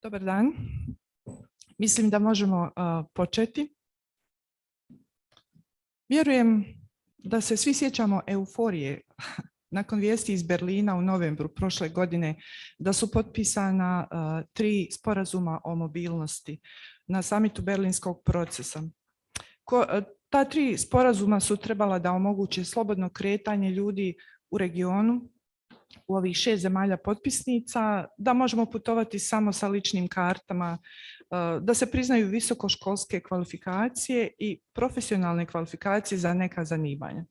Dobar dan. Mislim da možemo početi. Vjerujem da se svi sjećamo euforije nakon vijesti iz Berlina u novembru prošle godine da su potpisana 3 sporazuma o mobilnosti na samitu Berlinskog procesa. Ta 3 sporazuma su trebala da omoguće slobodno kretanje ljudi u regionu, u ovih 6 zemalja potpisnica, da možemo putovati samo sa ličnim kartama, da se priznaju visokoškolske kvalifikacije i profesionalne kvalifikacije za neka zanimanja.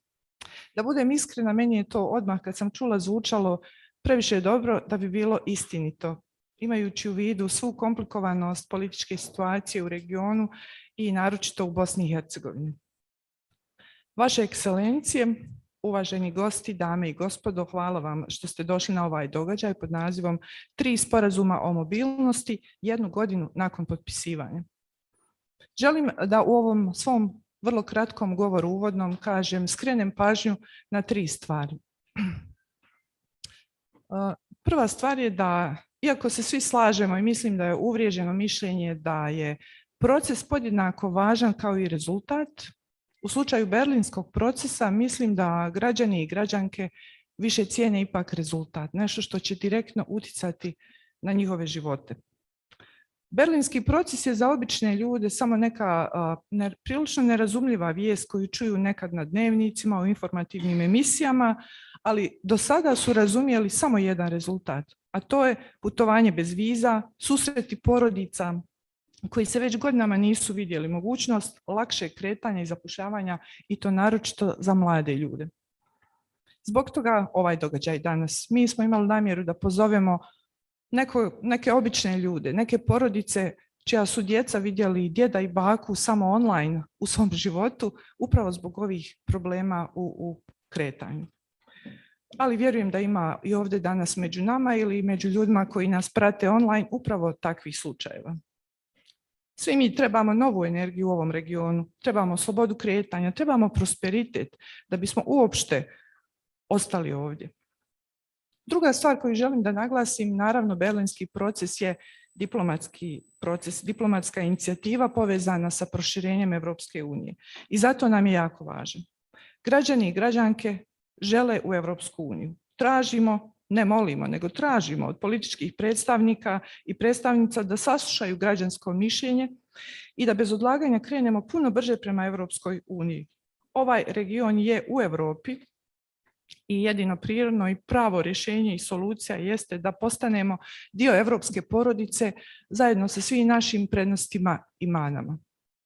Da budem iskrena, meni je to odmah kad sam čula zvučalo previše dobro da bi bilo istinito, imajući u vidu svu komplikovanost političke situacije u regionu i naročito u Bosni i Hercegovini. Vaše ekscelencije, uvaženi gosti, dame i gospodo, hvala vam što ste došli na ovaj događaj pod nazivom 3 sporazuma o mobilnosti 1 godinu nakon potpisivanja. Želim da u ovom svom vrlo kratkom govoru uvodnom skrenem pažnju na 3 stvari. Prva stvar je da, iako se svi slažemo i mislim da je uvriježeno mišljenje da je proces podjednako važan kao i rezultat, u slučaju Berlinskog procesa mislim da građani i građanke više cijene ipak rezultat, nešto što će direktno utjecati na njihove živote. Berlinski proces je za obične ljude samo neka prilično nerazumljiva vijest koju čuju nekad na dnevnicima, u informativnim emisijama, ali do sada su razumjeli samo jedan rezultat, a to je putovanje bez viza, susreti porodica koji se već godinama nisu vidjeli, mogućnost lakšeg kretanja i zapošljavanja i to naročito za mlade ljude. Zbog toga ovaj događaj danas. Mi smo imali namjeru da pozovemo neke obične ljude, neke porodice čija su djeca vidjeli djeda i baku samo online u svom životu, upravo zbog ovih problema u kretanju. Ali vjerujem da ima i ovdje danas među nama ili među ljudima koji nas prate online upravo takvih slučajeva. Svi mi trebamo novu energiju u ovom regionu, trebamo slobodu kretanja, trebamo prosperitet da bismo uopšte ostali ovdje. Druga stvar koju želim da naglasim, naravno Berlinski proces je diplomatski proces, diplomatska inicijativa povezana sa proširenjem Europske unije i zato nam je jako važan. Građani i građanke žele u Europsku uniju. Tražimo, ne molimo, nego tražimo od političkih predstavnika i predstavnica da saslušaju građansko mišljenje i da bez odlaganja krenemo puno brže prema Europskoj uniji. Ovaj region je u Europi i jedino prirodno i pravo rješenje i solucija jeste da postanemo dio europske porodice zajedno sa svim našim prednostima i manama.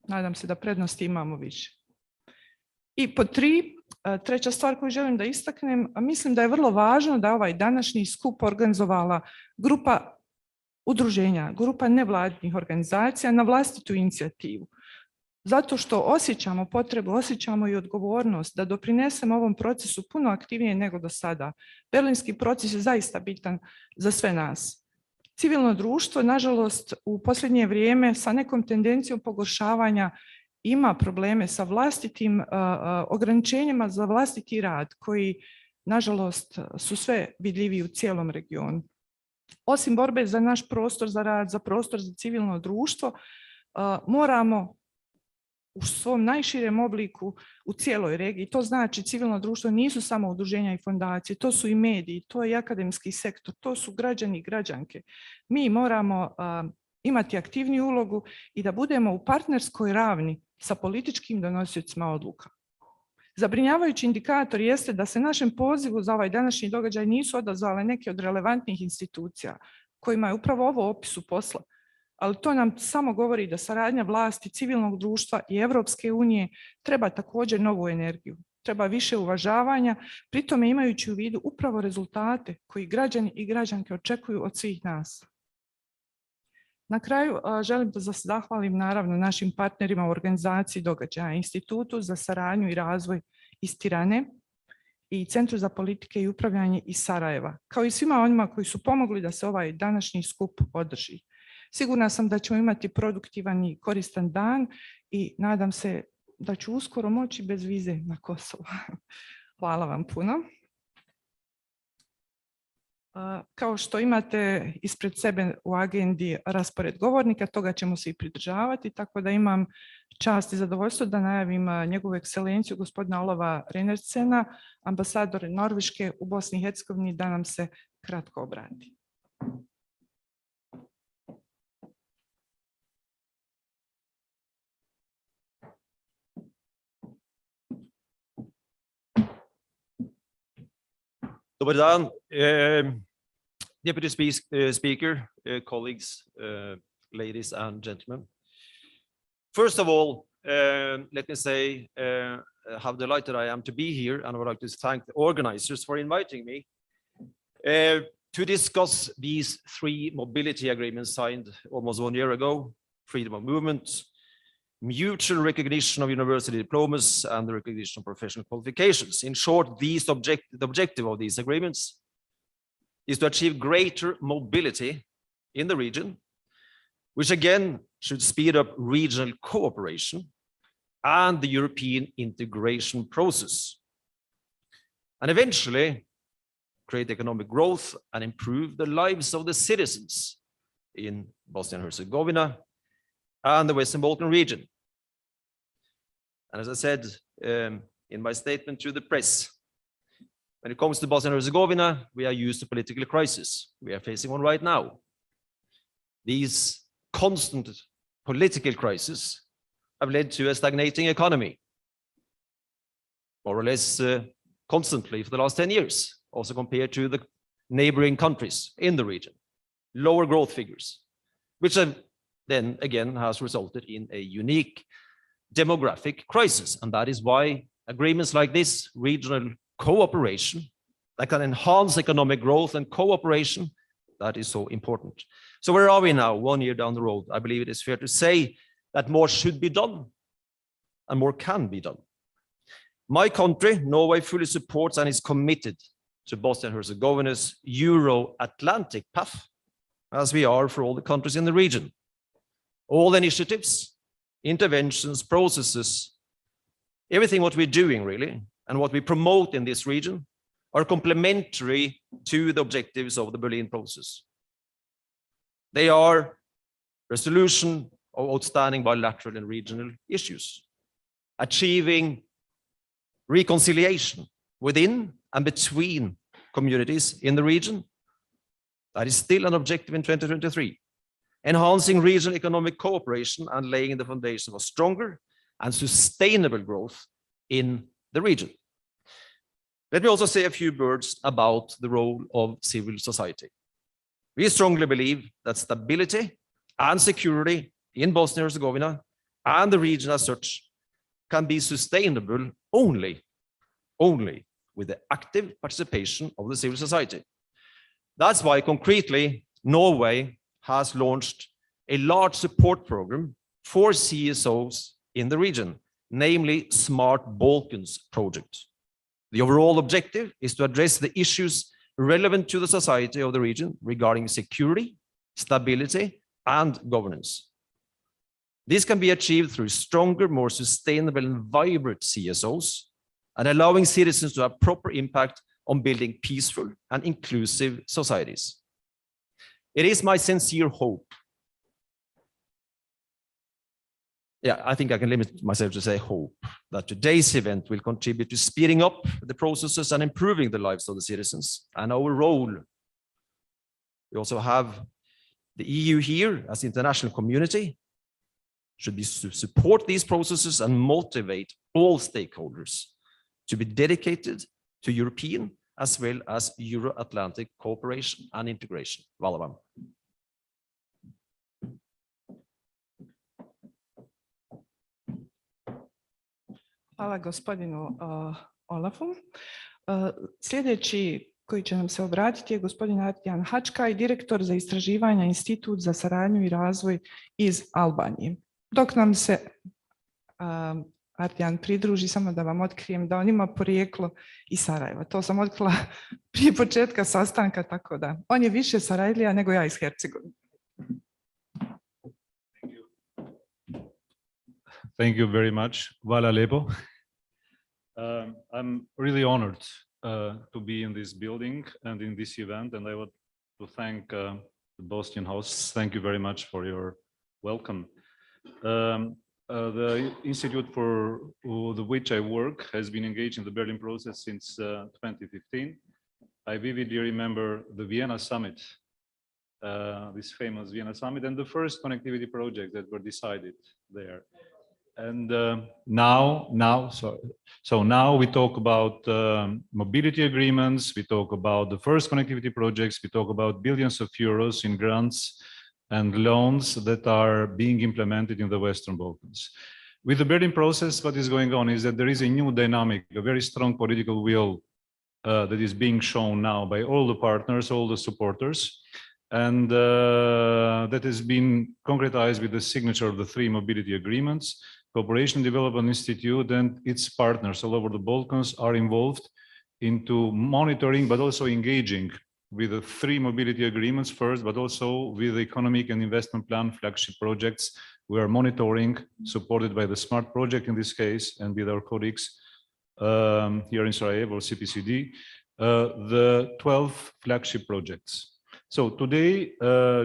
Nadam se da prednosti imamo više. I pod 3, treća stvar koju želim da istaknem, mislim da je vrlo važno da ovaj današnji skup organizovala grupa udruženja, grupa nevladinih organizacija na vlastitu inicijativu. Zato što osjećamo potrebu, osjećamo i odgovornost da doprinesemo ovom procesu puno aktivnije nego do sada. Berlinski proces je zaista bitan za sve nas. Civilno društvo, nažalost, u posljednje vrijeme sa nekom tendencijom pogoršavanja ima probleme sa vlastitim ograničenjima za vlastiti rad koji, nažalost, su sve vidljiviji u cijelom regionu. Osim borbe za naš prostor za rad, za prostor za civilno društvo, moramo u svom najširem obliku u cijeloj regiji, to znači civilno društvo nisu samo udruženja i fondacije, to su i mediji, to je i akademski sektor, to su građani i građanke. Mi moramo imati aktivniju ulogu i da budemo u partnerskoj ravni sa političkim donosiocima odluka. Zabrinjavajući indikator jeste da se našem pozivu za ovaj današnji događaj nisu odazvale neke od relevantnih institucija kojima je upravo ovo opisu posla. Ali to nam samo govori da saradnja vlasti, civilnog društva i Europske unije treba također novu energiju. Treba više uvažavanja, pritome imajući u vidu upravo rezultate koji građani i građanke očekuju od svih nas. Na kraju želim da zahvalim naravno našim partnerima u organizaciji događaja, Institutu za saradnju i razvoj iz Tirane i Centru za politike i upravljanje iz Sarajeva, kao i svima onima koji su pomogli da se ovaj današnji skup održi. Sigurna sam da ćemo imati produktivan i koristan dan i nadam se da ću uskoro moći bez vize na Kosovo. Hvala vam puno. Kao što imate ispred sebe u agendi raspored govornika, toga ćemo se i pridržavati, tako da imam čast i zadovoljstvo da najavim njegovu ekscelenciju gospodina Olova Reinertsena, ambasadora Norveške u Bosni i Hercegovini, da nam se kratko obrati. Dobar dan, Deputy Speaker, colleagues, ladies and gentlemen. First of all, let me say how delighted I am to be here, and I would like to thank the organizers for inviting me to discuss these 3 mobility agreements signed almost 1 year ago: freedom of movement, mutual recognition of university diplomas, and the recognition of professional qualifications. In short, the objective of these agreements is to achieve greater mobility in the region, which again should speed up regional cooperation and the European integration process, and eventually create economic growth and improve the lives of the citizens in Bosnia and Herzegovina and the Western Balkan region. And as I said in my statement to the press, when it comes to Bosnia and Herzegovina, we are used to political crisis. We are facing one right now. These constant political crises have led to a stagnating economy, more or less constantly for the last 10 years, also compared to the neighboring countries in the region. Lower growth figures, which then again has resulted in a unique demographic crisis. And that is why agreements like this, regional cooperation, that can enhance economic growth and cooperation, that is so important. So where are we now, 1 year down the road? I believe it is fair to say that more should be done and more can be done. My country, Norway, fully supports and is committed to Bosnia and Herzegovina's Euro-Atlantic path, as we are for all the countries in the region. All initiatives, interventions, processes, everything what we're doing really, and what we promote in this region are complementary to the objectives of the Berlin process. They are resolution of outstanding bilateral and regional issues, achieving reconciliation within and between communities in the region. That is still an objective in 2023. Enhancing regional economic cooperation and laying the foundation for stronger and sustainable growth in the region. Let me also say a few words about the role of civil society. We strongly believe that stability and security in Bosnia and Herzegovina and the region as such can be sustainable only with the active participation of the civil society. That's why concretely Norway has launched a large support program for CSOs in the region, namely Smart Balkans project. The overall objective is to address the issues relevant to the society of the region regarding security, stability, and governance. This can be achieved through stronger, more sustainable and vibrant CSOs, and allowing citizens to have proper impact on building peaceful and inclusive societies. It is my sincere hope. Yeah, I think I can limit myself to say hope that today's event will contribute to speeding up the processes and improving the lives of the citizens and our role. We also have the EU here as the international community should be to support these processes and motivate all stakeholders to be dedicated to European as well as Euro-Atlantic cooperation and integration. Hvala vam. Hvala gospodinu Olafu. Sljedeći koji će nam se obratiti je gospodin Artjan Hačkaj, direktor za istraživanja Institut za saradnju i razvoj iz Albanije. Dok nam se Artjan pridruži, samo da vam otkrijem da on ima porijeklo iz Sarajeva. To sam otkrila prije početka sastanka, tako da on je više Sarajlija nego ja iz Hercegovine. Thank you very much. Hvala lepo. I'm really honored to be in this building and in this event, and I would to thank the Bosnian hosts. Thank you very much for your welcome. The institute for which I work has been engaged in the Berlin process since 2015. I vividly remember the Vienna summit, this famous Vienna summit, and the first connectivity projects that were decided there. And now we talk about mobility agreements, we talk about the first connectivity projects, we talk about billions of euros in grants and loans that are being implemented in the Western Balkans. With the Berlin process, what is going on is that there is a new dynamic, a very strong political will that is being shown now by all the partners, all the supporters, and that has been concretized with the signature of the 3 mobility agreements. Cooperation and Development Institute and its partners all over the Balkans are involved into monitoring, but also engaging with the 3 mobility agreements first, but also with the economic and investment plan flagship projects. We are monitoring, supported by the SMART project in this case, and with our colleagues here in Sarajevo, CPCD, the 12 flagship projects. So today,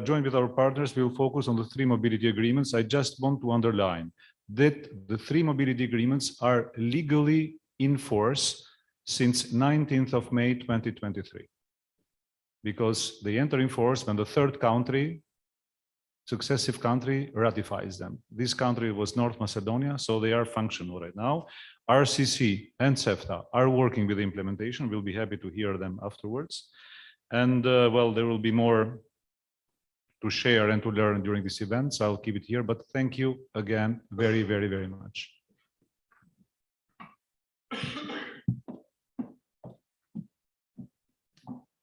joined with our partners, we will focus on the 3 mobility agreements. I just want to underline that the 3 mobility agreements are legally in force since 19th of May 2023, because they enter in force when the 3rd country, successive country, ratifies them. This country was North Macedonia, so they are functional right now. RCC and CEFTA are working with the implementation. We'll be happy to hear them afterwards. And well, there will be more to share and to learn during this event, so I'll keep it here, but thank you again very, very, very much.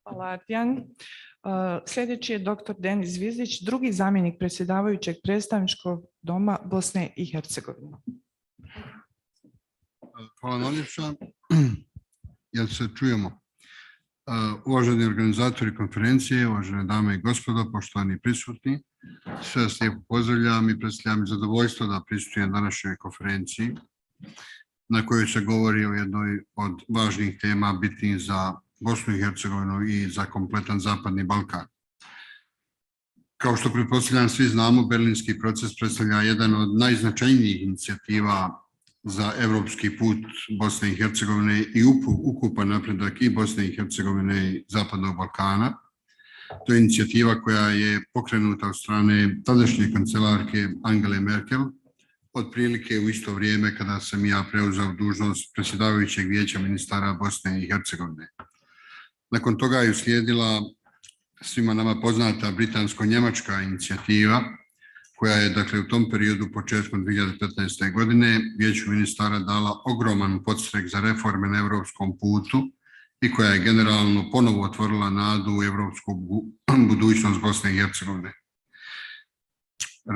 Hvala, Ardijan. Sljedeći je dr. Denis Zvizdić, drugi zamjenik predsjedavajućeg predstavničkog doma Bosne i Hercegovine. Hvala najljepša. Jel se čujemo? Uvaženi organizatori konferencije, uvažene dame i gospodo, poštovani prisutni, sve vas lijepo pozdravljam i predstavljam mi zadovoljstvo da prisustvujem današnjoj konferenciji na kojoj se govori o jednoj od važnih tema bitnih za Bosnu i Hercegovinu i za kompletan Zapadni Balkan. Kao što pretpostavljam svi znamo, Berlinski proces predstavlja jedan od najznačajnijih inicijativa za evropski put Bosne i Hercegovine i ukupan napredak i Bosne i Hercegovine i Zapadnog Balkana. To je inicijativa koja je pokrenuta od strane tadašnje kancelarke Angele Merkel, otprilike u isto vrijeme kada sam ja preuzeo dužnost predsjedavajućeg vijeća ministara Bosne i Hercegovine. Nakon toga je uslijedila svima nama poznata britansko-njemačka inicijativa, koja je dakle u tom periodu početkom 2015. godine vijeću ministara dala ogroman podstrek za reforme na europskom putu i koja je generalno ponovo otvorila nadu u europsku budućnost Bosne i Hercegovine.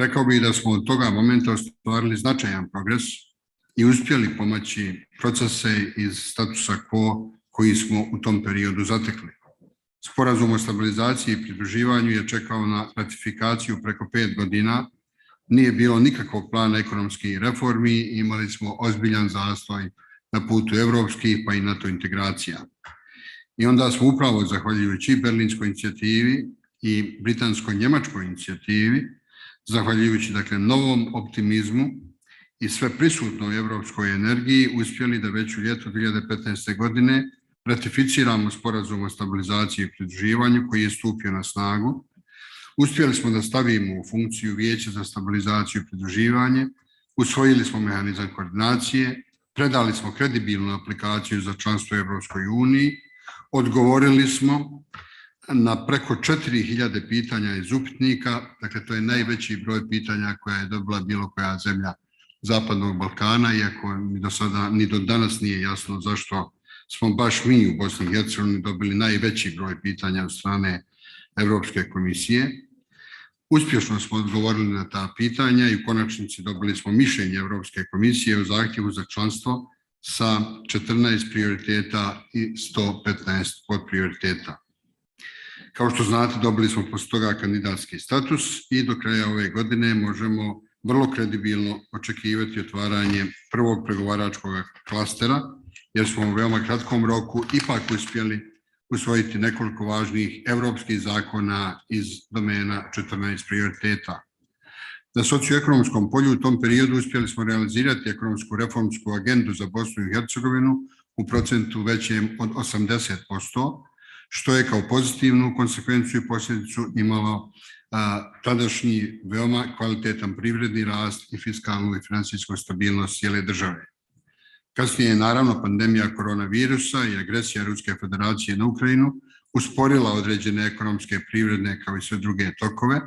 Rekao bih da smo od toga momenta ostvarili značajan progres i uspjeli pomaći procese iz statusa quo koji smo u tom periodu zatekli. Sporazum o stabilizaciji i pridruživanju je čekao na ratifikaciju preko 5 godina, nije bilo nikakvog plana ekonomskih reformi i imali smo ozbiljan zastoj na putu evropskih pa i NATO integracija. I onda smo upravo zahvaljujući Berlinskoj inicijativi i britansko-njemačkoj inicijativi, zahvaljujući dakle novom optimizmu i sve prisutnoj evropskoj energiji uspjeli da već u ljetu 2015. godine ratificiramo sporazum o stabilizaciji i pridruživanju koji je stupio na snagu. Uspjeli smo da stavimo u funkciju Vijeća za stabilizaciju i pridruživanje, usvojili smo mehanizam koordinacije, predali smo kredibilnu aplikaciju za članstvo u Europskoj uniji, odgovorili smo na preko 4000 pitanja iz upitnika, dakle to je najveći broj pitanja koja je dobila bilo koja zemlja Zapadnog Balkana, iako mi do sada ni do danas nije jasno zašto smo baš mi u Bosni i Hercegovini dobili najveći broj pitanja od strane Europske komisije. Uspješno smo odgovorili na ta pitanja i u konačnici dobili smo mišljenje Europske komisije o zahtjevu za članstvo sa 14 prioriteta i 115 podprioriteta. Kao što znate, dobili smo poslije toga kandidatski status i do kraja ove godine možemo vrlo kredibilno očekivati otvaranje prvog pregovaračkog klastera jer smo u veoma kratkom roku ipak uspjeli usvojiti nekoliko važnih europskih zakona iz domena 14 prioriteta. Na socioekonomskom polju u tom periodu uspjeli smo realizirati ekonomsku reformsku agendu za Bosnu i Hercegovinu u procentu većem od 80%, što je kao pozitivnu konsekvenciju i posljedicu imalo tadašnji veoma kvalitetan privredni rast i fiskalnu i financijsku stabilnost cijele države. Kasnije je naravno pandemija koronavirusa i agresija Ruske federacije na Ukrajinu usporila određene ekonomske, privredne kao i sve druge tokove,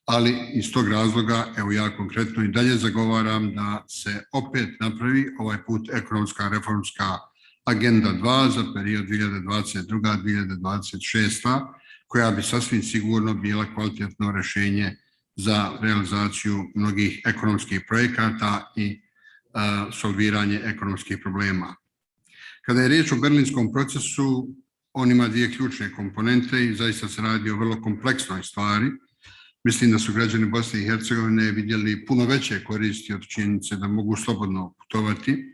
ali iz tog razloga evo ja konkretno i dalje zagovaram da se opet napravi ovaj put ekonomska reformska agenda 2 za period 2022-2026, koja bi sasvim sigurno bila kvalitetno rješenje za realizaciju mnogih ekonomskih projekata i solviranje ekonomskih problema. Kada je riječ o berlinskom procesu, on ima dvije ključne komponente i zaista se radi o vrlo kompleksnoj stvari. Mislim da su građani Bosne i Hercegovine vidjeli puno veće koristi od činjenice da mogu slobodno putovati.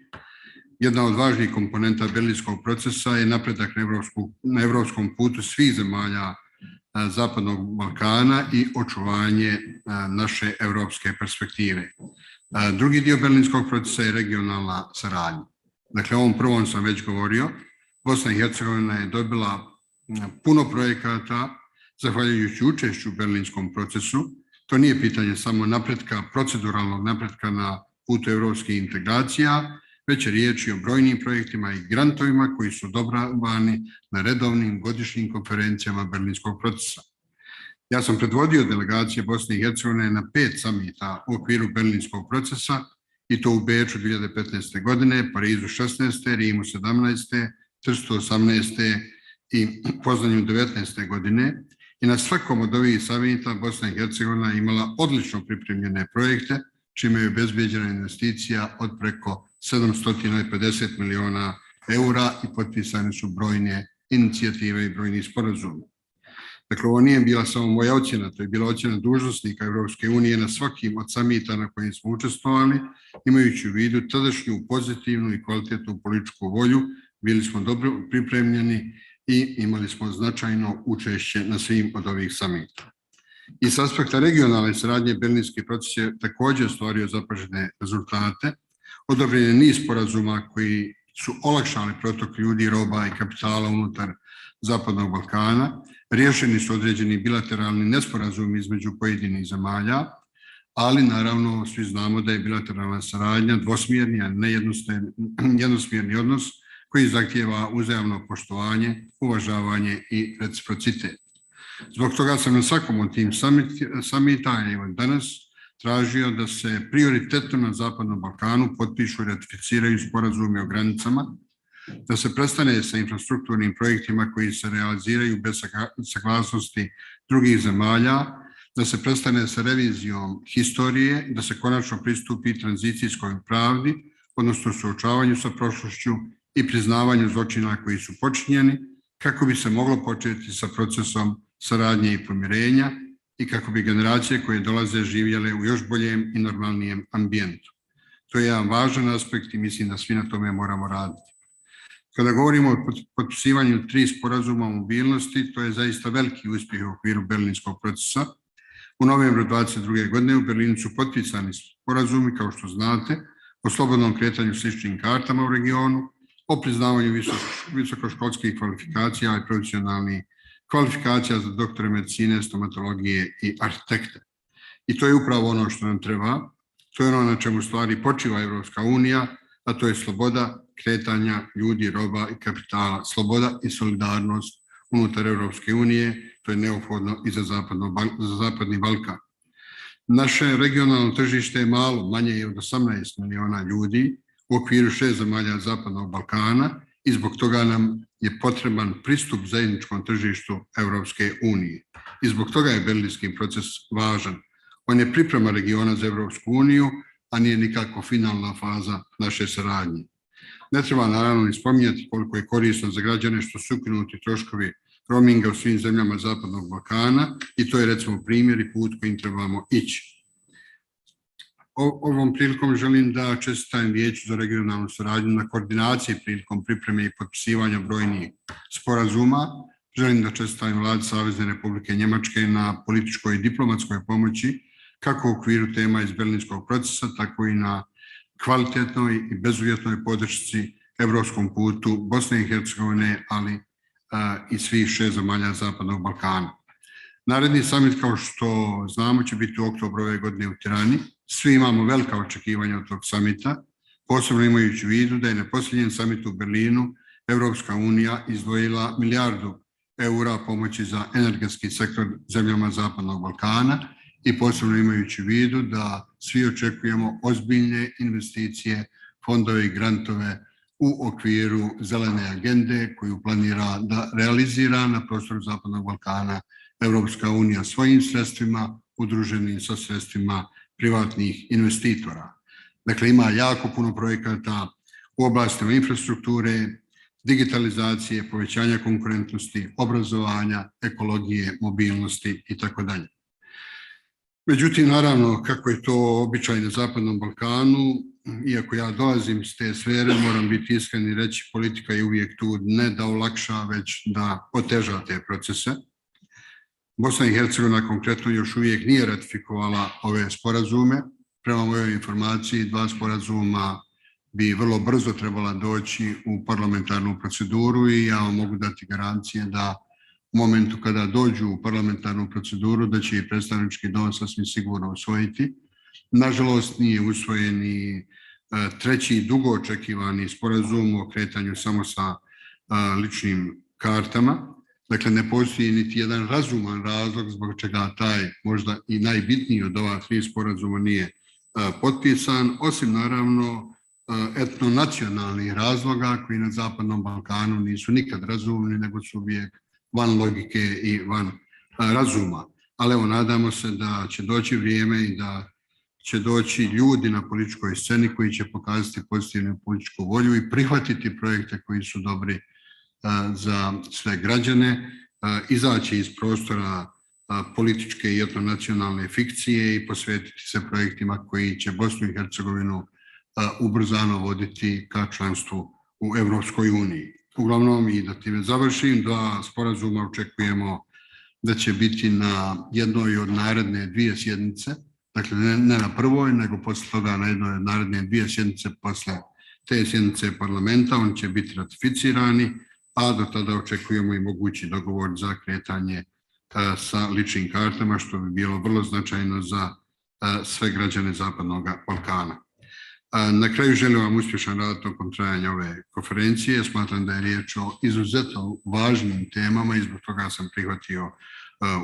Jedna od važnijih komponenta berlinskog procesa je napredak na evropskom putu svih zemalja Zapadnog Balkana i očuvanje naše evropske perspektive. Drugi dio berlinskog procesa je regionalna saradnja. Dakle, o ovom prvom sam već govorio. Bosna i Hercegovina je dobila puno projekata zahvaljujući učešću u berlinskom procesu. To nije pitanje samo napretka, proceduralnog napretka na putu evropskih integracija, već je riječ i o brojnim projektima i grantovima koji su odobravani na redovnim godišnjim konferencijama berlinskog procesa. Ja sam predvodio delegacije Bosne i Hercegovine na 5 samita u okviru berlinskog procesa i to u Beču 2015. godine, Parizu 16. Rimu 17. Trstu 18. i Poznanju 19. godine. I na svakom od ovih samita Bosna i Hercegovina imala odlično pripremljene projekte, čime je obezbeđena investicija od preko 750 miliona eura i potpisane su brojne inicijative i brojni sporazumi. Dakle, ovo nije bila samo moja ocjena, to je bila ocjena dužnosnika Evropske unije na svakim od samita na kojim smo učestvovali, imajući u vidu tadašnju pozitivnu i kvalitetnu političku volju, bili smo dobro pripremljeni i imali smo značajno učešće na svim od ovih samita. I s aspekta regionalne saradnje berlinski proces je također ostvario zapažene rezultate. Odobren je niz sporazuma koji su olakšali protok ljudi, roba i kapitala unutar Zapadnog Balkana. Riješeni su određeni bilateralni nesporazumi između pojedinih zemalja, ali naravno svi znamo da je bilateralna saradnja dvosmjerni, a ne jednosmjerni odnos koji zahtijeva uzajamno poštovanje, uvažavanje i reciprocitet. Zbog toga sam na svakom od tim samita i danas tražio da se prioritetno na Zapadnom Balkanu potpišu i ratificiraju sporazumi o granicama, da se prestane sa infrastrukturnim projektima koji se realiziraju bez saglasnosti drugih zemalja, da se prestane sa revizijom historije, da se konačno pristupi tranzicijskoj pravdi, odnosno suočavanju sa prošlošću i priznavanju zločina koji su počinjeni, kako bi se moglo početi sa procesom saradnje i pomirenja i kako bi generacije koje dolaze živjele u još boljem i normalnijem ambijentu. To je jedan važan aspekt i mislim da svi na tome moramo raditi. Kada govorimo o potpisivanju 3 sporazuma o mobilnosti, to je zaista veliki uspjeh u okviru berlinskog procesa. U novembru 2022. godine u Berlinu su potpisani sporazumi, kao što znate, o slobodnom kretanju s ličnim kartama u regionu, o priznavanju visokoškolskih kvalifikacija i profesionalnih kvalifikacija za doktore medicine, stomatologije i arhitekte. I to je upravo ono što nam treba, to je ono na čemu stvari počiva Evropska unija, a to je sloboda kretanja ljudi, roba i kapitala, sloboda i solidarnost unutar Evropske unije, to je neophodno i za Zapadni Balkan. Naše regionalno tržište je malo, manje je od 18 miliona ljudi u okviru 6 zemalja Zapadnog Balkana i zbog toga nam je potreban pristup zajedničkom tržištu Evropske unije. I zbog toga je berlinski proces važan. On je priprema regiona za Evropsku uniju, a nije nikako finalna faza naše saradnje. Ne treba naravno ni spominjati koliko je korisno za građane što su ukinuti troškovi roaminga u svim zemljama Zapadnog Balkana i to je recimo primjer i put kojim trebamo ići. Ovom prilikom želim da čestitam Vijeću za regionalnu suradnju na koordinaciji prilikom pripreme i potpisivanja brojnih sporazuma. Želim da čestitam Vladi Savezne Republike Njemačke na političkoj i diplomatskoj pomoći, kako u okviru tema iz Berlinskog procesa, tako i na kvalitetnoj i bezuvjetnoj podršci evropskom putu Bosne i Hercegovine, ali i svih 6 zemalja Zapadnog Balkana. Naredni summit, kao što znamo, će biti u oktobru ove godine u Tirani. Svi imamo velika očekivanja od tog samita, posebno imajući u vidu da je na posljednjem samitu u Berlinu Evropska unija izdvojila €1 milijardu pomoći za energetski sektor zemljama Zapadnog Balkana i posebno imajući u vidu da svi očekujemo ozbiljne investicije, fondove i grantove u okviru zelene agende koju planira da realizira na prostoru Zapadnog Balkana Evropska unija svojim sredstvima, udruženim sa sredstvima privatnih investitora. Dakle, ima jako puno projekata u oblastima infrastrukture, digitalizacije, povećanja konkurentnosti, obrazovanja, ekologije, mobilnosti itd. Međutim, naravno, kako je to običaj na Zapadnom Balkanu, iako ja dolazim iz te sfere, moram biti iskren i reći, politika je uvijek tu ne da olakša, već da oteža te procese. Bosna i Hercegovina konkretno još uvijek nije ratifikovala ove sporazume. Prema mojoj informaciji, 2 sporazuma bi vrlo brzo trebala doći u parlamentarnu proceduru i ja vam mogu dati garancije da u momentu kada dođu u parlamentarnu proceduru da će i predstavnički dom sasvim sigurno usvojiti. Nažalost, nije usvojen i treći dugo očekivani sporazum o kretanju samo sa ličnim kartama. Dakle, ne postoji niti jedan razuman razlog zbog čega taj možda i najbitniji od ova 3 sporazuma nije potpisan, osim naravno etnonacionalnih razloga koji na Zapadnom Balkanu nisu nikad razumni, nego su uvijek van logike i van razuma. Ali evo, nadamo se da će doći vrijeme i da će doći ljudi na političkoj sceni koji će pokazati pozitivnu političku volju i prihvatiti projekte koji su dobri za sve građane, izaći iz prostora političke i etnonacionalne fikcije i posvetiti se projektima koji će Bosnu i Hercegovinu ubrzano voditi ka članstvu u Evropskoj uniji. Uglavnom, i da time završim, 2 sporazuma očekujemo da će biti na jednoj od naredne 2 sjednice, dakle ne na prvoj, nego posle toga na jednoj od naredne 2 sjednice posle te sjednice parlamenta, on će biti ratificirani, a do tada očekujemo i mogući dogovor za kretanje sa ličnim kartama, što bi bilo vrlo značajno za sve građane Zapadnog Balkana. Na kraju želim vam uspješan rad tokom trajanja ove konferencije. Smatram da je riječ o izuzetno važnim temama i zbog toga sam prihvatio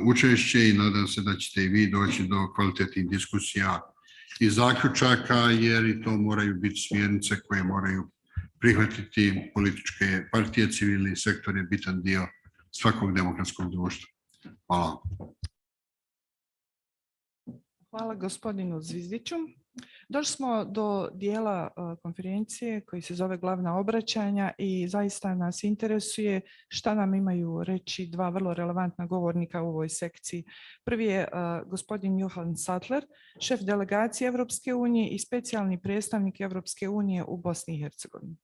učešće i nadam se da ćete i vi doći do kvalitetnih diskusija i zaključaka, jer i to moraju biti smjernice koje moraju prihvatiti političke partije, civilni sektor je bitan dio svakog demokratskog društva. Hvala. Hvala gospodinu Zvizdiću. Došli smo do dijela konferencije koji se zove glavna obraćanja i zaista nas interesuje šta nam imaju reći 2 vrlo relevantna govornika u ovoj sekciji. Prvi je gospodin Johan Sattler, šef delegacije Evropske unije i specijalni predstavnik Evropske unije u Bosni i Hercegovini.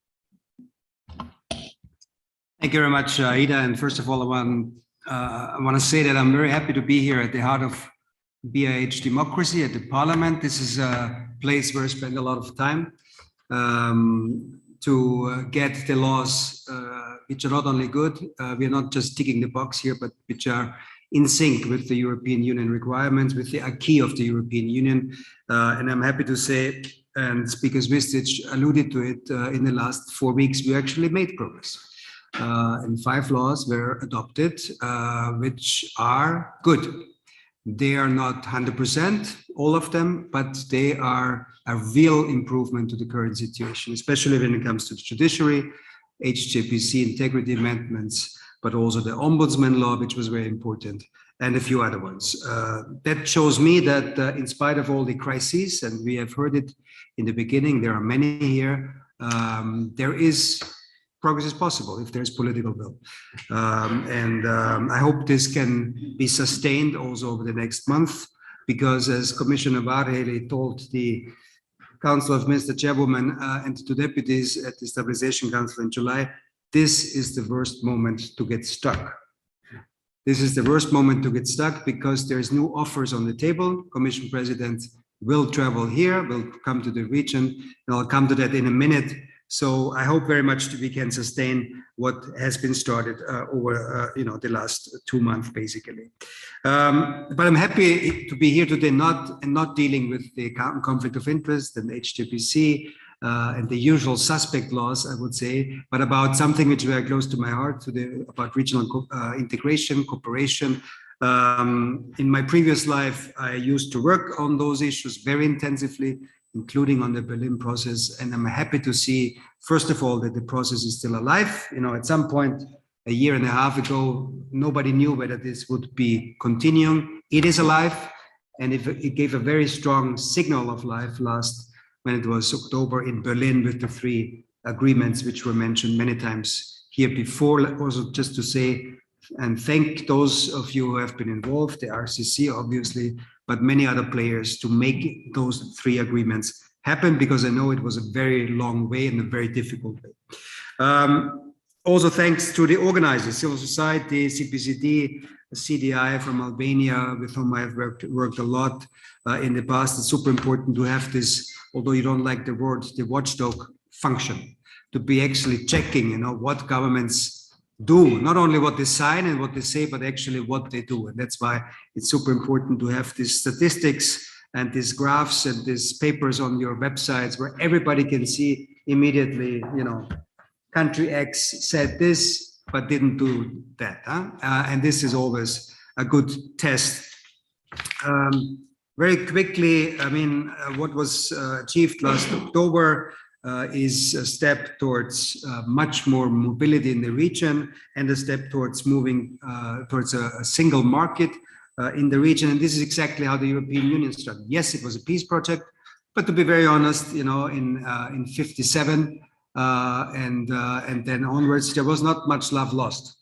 Thank you very much, Ida. And first of all, I want to say that I'm very happy to be here at the heart of BIH democracy, at the parliament. This is a place where I spend a lot of time to get the laws which are not only good, we are not just ticking the box here, but which are in sync with the European Union requirements, with the acquis of the European Union. And I'm happy to say, and Speaker Zvizdic alluded to it, in the last 4 weeks, we actually made progress. And 5 laws were adopted, which are good. They are not 100%, all of them, but they are a real improvement to the current situation, especially when it comes to the judiciary, HJPC integrity amendments, but also the ombudsman law, which was very important, and a few other ones. That shows me that in spite of all the crises, and we have heard it in the beginning, there are many here, progress is possible if there's political will. I hope this can be sustained also over the next month. because as Commissioner Varhelyi told the Council of Minister Chairwoman and two deputies at the Stabilization Council in July, this is the worst moment to get stuck. This is the worst moment to get stuck because there's new offers on the table. Commission President will travel here, will come to the region, and I'll come to that in a minute. So I hope very much that we can sustain what has been started over the last 2 months, basically. But I'm happy to be here today, not dealing with the conflict of interest and HTPC and the usual suspect laws, I would say, but about something which is very close to my heart, about regional integration, cooperation. In my previous life, I used to work on those issues very intensively, including on the Berlin process. And I'm happy to see, first of all, that the process is still alive. At some point, a year and a half ago, nobody knew whether this would be continuing. It is alive, and it gave a very strong signal of life when it was October in Berlin with the 3 agreements, which were mentioned many times here before. Also, just to say, and thank those of you who have been involved, the RCC, obviously, but many other players to make those 3 agreements happen, because I know it was a very long way and a very difficult way. Also, thanks to the organizers, civil society, CPCD, CDI from Albania, with whom I have worked a lot in the past. It's super important to have this, although you don't like the word, the watchdog function, to be actually checking, what governments do, not only what they sign and what they say, but actually what they do. And that's why it's super important to have these statistics and these graphs and these papers on your websites where everybody can see immediately, country X said this, but didn't do that. And this is always a good test. Very quickly, what was achieved last October is a step towards much more mobility in the region and a step towards moving towards a single market in the region. And this is exactly how the European Union started. Yes, it was a peace project, but to be very honest, in 57 and then onwards, there was not much love lost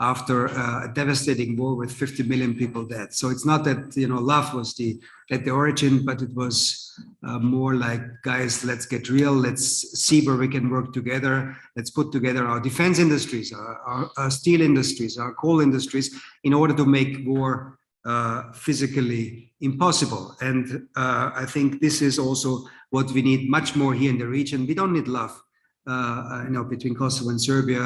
after a devastating war with 50 million people dead. So it's not that love was at the origin, but it was more like, guys, let's get real. Let's see where we can work together. Let's put together our defense industries, our steel industries, our coal industries, in order to make war physically impossible. And I think this is also what we need much more here in the region. We don't need love. Between Kosovo and Serbia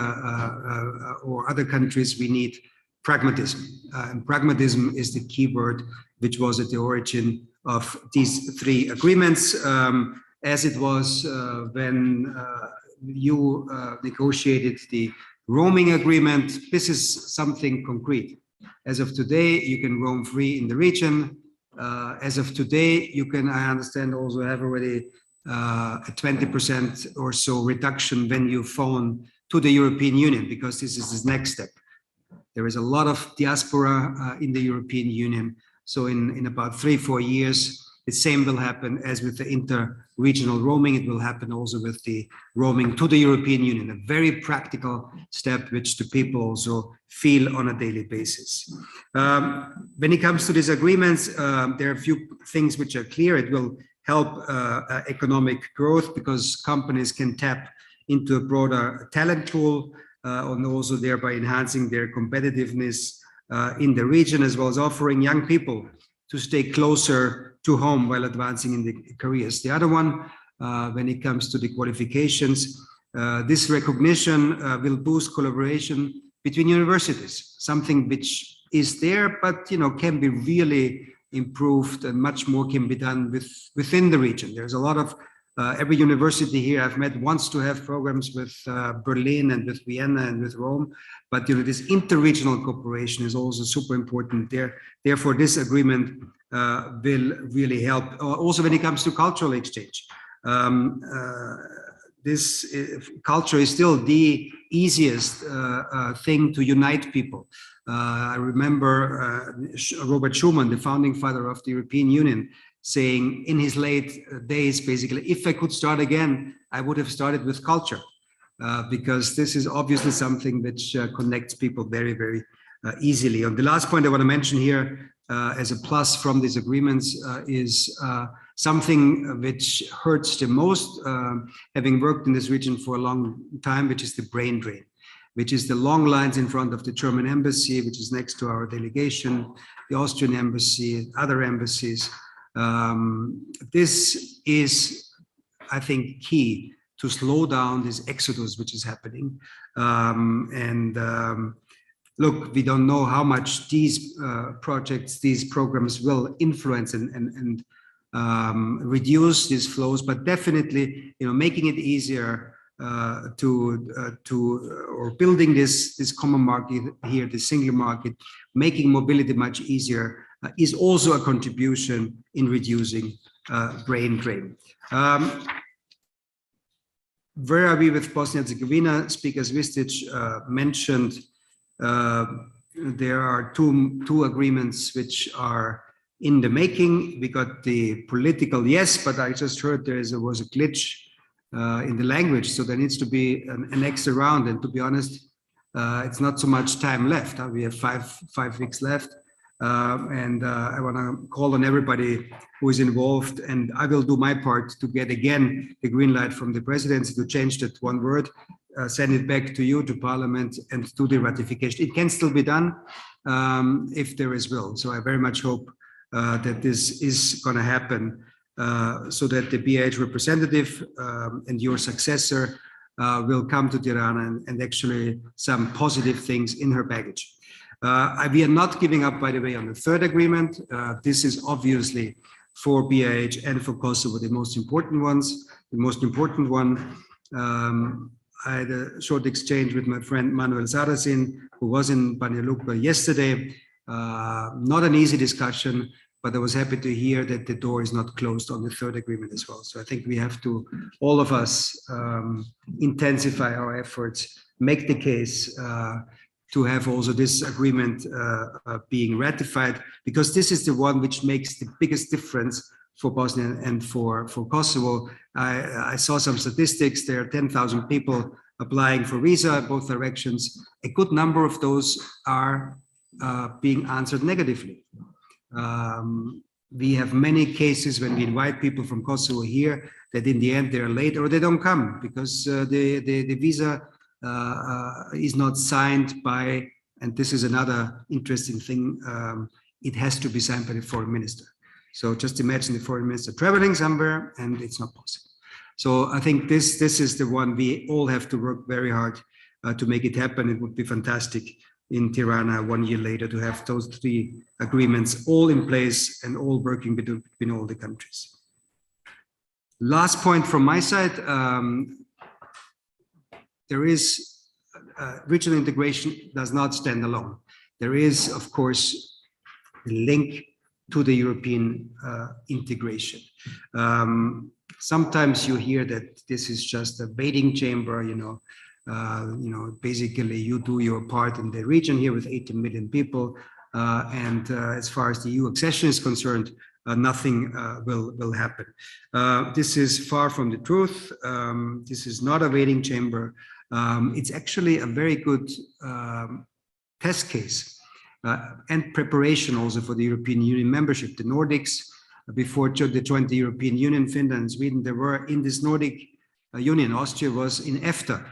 or other countries, we need pragmatism. And pragmatism is the key word which was at the origin of these 3 agreements, as it was when you negotiated the roaming agreement. This is something concrete. As of today, you can roam free in the region. As of today, you can, I understand, also have already a 20% or so reduction when you phone to the European Union, because this is the next step. There is a lot of diaspora in the European Union. So in about 3-4 years, the same will happen as with the inter-regional roaming. It will happen also with the roaming to the European Union, a very practical step which the people also feel on a daily basis. When it comes to these agreements, there are a few things which are clear. It will help economic growth because companies can tap into a broader talent pool and also thereby enhancing their competitiveness in the region, as well as offering young people to stay closer to home while advancing in the careers. The other one, when it comes to the qualifications, this recognition will boost collaboration between universities, something which is there, but can be really improved, and much more can be done within the region. There's a lot of every university here I've met wants to have programs with Berlin and with Vienna and with Rome, but this interregional cooperation is also super important there. Therefore, this agreement will really help. Also, when it comes to cultural exchange, this culture is still the easiest thing to unite people. I remember Robert Schuman, the founding father of the European Union, saying in his late days, basically, if I could start again, I would have started with culture, because this is obviously something which connects people very, very easily. And the last point I want to mention here, as a plus from these agreements is something which hurts the most, having worked in this region for a long time, which is the brain drain, which is the long lines in front of the German embassy, which is next to our delegation, the Austrian embassy, other embassies. This is, I think, key to slow down this exodus which is happening. Look, we don't know how much these projects, these programs will influence and reduce these flows, but definitely, making it easier or building this common market here, the single market, making mobility much easier is also a contribution in reducing brain drain. Where are we with Bosnia and Herzegovina? Speaker Zvitic mentioned there are two agreements which are in the making. We got the political yes, but I just heard there was a glitch in the language, so there needs to be an extra round. And to be honest, it's not so much time left. We have five weeks left, and I want to call on everybody who is involved, and I will do my part to get again the green light from the presidency to change that one word. Send it back to you, to Parliament, and do the ratification. It can still be done if there is will. So I very much hope that this is going to happen so that the BiH representative and your successor will come to Tirana and actually some positive things in her baggage. We are not giving up, by the way, on the third agreement. This is obviously for BiH and for Kosovo the most important ones. The most important one. I had a short exchange with my friend Manuel Sarrazin, who was in Banja Luka yesterday. Not an easy discussion, but I was happy to hear that the door is not closed on the third agreement as well. So I think we have to, all of us, intensify our efforts, make the case to have also this agreement being ratified, because this is the one which makes the biggest difference for Bosnia and for Kosovo. I saw some statistics. There are 10,000 people applying for visa in both directions. A good number of those are being answered negatively. We have many cases when we invite people from Kosovo here that in the end they're late or they don't come because the visa is not signed by, and this is another interesting thing, it has to be signed by the foreign minister. So just imagine the foreign minister traveling somewhere and it's not possible. So I think this is the one we all have to work very hard to make it happen. It would be fantastic in Tirana 1 year later to have those three agreements all in place and all working between all the countries. Last point from my side, there is regional integration does not stand alone. There is, of course, a link to the European integration. Sometimes you hear that this is just a baiting chamber, basically you do your part in the region here with 18 million people. And as far as the EU accession is concerned, nothing will happen. This is far from the truth. This is not a waiting chamber. It's actually a very good test case and preparation also for the European Union membership. The Nordics, before they joined the European Union, Finland and Sweden, they were in this Nordic Union. Austria was in EFTA.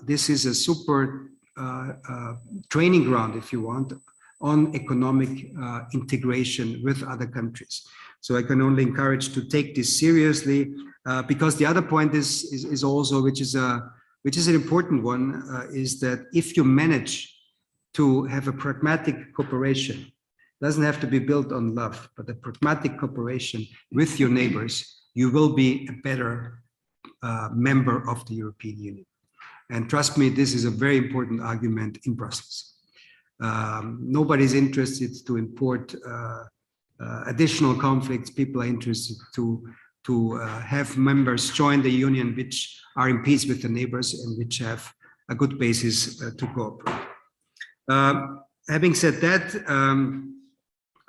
This is a super training ground, if you want, on economic integration with other countries. So I can only encourage to take this seriously, because the other point is also, which is an important one, is that if you manage to have a pragmatic cooperation, doesn't have to be built on love, but a pragmatic cooperation with your neighbors, you will be a better member of the European Union. And trust me, this is a very important argument in Brussels. Nobody's interested to import additional conflicts. People are interested to have members join the union which are in peace with the neighbors and which have a good basis to cooperate. Having said that,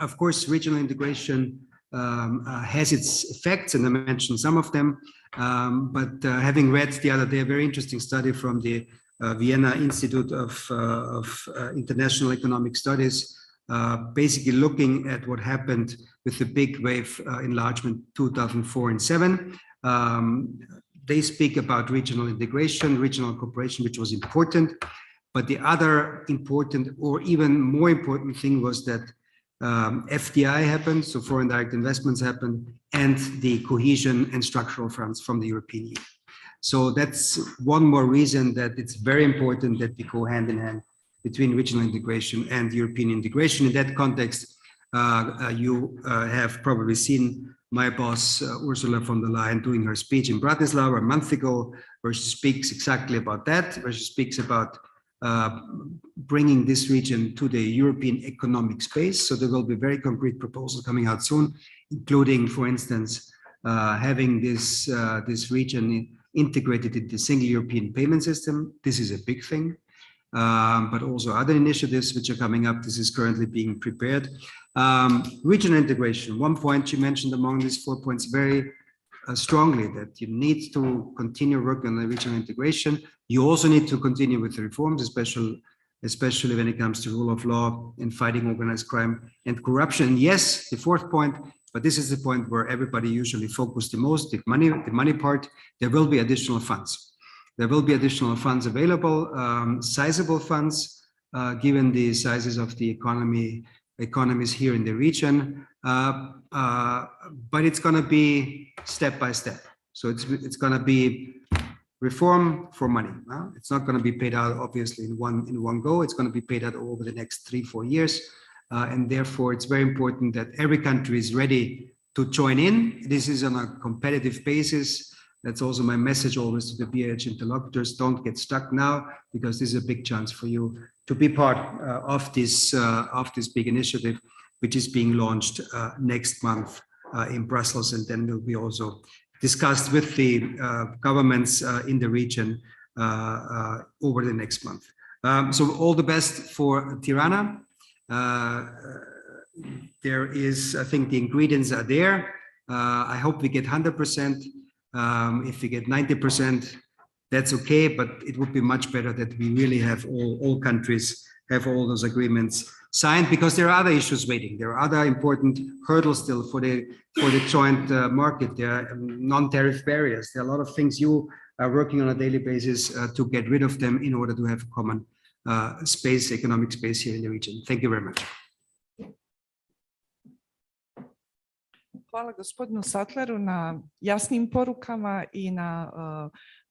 of course, regional integration has its effects, and I mentioned some of them. But having read the other day a very interesting study from the Vienna Institute of International Economic Studies, basically looking at what happened with the big wave enlargement 2004 and 7. They speak about regional integration, regional cooperation, which was important. But the other important or even more important thing was that FDI happened, so foreign direct investments happened, and the cohesion and structural funds from the European Union. So that's one more reason that it's very important that we go hand in hand between regional integration and European integration. In that context, you have probably seen my boss, Ursula von der Leyen, doing her speech in Bratislava a month ago, where she speaks exactly about that, where she speaks about bringing this region to the European economic space. So there will be very concrete proposals coming out soon, including, for instance, having this region integrated in the single European payment system. This is a big thing, but also other initiatives which are coming up. This is currently being prepared. Regional integration, one point you mentioned among these 4 points very strongly, that you need to continue working on the regional integration. You also need to continue with the reforms, especially when it comes to rule of law and fighting organized crime and corruption. And yes, the fourth point, but this is the point where everybody usually focuses the most, the money part, there will be additional funds. There will be additional funds available, sizable funds, given the sizes of the economies here in the region. But it's going to be step by step. So it's going to be reform for money. It's not going to be paid out obviously in one go. It's going to be paid out over the next 3-4 years, and therefore it's very important that every country is ready to join in. This is on a competitive basis. That's also my message always to the BIH interlocutors. Don't get stuck now, because this is a big chance for you to be part of this big initiative, which is being launched next month in Brussels, and then will be also discussed with the governments in the region over the next month. So all the best for Tirana. There is, I think the ingredients are there. I hope we get 100%. If we get 90%, that's okay, but it would be much better that we really have all countries have all those agreements signed, because there are other issues waiting. There are other important hurdles still for the joint market. There are non-tariff barriers. There are a lot of things you are working on a daily basis to get rid of them in order to have a common economic space here in the region. Thank you very much. Hvala gospodinu Sattleru na jasnim porukama i na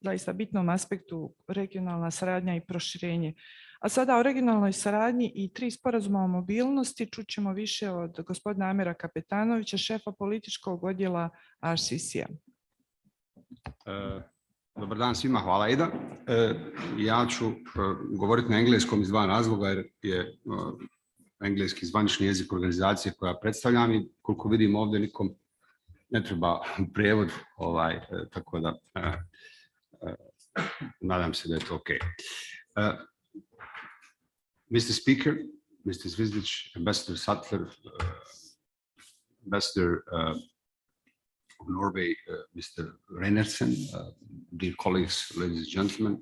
zaista bitnom aspektu regionalna saradnja i proširenje. A sada o regionalnoj saradnji i 3 sporazuma o mobilnosti čućemo više od gospodina Amira Kapetanovića, šefa političkog odjela RCC-a. Dobar dan svima, hvala Ida. Ja ću govoriti na engleskom iz 2 razloga, jer je engleski zvanični jezik organizacije koja predstavljam i koliko vidim ovdje nikom ne treba prijevod, tako da nadam se da je to ok. Mr. Speaker, Mr. Zvizdić, Ambassador Sattler, Ambassador of Norway, Mr. Reinertsen, dear colleagues, ladies and gentlemen.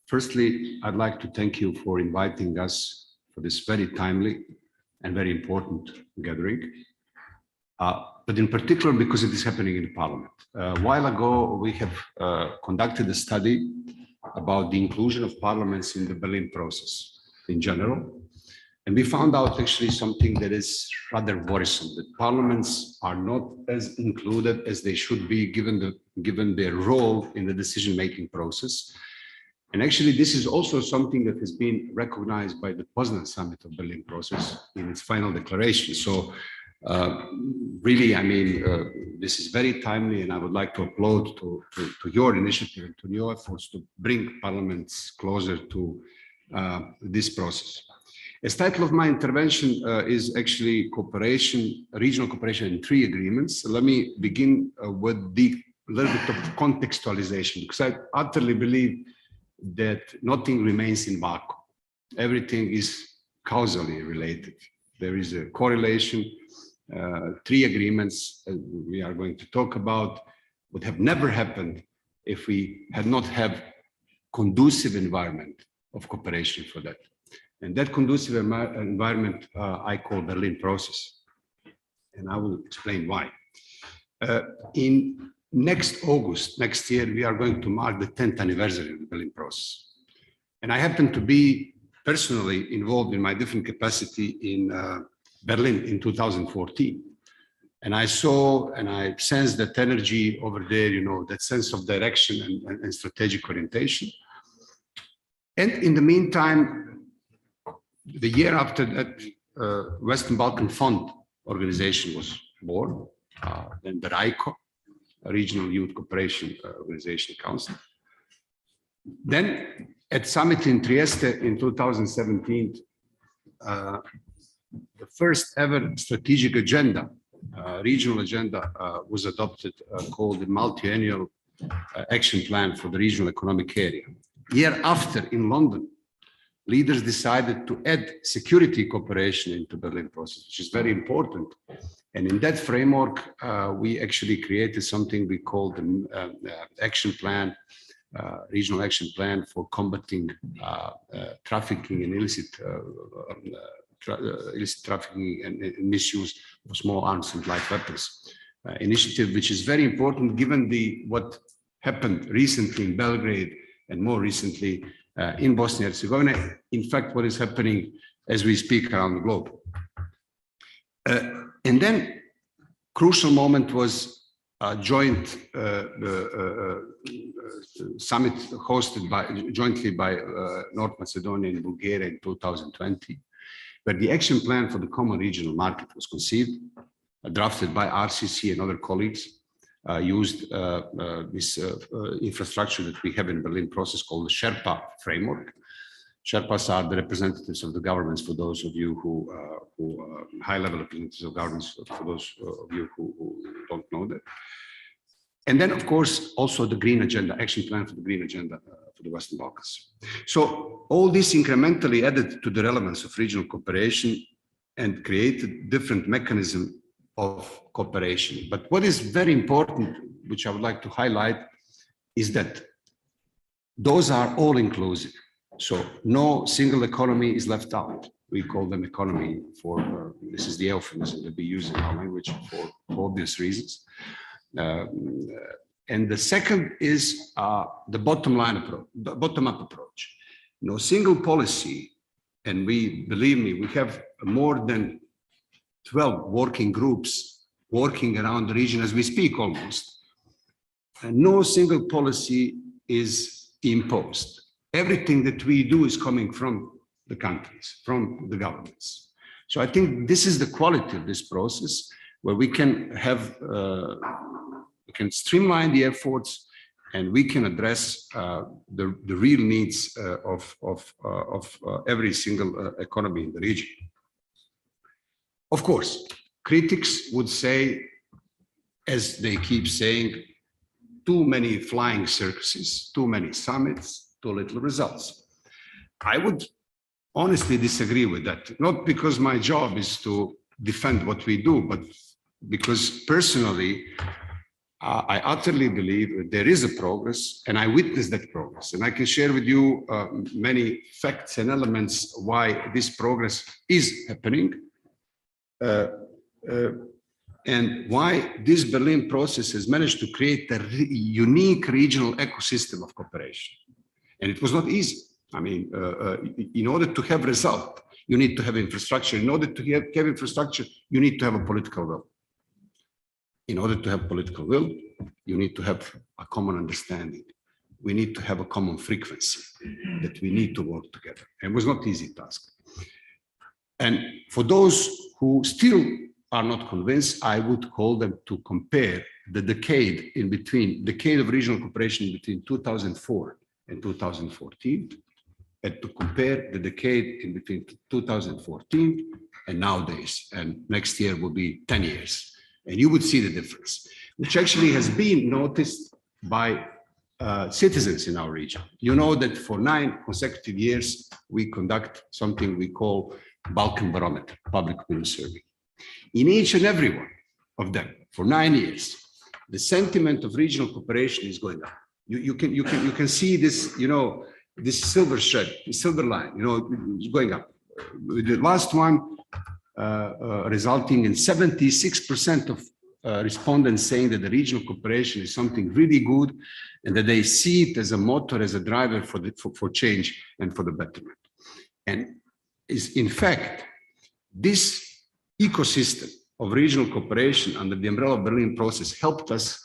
Firstly, I'd like to thank you for inviting us for this very timely and very important gathering, but in particular because it is happening in Parliament. A while ago, we have conducted a study about the inclusion of parliaments in the Berlin process in general, and we found out actually something that is rather worrisome, that parliaments are not as included as they should be given their role in the decision-making process. And actually, this is also something that has been recognized by the Poznan Summit of Berlin process in its final declaration. So really, I mean, this is very timely, and I would like to applaud to your initiative and to your efforts to bring parliaments closer to this process. As title of my intervention is actually cooperation, regional cooperation in 3 agreements. Let me begin with the little bit of contextualization, because I utterly believe that nothing remains in vacuum. Everything is causally related. There is a correlation. 3 agreements we are going to talk about would have never happened if we had not have conducive environment of cooperation for that. And that conducive environment I call Berlin process. And I will explain why. In next August, next year, we are going to mark the 10th anniversary of the Berlin process. And I happen to be personally involved in my different capacity in Berlin in 2014. And I saw and I sensed that energy over there, you know, that sense of direction and strategic orientation. And in the meantime, the year after that, Western Balkan Fund organization was born, then the RICO, Regional Youth Cooperation Organization Council. Then at summit in Trieste in 2017, the first ever strategic agenda, regional agenda was adopted called the Multi-Annual Action Plan for the Regional Economic Area. Year after in London, leaders decided to add security cooperation into Berlin process, which is very important. And in that framework, we actually created something we call the action plan, regional action plan for combating trafficking and illicit trafficking and misuse of small arms and light weapons. Initiative which is very important given what happened recently in Belgrade and more recently in Bosnia and Herzegovina. In fact, what is happening as we speak around the globe. And then crucial moment was a joint summit hosted jointly by North Macedonia and Bulgaria in 2020, where the action plan for the common regional market was conceived, drafted by RCC and other colleagues, used this infrastructure that we have in Berlin process called the Sherpa framework. Sherpas are the representatives of the governments, for those of you who high-level representatives of governments, for those of you who don't know that. And then, of course, also the Green Agenda, action plan for the Green Agenda for the Western Balkans. So all this incrementally added to the relevance of regional cooperation and created different mechanisms of cooperation. But what is very important, which I would like to highlight, is that those are all inclusive. So no single economy is left out. We call them economy for, this is the euphemism that we use in our language for obvious reasons. And the second is the bottom-up approach. No single policy, and believe me, we have more than 12 working groups working around the region as we speak almost. And no single policy is imposed. Everything that we do is coming from the countries, from the governments. So I think this is the quality of this process, where we can have, we can streamline the efforts, and we can address the real needs of every single economy in the region. Of course, critics would say, as they keep saying, too many flying circuses, too many summits, too little results. I would honestly disagree with that, not because my job is to defend what we do, but because personally, I utterly believe that there is a progress, and I witnessed that progress. And I can share with you many facts and elements why this progress is happening, and why this Berlin process has managed to create a unique regional ecosystem of cooperation. And it was not easy. I mean, in order to have result, you need to have infrastructure. In order to have infrastructure, you need to have a political will. In order to have political will, you need to have a common understanding. We need to have a common frequency that we need to work together. And it was not an easy task. And for those who still are not convinced, I would call them to compare the decade of regional cooperation between 2004 and 2014, and to compare the decade in between 2014 and nowadays. And next year will be 10 years. And you would see the difference, which actually has been noticed by citizens in our region. You know that for 9 consecutive years, we conduct something we call Balkan Barometer, public opinion survey. In each and every one of them, for 9 years, the sentiment of regional cooperation is going up. You can see this, you know, this silver thread, the silver line, is going up. The last one resulting in 76% of respondents saying that the regional cooperation is something really good and that they see it as a motor, as a driver for change and for the betterment. And is in fact, this ecosystem of regional cooperation under the umbrella of Berlin process helped us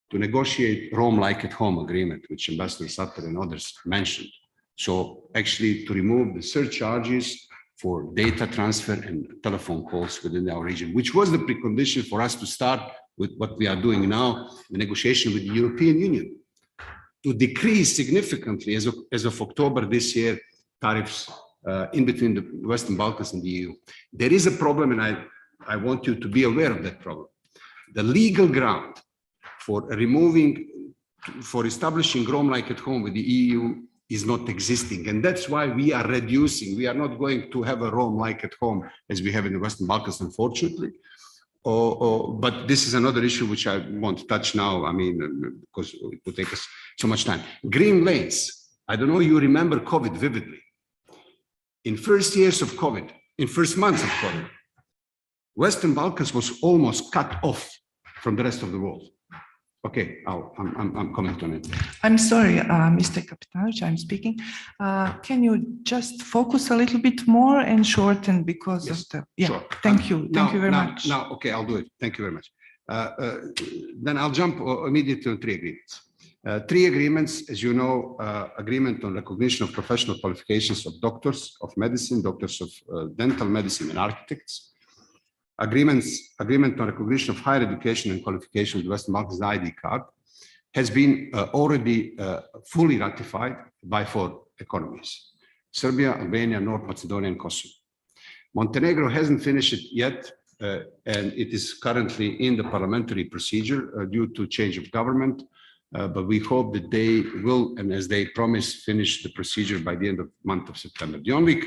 to negotiate Rome like at home agreement, which Ambassador Sutter and others mentioned. So actually to remove the surcharges for data transfer and telephone calls within our region, which was the precondition for us to start with what we are doing now, the negotiation with the European Union, to decrease significantly as of October this year, tariffs in between the Western Balkans and the EU. There is a problem, and I want you to be aware of that problem. The legal ground for establishing Rome like at home with the EU is not existing. And that's why we are reducing. We are not going to have a Rome like at home as we have in the Western Balkans, unfortunately. But this is another issue which I won't touch now, because it would take us so much time. Green lanes. I don't know, you remember COVID vividly. In first years of COVID, in first months of COVID, Western Balkans was almost cut off from the rest of the world. Okay, I'm coming to it. I'm sorry, Mr. Kapitanovic, I'm speaking. Can you just focus a little bit more and shorten because Yes, of the, yeah, sure. thank you. Thank you very much. Now, okay, I'll do it. Thank you very much. Then I'll jump immediately on 3 agreements. 3 agreements, as you know, agreement on recognition of professional qualifications of doctors of medicine, doctors of dental medicine and architects. Agreement on recognition of higher education and qualification of the Western Balkans ID card has been already fully ratified by 4 economies: Serbia, Albania, North Macedonia, and Kosovo. Montenegro hasn't finished it yet, and it is currently in the parliamentary procedure due to change of government. But we hope that they will, and as they promised, finish the procedure by the end of the month of September. The only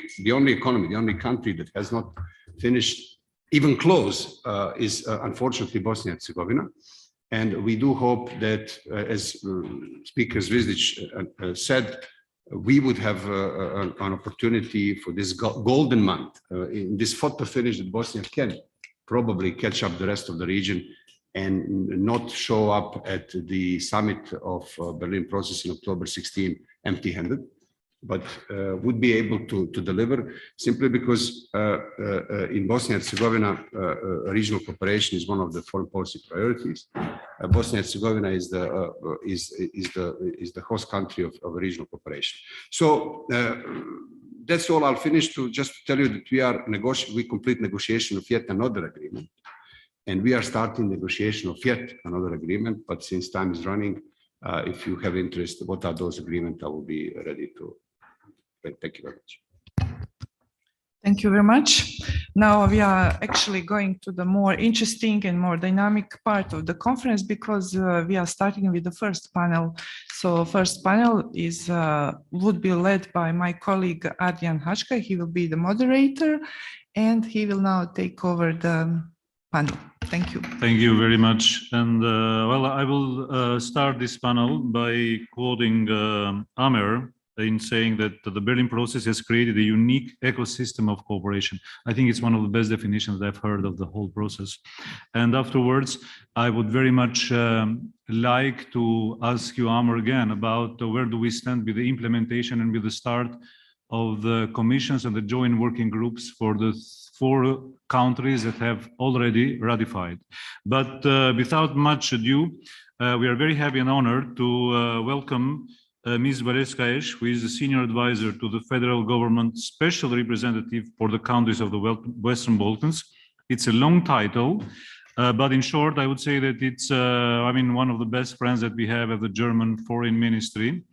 economy, the only country that has not finished even close is unfortunately Bosnia and Herzegovina. And we do hope that, as Speaker Zvizdic said, we would have an opportunity for this golden month, in this photo finish that Bosnia can probably catch up the rest of the region and not show up at the summit of Berlin process in October 16 empty-handed, but would be able to deliver, simply because in Bosnia and Herzegovina, regional cooperation is one of the foreign policy priorities. Bosnia and Herzegovina is the host country of regional cooperation. So that's all. I'll finish to just tell you that we complete negotiation of yet another agreement, and we are starting negotiation of yet another agreement. But since time is running, if you have interest, what are those agreements? I will be ready to. Thank you very much. Thank you very much. Now we are actually going to the more interesting and more dynamic part of the conference, because we are starting with the first panel. So first panel would be led by my colleague Adrian Hachka. He will be the moderator, and he will now take over the panel. Thank you. Thank you very much. And well, I will start this panel by quoting Amer in saying that the Berlin process has created a unique ecosystem of cooperation. I think it's one of the best definitions I've heard of the whole process. And afterwards, I would very much like to ask you, Amer, again about where do we stand with the implementation and with the start of the commissions and the joint working groups for the 4 countries that have already ratified. But without much ado, we are very happy and honored to welcome Ms. Valeska Esch, who is the senior advisor to the federal government special representative for the countries of the Western Balkans. It's a long title, but in short, I would say that it's, one of the best friends that we have at the German Foreign Ministry.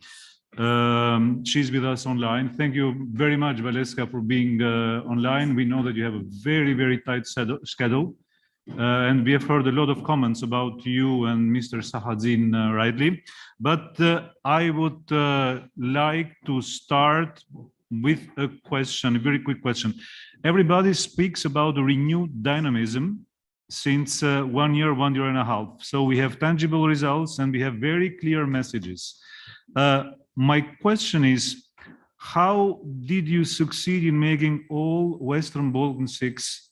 She's with us online. Thank you very much, Valeska, for being online. We know that you have a very, very tight schedule. And we have heard a lot of comments about you and Mr. Sahadzin rightly. But I would like to start with a question, a very quick question. Everybody speaks about the renewed dynamism since 1 year, 1 year and a half. So we have tangible results and we have very clear messages. My question is, how did you succeed in making all Western Balkan 6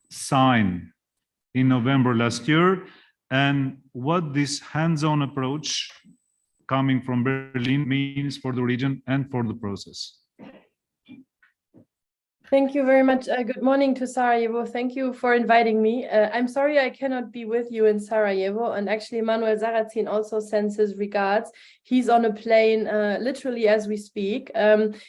sign in November last year? And what this hands-on approach coming from Berlin means for the region and for the process? Thank you very much. Good morning to Sarajevo. Thank you for inviting me. I'm sorry I cannot be with you in Sarajevo. And actually, Manuel Sarrazin also sends his regards. He's on a plane literally as we speak.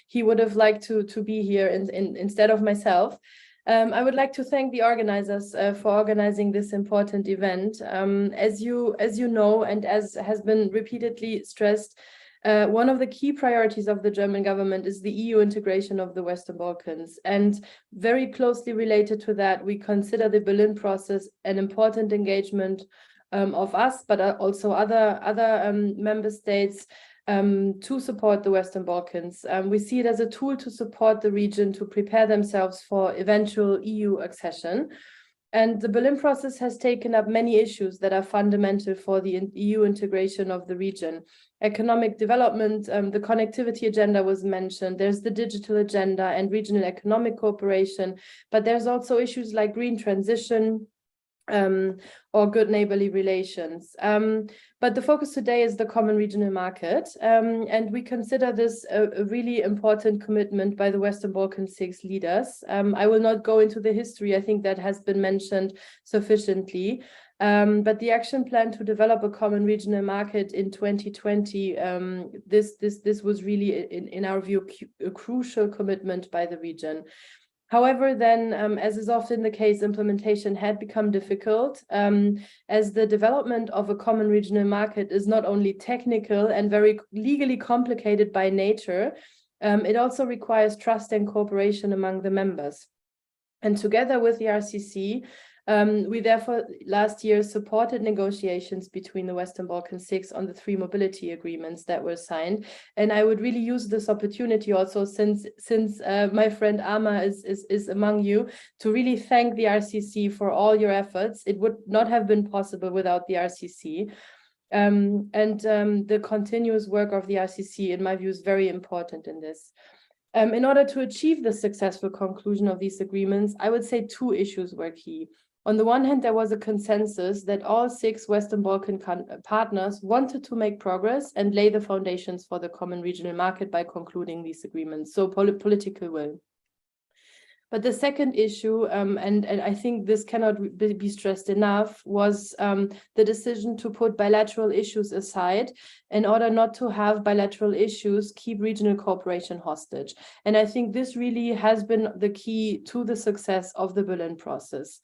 He would have liked to be here instead of myself. I would like to thank the organizers for organizing this important event. As you know, and as has been repeatedly stressed, one of the key priorities of the German government is the EU integration of the Western Balkans. And very closely related to that, we consider the Berlin process an important engagement of us, but also other member states to support the Western Balkans. We see it as a tool to support the region to prepare themselves for eventual EU accession. And the Berlin process has taken up many issues that are fundamental for the EU integration of the region. Economic development, the connectivity agenda was mentioned. There's the digital agenda and regional economic cooperation, but there's also issues like green transition or good neighborly relations. But the focus today is the common regional market, and we consider this a really important commitment by the Western Balkan 6 leaders. I will not go into the history, I think that has been mentioned sufficiently. But the action plan to develop a common regional market in 2020, this was really, in our view, a crucial commitment by the region. However, then, as is often the case, implementation had become difficult, as the development of a common regional market is not only technical and very legally complicated by nature, it also requires trust and cooperation among the members. And together with the RCC, we therefore last year supported negotiations between the Western Balkan 6 on the 3 mobility agreements that were signed. And I would really use this opportunity also, since my friend Ama is among you, to really thank the RCC for all your efforts. It would not have been possible without the RCC. The continuous work of the RCC, in my view, is very important in this. In order to achieve the successful conclusion of these agreements, I would say 2 issues were key. On the one hand, there was a consensus that all 6 Western Balkan partners wanted to make progress and lay the foundations for the common regional market by concluding these agreements, so political will. But the second issue, and I think this cannot be stressed enough, was the decision to put bilateral issues aside in order not to have bilateral issues keep regional cooperation hostage. And I think this really has been the key to the success of the Berlin process.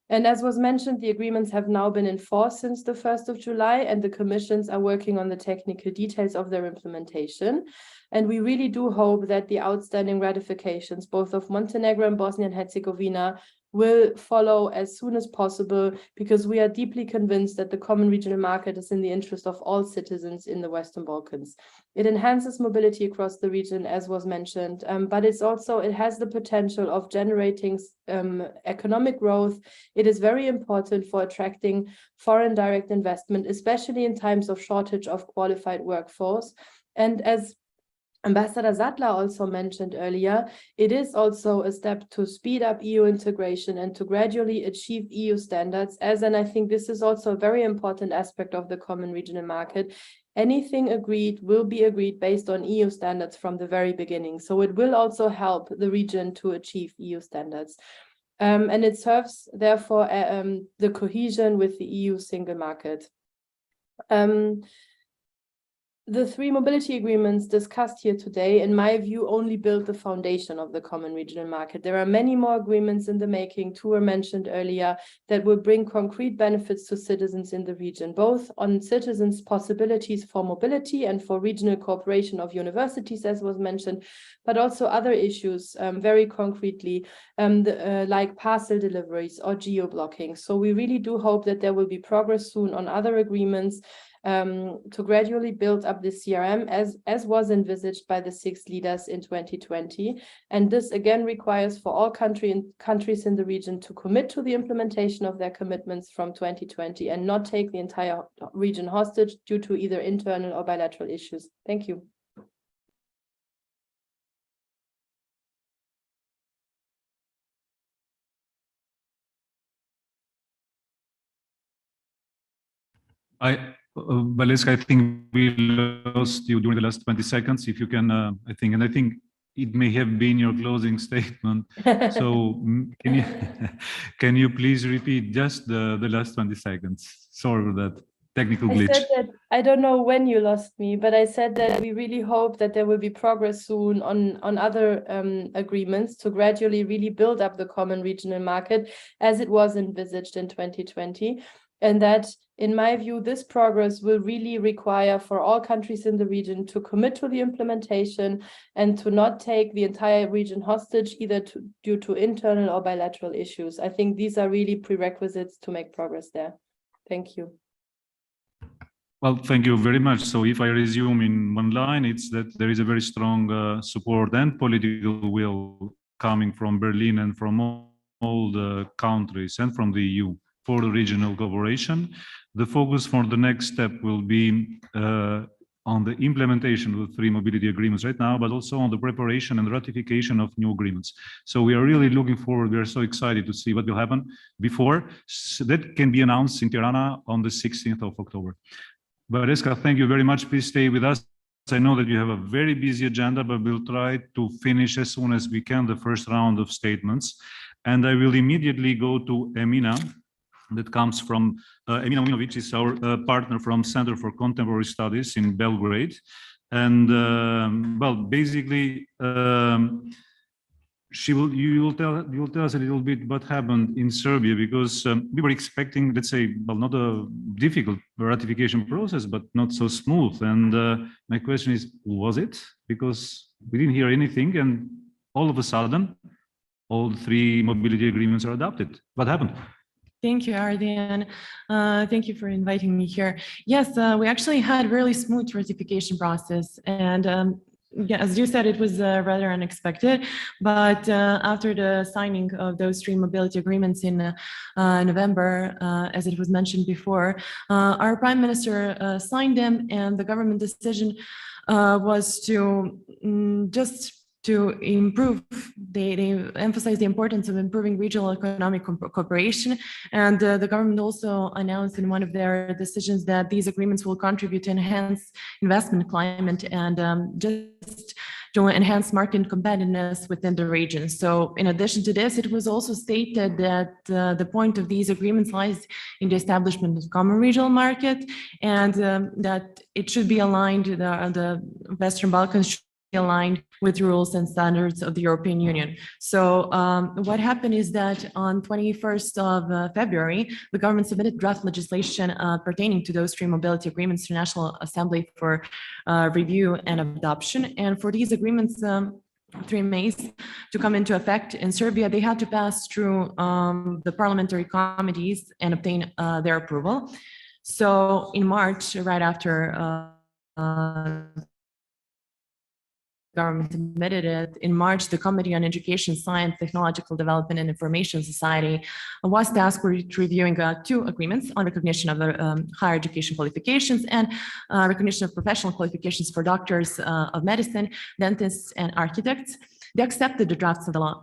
And as was mentioned, the agreements have now been in force since the 1st of July, and the commissions are working on the technical details of their implementation. And we really do hope that the outstanding ratifications, both of Montenegro and Bosnia and Herzegovina, will follow as soon as possible, because we are deeply convinced that the common regional market is in the interest of all citizens in the Western Balkans. It enhances mobility across the region, as was mentioned, but it has the potential of generating economic growth. It is very important for attracting foreign direct investment, especially in times of shortage of qualified workforce. And as Ambassador Sattler also mentioned earlier, it is also a step to speed up EU integration and to gradually achieve EU standards, and I think this is also a very important aspect of the common regional market. Anything agreed will be agreed based on EU standards from the very beginning. So it will also help the region to achieve EU standards. And it serves, therefore, the cohesion with the EU single market. The 3 mobility agreements discussed here today, in my view, only build the foundation of the common regional market. There are many more agreements in the making, 2 were mentioned earlier, that will bring concrete benefits to citizens in the region, both on citizens' possibilities for mobility and for regional cooperation of universities, as was mentioned, but also other issues, very concretely, like parcel deliveries or geo-blocking. So we really do hope that there will be progress soon on other agreements, to gradually build up the CRM as was envisaged by the 6 leaders in 2020. And this again requires for all countries in the region to commit to the implementation of their commitments from 2020 and not take the entire region hostage due to either internal or bilateral issues. Thank you. Valeska, I think we lost you during the last 20 seconds. If you can, I think it may have been your closing statement. So can you please repeat just the last 20 seconds? Sorry for that technical I glitch. said that I don't know when you lost me, but I said that we really hope that there will be progress soon on other agreements to gradually really build up the common regional market as it was envisaged in 2020. And that, in my view, this progress will really require for all countries in the region to commit to the implementation and to not take the entire region hostage, either due to internal or bilateral issues. I think these are really prerequisites to make progress there. Thank you. Well, thank you very much. So if I resume in one line, it's that there is a very strong support and political will coming from Berlin and from all the countries and from the EU for the regional cooperation. The focus for the next step will be on the implementation of the 3 mobility agreements right now, but also on the preparation and ratification of new agreements. So we are really looking forward. We are so excited to see what will happen before. So that can be announced in Tirana on the 16th of October. Valeska, thank you very much. Please stay with us. I know that you have a very busy agenda, but we'll try to finish as soon as we can the first round of statements. And I will immediately go to Emina. That comes from Emina Mujinovic, is our partner from Center for Contemporary Studies in Belgrade. And well, basically, you will tell us a little bit what happened in Serbia, because we were expecting, let's say, well, not a difficult ratification process, but not so smooth. And my question is, was it? Because we didn't hear anything, and all of a sudden, all 3 mobility agreements are adopted. What happened? Thank you, Ardian. Thank you for inviting me here. Yes, we actually had a really smooth ratification process, and yeah, as you said, it was rather unexpected. But after the signing of those 3 mobility agreements in November, as it was mentioned before, our Prime Minister signed them, and the government decision was to just to improve, they emphasize the importance of improving regional economic cooperation. And the government also announced in one of their decisions that these agreements will contribute to enhance investment climate and just to enhance market competitiveness within the region. So in addition to this, it was also stated that the point of these agreements lies in the establishment of common regional market, and that it should be aligned, the Western Balkans should aligned with rules and standards of the European Union. So what happened is that on 21st of February, the government submitted draft legislation pertaining to those 3 mobility agreements to National Assembly for review and adoption. And for these agreements, 3 Mays to come into effect in Serbia, they had to pass through the parliamentary committees and obtain their approval. So in March, right after government submitted it in March, the Committee on Education, Science, Technological Development and Information Society was tasked with reviewing 2 agreements on recognition of higher education qualifications and recognition of professional qualifications for doctors of medicine, dentists, and architects. They accepted the drafts of the law.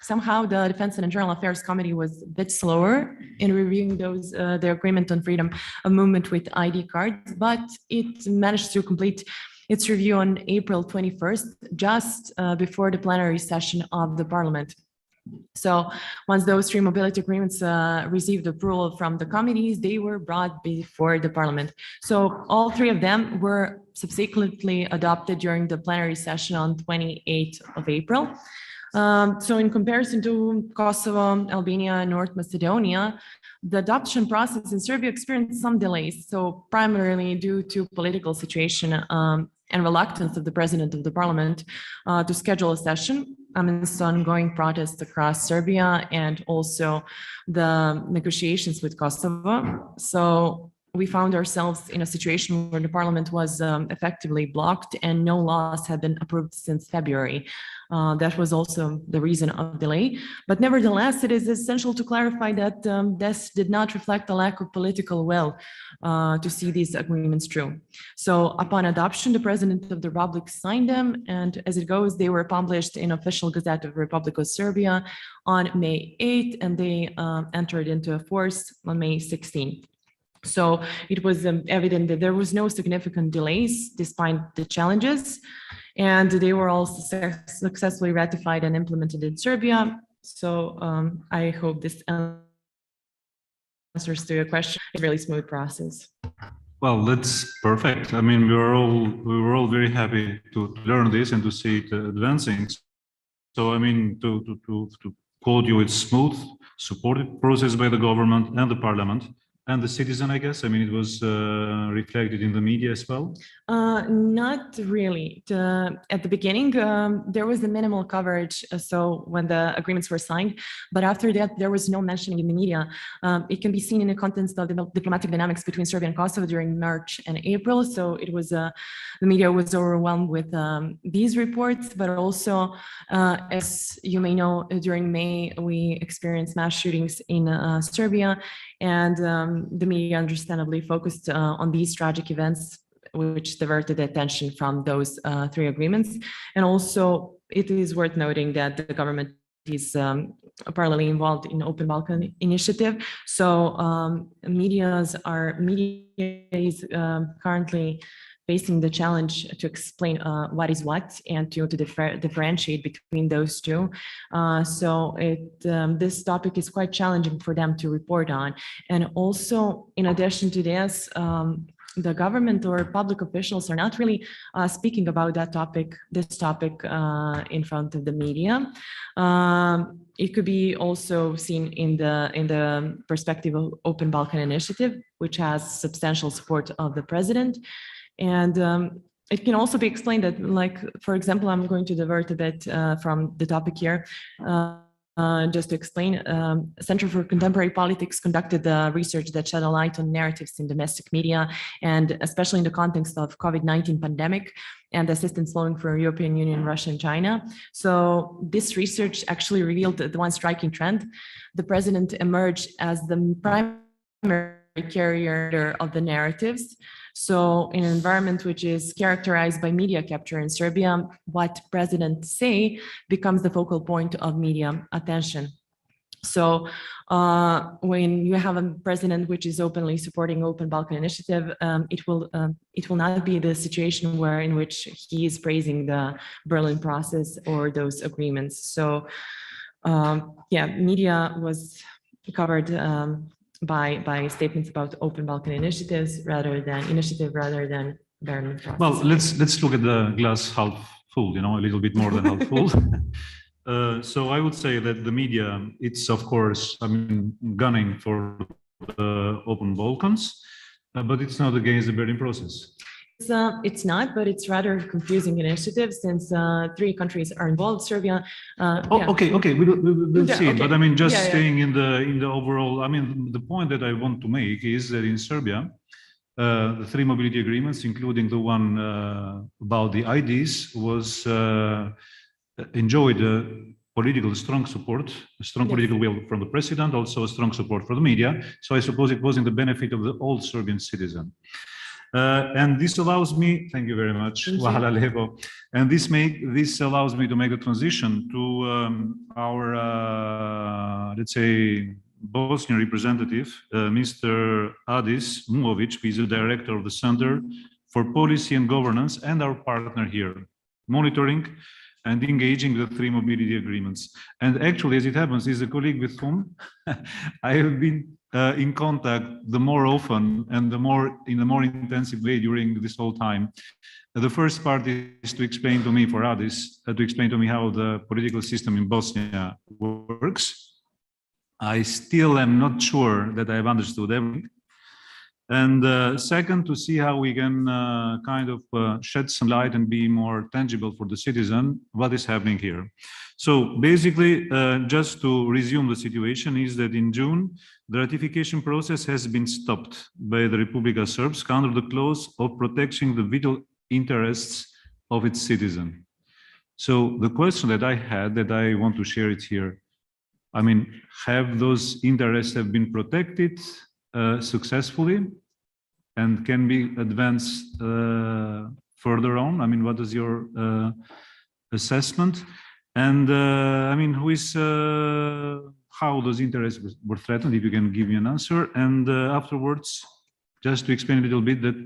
Somehow the Defense and Internal Affairs Committee was a bit slower in reviewing the agreement on freedom of movement with ID cards, but it managed to complete its review on April 21st, just before the plenary session of the parliament. So once those 3 mobility agreements received approval from the committees, they were brought before the parliament. So all 3 of them were subsequently adopted during the plenary session on 28th of April. So in comparison to Kosovo, Albania, and North Macedonia, the adoption process in Serbia experienced some delays. So primarily due to political situation and reluctance of the president of the parliament to schedule a session amidst ongoing protests across Serbia and also the negotiations with Kosovo. So we found ourselves in a situation where the parliament was effectively blocked and no laws had been approved since February. That was also the reason of delay. But nevertheless, it is essential to clarify that this did not reflect a lack of political will to see these agreements through. So upon adoption, the President of the Republic signed them, and as it goes, they were published in Official Gazette of Republic of Serbia on May 8th, and they entered into force on May 16th. So it was evident that there was no significant delays despite the challenges, and they were all successfully ratified and implemented in Serbia. So I hope this answers to your question. It's a really smooth process. Well, that's perfect. I mean, we were all very happy to learn this and to see it advancing. So, I mean, to quote you, it's smooth, supported process by the government and the parliament and the citizen, I guess. I mean, it was reflected in the media as well. Not really. At the beginning, there was a minimal coverage. So when the agreements were signed, but after that, there was no mentioning in the media. It can be seen in the context of the diplomatic dynamics between Serbia and Kosovo during March and April. So it was the media was overwhelmed with these reports, but also, as you may know, during May, we experienced mass shootings in Serbia, and the media understandably focused on these tragic events, which diverted attention from those three agreements. And also, it is worth noting that the government is parallelly involved in Open Balkan Initiative. So media is currently facing the challenge to explain what is what and to differentiate between those two. So this topic is quite challenging for them to report on. And also, in addition to this, the government or public officials are not really speaking about this topic in front of the media. It could be also seen in the perspective of Open Balkan Initiative, which has substantial support of the president. And it can also be explained that, like, for example, I'm going to divert a bit from the topic here. Just to explain, Center for Contemporary Politics conducted research that shed a light on narratives in domestic media, and especially in the context of COVID-19 pandemic and assistance flowing for European Union, Russia, and China. So this research actually revealed the one striking trend. The president emerged as the primary carrier of the narratives. So in an environment which is characterized by media capture in Serbia, what presidents say becomes the focal point of media attention. So when you have a president which is openly supporting Open Balkan Initiative, it will not be the situation in which he is praising the Berlin process or those agreements. So yeah, media was covered by statements about Open Balkan initiative rather than Berlin process. Well, let's look at the glass half full, a little bit more than half full. So I would say that the media, it's of course, gunning for the Open Balkans, but it's not against the Berlin process. It's not, but it's rather confusing initiative since three countries are involved. Serbia. Okay, we'll see. Okay. But just staying in the overall. The point that I want to make is that in Serbia, the three mobility agreements, including the one about the IDs, was enjoyed strong support, a strong political will from the president, also a strong support for the media. So I suppose it was in the benefit of the all Serbian citizen. And this allows me, thank you very much, Hvala lepo. And this allows me to make a transition to our, let's say, Bosnian representative, Mr. Adis Muovic, who is the director of the Center for Policy and Governance and our partner here, monitoring and engaging the three mobility agreements. And actually, as it happens, he's a colleague with whom I have been in contact the more often and in a more intensive way during this whole time. The first part is to explain to me, for Adis, to explain to me how the political system in Bosnia works. I still am not sure that I have understood everything. And second, to see how we can shed some light and be more tangible for the citizen what is happening here. So basically, just to resume the situation, is that in June, the ratification process has been stopped by the Republika Srpska under the clause of protecting the vital interests of its citizen. So the question that I had, that I want to share it here, have those interests have been protected successfully and can be advanced further on? What is your assessment? And who is, how those interests were threatened, if you can give me an answer. And afterwards, just to explain a little bit that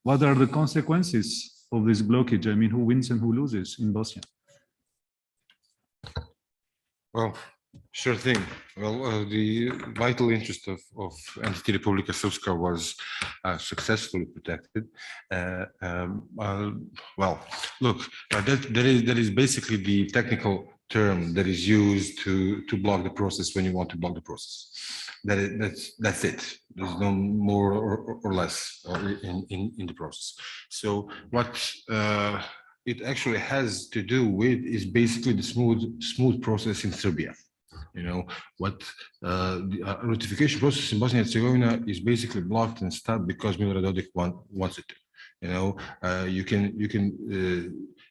what are the consequences of this blockage? I mean, who wins and who loses in Bosnia? Well, sure thing. Well, the vital interest of entity Republika Srpska was successfully protected. Well, look, that is basically the technical term that is used to block the process when you want to block the process. That's it. There's no more or less in the process. So what it actually has to do with is basically the smooth process in Serbia. You know what the ratification process in Bosnia and Herzegovina is basically blocked and stopped because Milorad Dodik wants it to. You know, you can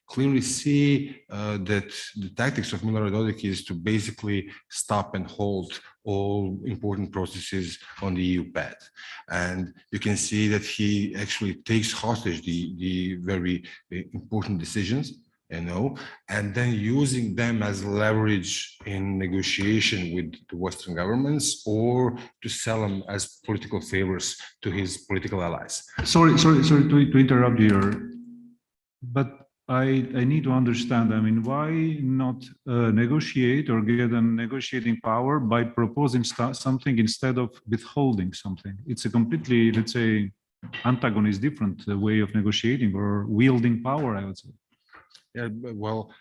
clearly see that the tactics of Milorad Dodik is to basically stop and hold all important processes on the EU path. And you can see that he actually takes hostage the very important decisions, you know, and then using them as leverage in negotiation with the Western governments or to sell them as political favors to his political allies. Sorry to interrupt you here, but I need to understand, I mean, why not negotiate or get a negotiating power by proposing something instead of withholding something? It's a completely, let's say, antagonist, different way of negotiating or wielding power, I would say. Yeah, well,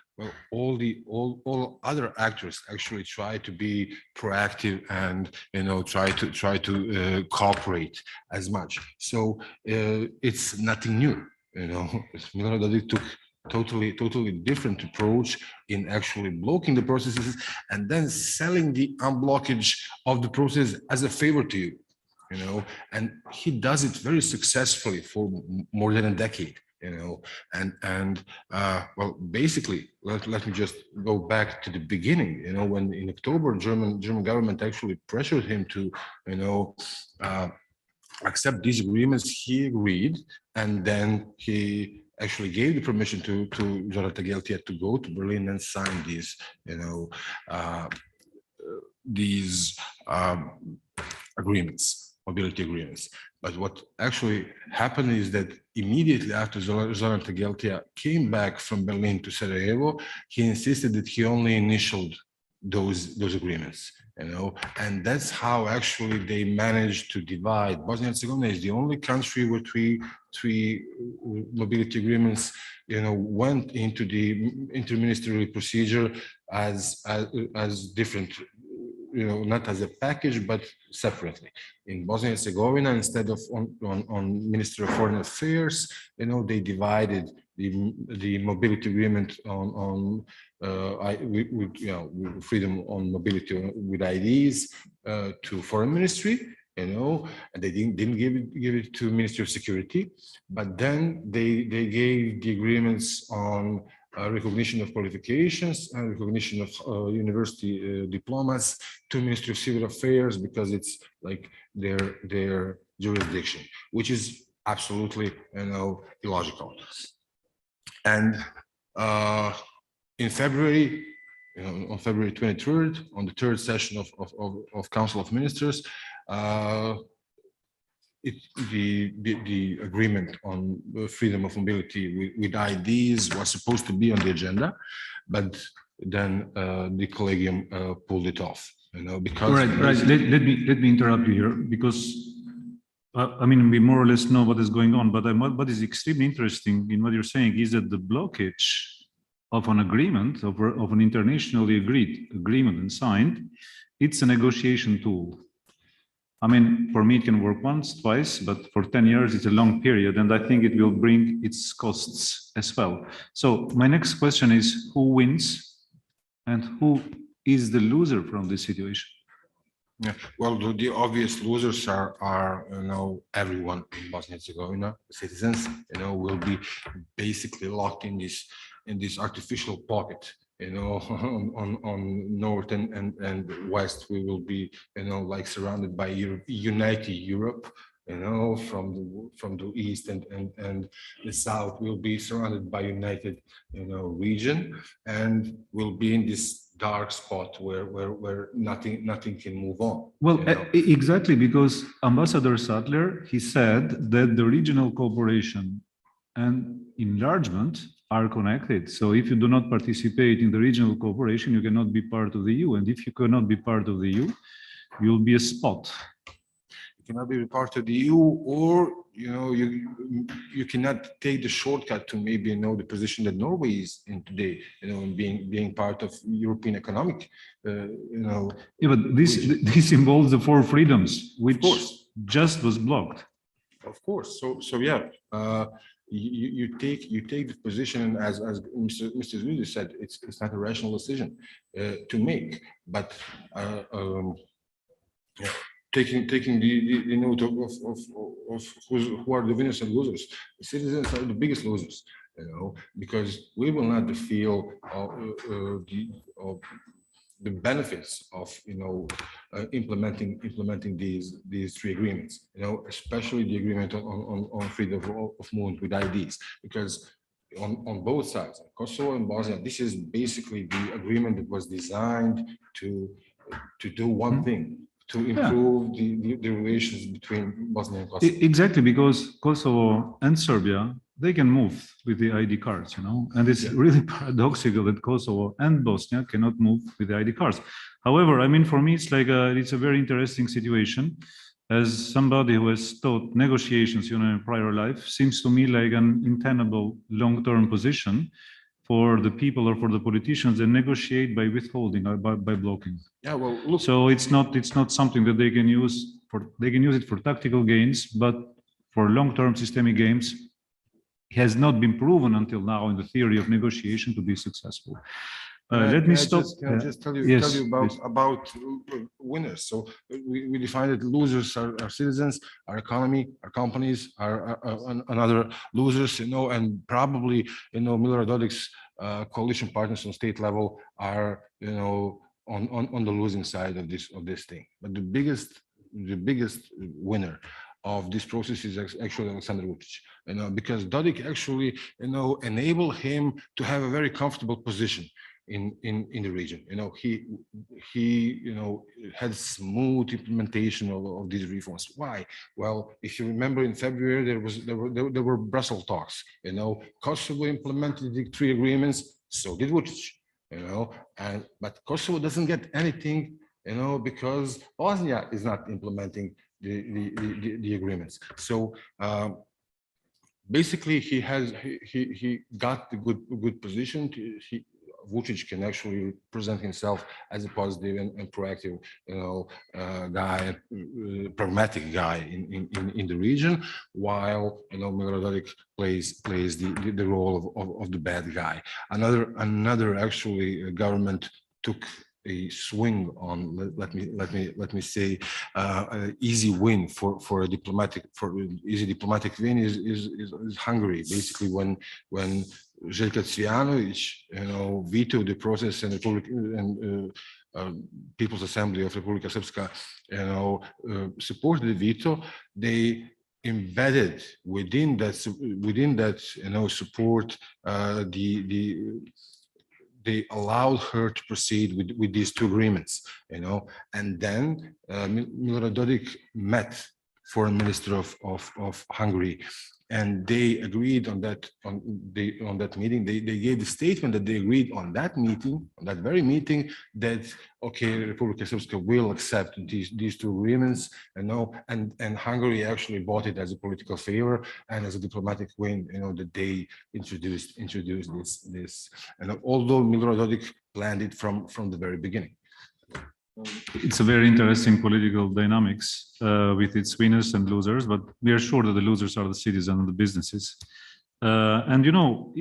all other actors actually try to be proactive and, you know, try to cooperate as much. So it's nothing new, you know. Milorad Dodik took totally different approach in actually blocking the processes and then selling the unblockage of the process as a favor to you, you know, and he does it very successfully for more than a decade, you know, and well, basically, let me just go back to the beginning, you know, when in October, German government actually pressured him to, you know, accept these agreements, he agreed, and then he actually gave the permission to Zora Tageltia to go to Berlin and sign these, you know, agreements, mobility agreements. But what actually happened is that immediately after Zoran Tageltia came back from Berlin to Sarajevo, he insisted that he only initialed those agreements, you know, and that's how actually they managed to divide. Bosnia and Herzegovina is the only country where three mobility agreements, you know, went into the interministerial procedure as different, you know, not as a package, but separately. In Bosnia and Herzegovina, instead of on Ministry of Foreign Affairs, you know, they divided the mobility agreement on you know, freedom on mobility with IDs to Foreign Ministry, you know, and they didn't give it to Ministry of Security, but then they gave the agreements on recognition of qualifications and recognition of university diplomas to Ministry of Civil Affairs because it's like their jurisdiction, which is absolutely, you know, illogical. And in February, you know, on February 23rd, on the third session of Council of Ministers, the agreement on freedom of mobility with IDs was supposed to be on the agenda, but then the Collegium pulled it off. You know, because right. Let me interrupt you here because I mean we more or less know what is going on, but what is extremely interesting in what you're saying is that the blockage of an agreement of an internationally agreed agreement and signed, it's a negotiation tool. I mean, for me, it can work once, twice, but for 10 years, it's a long period, and I think it will bring its costs as well. So my next question is, who wins and who is the loser from this situation? Yeah, well, the obvious losers are you know, everyone in Bosnia and Herzegovina, citizens, you know, will be basically locked in this artificial pocket. You know, on north and west, we will be, you know, like surrounded by united Europe, you know, from the east and the south will be surrounded by united, you know, region, and will be in this dark spot where nothing can move on. Well, you know. exactly, because Ambassador Sattler, he said that the regional cooperation and enlargement are connected. So if you do not participate in the regional cooperation, you cannot be part of the EU. And if you cannot be part of the EU, you'll be a spot. You cannot be part of the EU, or you know, you cannot take the shortcut to maybe, you know, the position that Norway is in today, you know, being part of European economic, you know. Yeah, but this involves the four freedoms, which course. just was blocked. Of course. So yeah, you take the position, as Mr. Zwider said, it's not a rational decision to make, but yeah, taking the note of who are the winners and losers. The citizens are the biggest losers, you know, because we will not feel the benefits of, you know, implementing these three agreements, you know, especially the agreement on freedom of movement with IDs, because on both sides, Kosovo and Bosnia, this is basically the agreement that was designed to do one thing, to improve the relations between Bosnia and Kosovo. Exactly, because Kosovo and Serbia, they can move with the ID cards, you know, and it's really paradoxical that Kosovo and Bosnia cannot move with the ID cards. However, I mean, for me, it's like it's a very interesting situation. As somebody who has taught negotiations, you know, in prior life, seems to me like an untenable long-term position for the people or for the politicians that negotiate by withholding or by blocking. Yeah, well, look. So it's not something that they can use it for tactical gains, but for long-term systemic gains, has not been proven until now in the theory of negotiation to be successful. Let me stop. Can I just tell you, Yes, about winners? So we define that losers are citizens, our economy, our companies, are another losers, you know, and probably, you know, Milorad Dodik's coalition partners on state level are, you know, on the losing side of this thing. But the biggest winner of this process is actually Aleksandar Vučić, you know, because Dodik actually, you know, enabled him to have a very comfortable position in the region. You know, he you know, had smooth implementation of these reforms. Why? Well, if you remember, in February there were Brussels talks. You know, Kosovo implemented the three agreements, so did Vučić. You know, but Kosovo doesn't get anything, you know, because Bosnia is not implementing the agreements. So basically, he got the good position. Vučić can actually present himself as a positive and proactive, you know, guy, pragmatic guy in the region, while, you know, Milorad Dodik plays the role of the bad guy. Another actually government took a swing on, let me say, easy win for a diplomatic win is Hungary. Basically, when Željko Cvijanović, you know, vetoed the process and People's Assembly of Republika Srpska, you know, supported the veto, they embedded within that you know, support they allowed her to proceed with these two agreements, you know, and then Milorad Dodik met Foreign Minister of Hungary, and they agreed on that meeting. They gave the statement that they agreed on that meeting, on that very meeting, that okay, Republika Srpska will accept these two agreements, you know, and Hungary actually bought it as a political favor and as a diplomatic win, you know, that they introduced this, and although Milorad Dodik planned it from the very beginning. It's a very interesting political dynamics with its winners and losers, but we are sure that the losers are the citizens and the businesses. And, you know,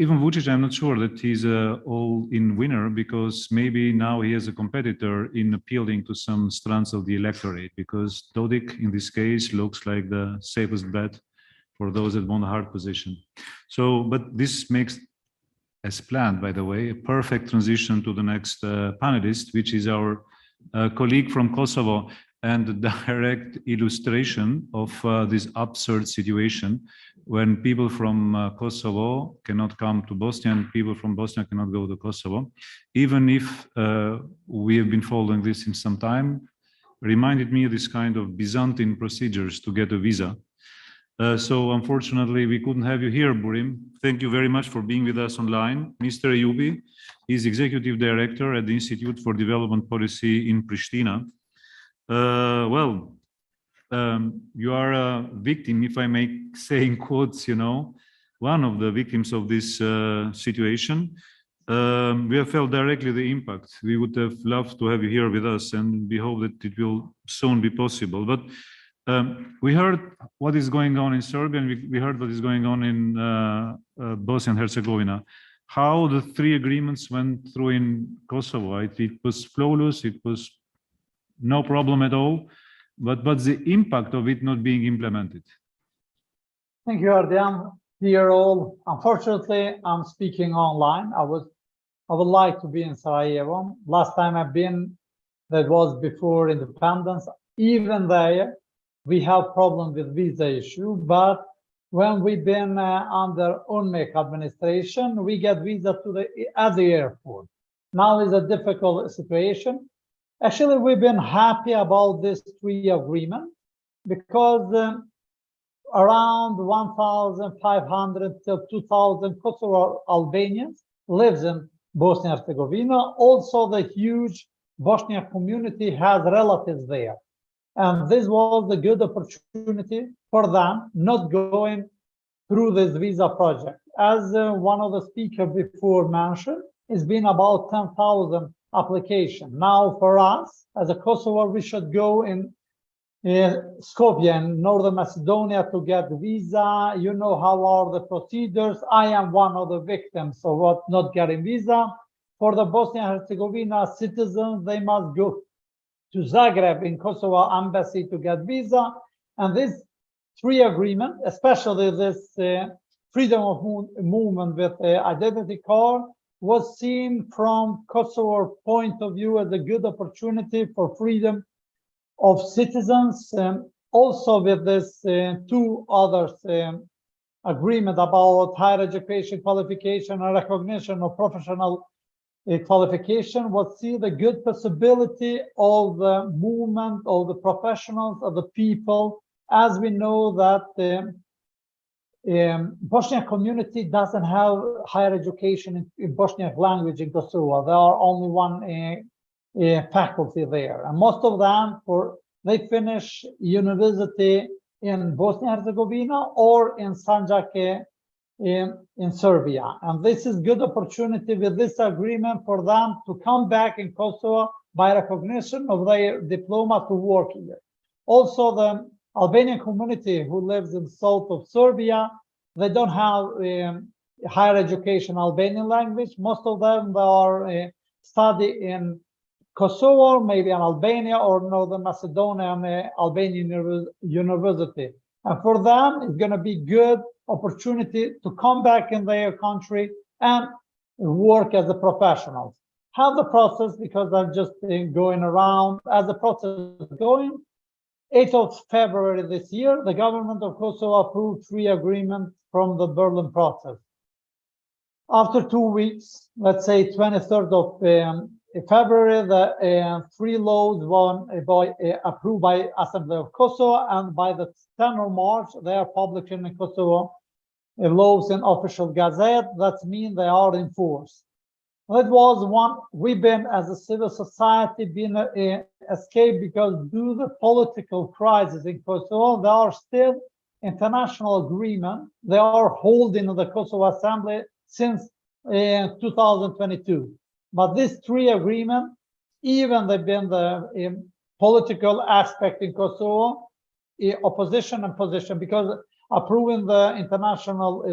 even Vučić, I'm not sure that he's all-in winner, because maybe now he has a competitor in appealing to some strands of the electorate, because Dodik, in this case, looks like the safest bet for those that want a hard position. So, but this makes, as planned, by the way, a perfect transition to the next panelist, which is our colleague from Kosovo. and a direct illustration of this absurd situation when people from Kosovo cannot come to Bosnia and people from Bosnia cannot go to Kosovo. Even if we have been following this in some time, reminded me of this kind of Byzantine procedures to get a visa. So unfortunately, we couldn't have you here, Burim. Thank you very much for being with us online. Mr. Ayubi is Executive Director at the Institute for Development Policy in Pristina. You are a victim, if I may say in quotes, you know, one of the victims of this situation. We have felt directly the impact. We would have loved to have you here with us, and we hope that it will soon be possible. But we heard what is going on in Serbia, and we heard what is going on in Bosnia and Herzegovina. How the three agreements went through in Kosovo. It was flawless, it was no problem at all, but the impact of it not being implemented. Thank you, Ardian. Dear all, unfortunately, I'm speaking online. I would like to be in Sarajevo. Last time I've been, that was before independence. Even there, we have problem with visa issue, but when we've been under UNMIK administration, we get visa at the airport. Now is a difficult situation. Actually, we've been happy about this three agreement because around 1,500 to 2,000 Kosovo Albanians lives in Bosnia and Herzegovina. Also, the huge Bosnian community has relatives there. And this was a good opportunity for them not going through this visa project. As one of the speakers before mentioned, it's been about 10,000 applications. Now for us, as a Kosovo, we should go in Skopje in Northern Macedonia to get visa. You know how are the procedures. I am one of the victims of what not getting visa. For the Bosnia and Herzegovina citizens, they must go to Zagreb in Kosovo embassy to get visa. And this three agreement, especially this freedom of movement with identity card, was seen from Kosovo point of view as a good opportunity for freedom of citizens. Also with this two others agreement about higher education qualification and recognition of professional qualification, was see the good possibility of the movement of the professionals, of the people, as we know that the Bosnian community doesn't have higher education in Bosnian language in Kosovo. There are only one faculty there, and most of them they finish university in Bosnia and Herzegovina or in Sandžak in Serbia. And this is good opportunity with this agreement for them to come back in Kosovo by recognition of their diploma to work here. Also, the Albanian community who lives in south of Serbia, they don't have higher education Albanian language. Most of them are study in Kosovo, maybe in Albania or Northern Macedonia, Albanian university. And for them, it's going to be good opportunity to come back in their country and work as a professionals. How the process, because I'm just going around, as the process is going, 8th of February this year, the government of Kosovo approved three agreements from the Berlin process. After 2 weeks, let's say 23rd of February, the three laws were approved by Assembly of Kosovo, and by the 10th of March, they are published in Kosovo laws in official gazette. That means they are in force. That was one, we've been as a civil society been escaped because due to the political crisis in Kosovo, there are still international agreement. They are holding the Kosovo Assembly since 2022. But these three agreements, even they've been the political aspect in Kosovo, opposition and position, because approving the international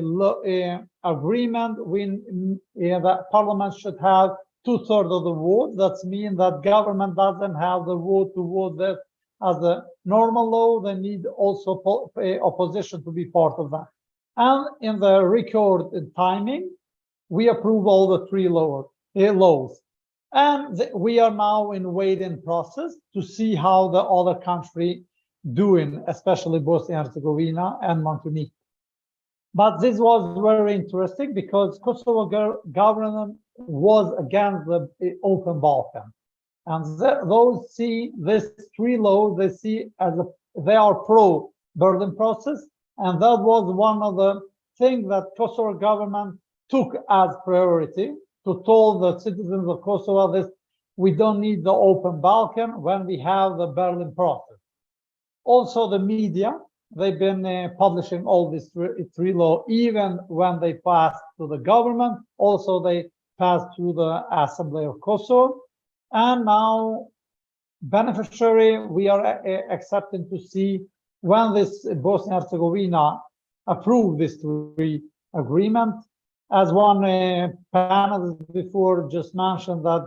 agreement, the parliament should have 2/3 of the vote. That means that government doesn't have the vote to vote that as a normal law. They need also opposition to be part of that. And in the record timing, we approve all the three laws. And we are now in waiting process to see how the other country doing, especially Bosnia and Herzegovina and Montenegro. But this was very interesting because Kosovo government was against the open Balkan. And those see this three laws, they see as they are pro Berlin process. And that was one of the things that Kosovo government took as priority to tell the citizens of Kosovo that we don't need the open Balkan when we have the Berlin process. Also the media, they've been publishing all these three laws, even when they passed to the government. Also they passed through the Assembly of Kosovo. And now beneficiary, we are accepting to see when this Bosnia and Herzegovina approved this three agreement. As one panelist before just mentioned that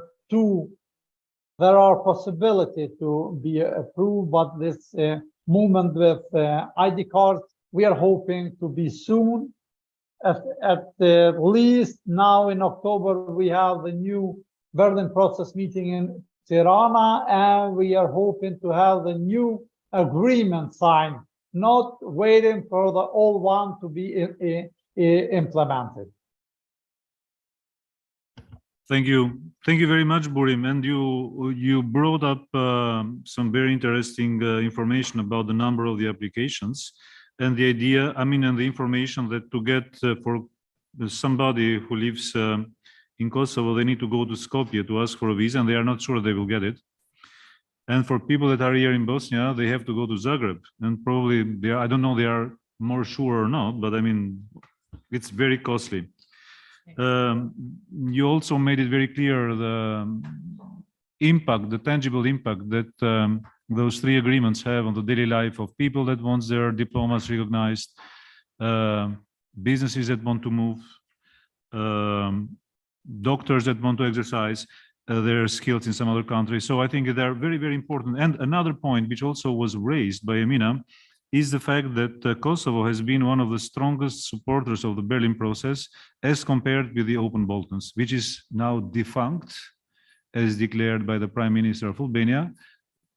there are possibility to be approved, but this movement with ID cards, we are hoping to be soon. At least now in October, we have the new Berlin process meeting in Tirana, and we are hoping to have the new agreement signed, not waiting for the old one to be implemented. Thank you. Thank you very much, Burim. And you brought up some very interesting information about the number of the applications and the idea, and the information that to get for somebody who lives in Kosovo, they need to go to Skopje to ask for a visa, and they are not sure they will get it. And for people that are here in Bosnia, they have to go to Zagreb, and probably I don't know, they are more sure or not, but it's very costly. You also made it very clear the impact, the tangible impact that those three agreements have on the daily life of people that want their diplomas recognized, businesses that want to move, doctors that want to exercise their skills in some other countries. So I think they're very, very important. And another point which also was raised by Emina is the fact that Kosovo has been one of the strongest supporters of the Berlin process as compared with the open Balkans, which is now defunct as declared by the Prime Minister of Albania.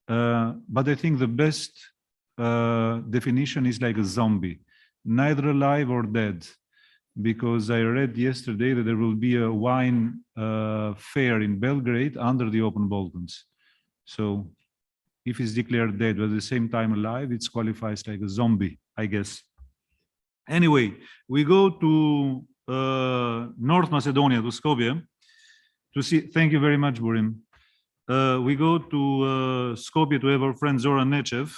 But I think the best definition is like a zombie, neither alive or dead, because I read yesterday that there will be a wine fair in Belgrade under the open Balkans. So if it's declared dead, but at the same time alive, it qualifies like a zombie, I guess. Anyway, we go to North Macedonia, to Skopje, to see. Thank you very much, Burim. We go to Skopje to have our friend Zoran Nechev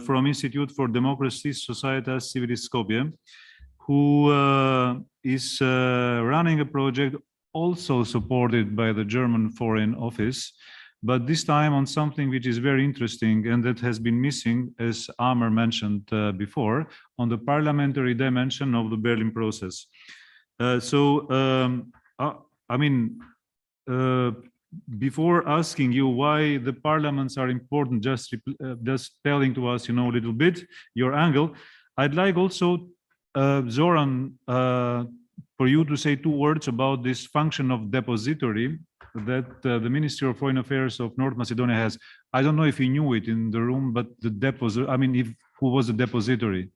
from Institute for Democracy, Societas Civilis Skopje, who is running a project also supported by the German Foreign Office, but this time on something which is very interesting and that has been missing, as Amer mentioned before, on the parliamentary dimension of the Berlin process. Before asking you why the parliaments are important, just telling to us, a little bit your angle, I'd like also, Zoran, for you to say 2 words about this function of depository that the Ministry of Foreign Affairs of North Macedonia has. I don't know if you knew it in the room, but the who was the depository?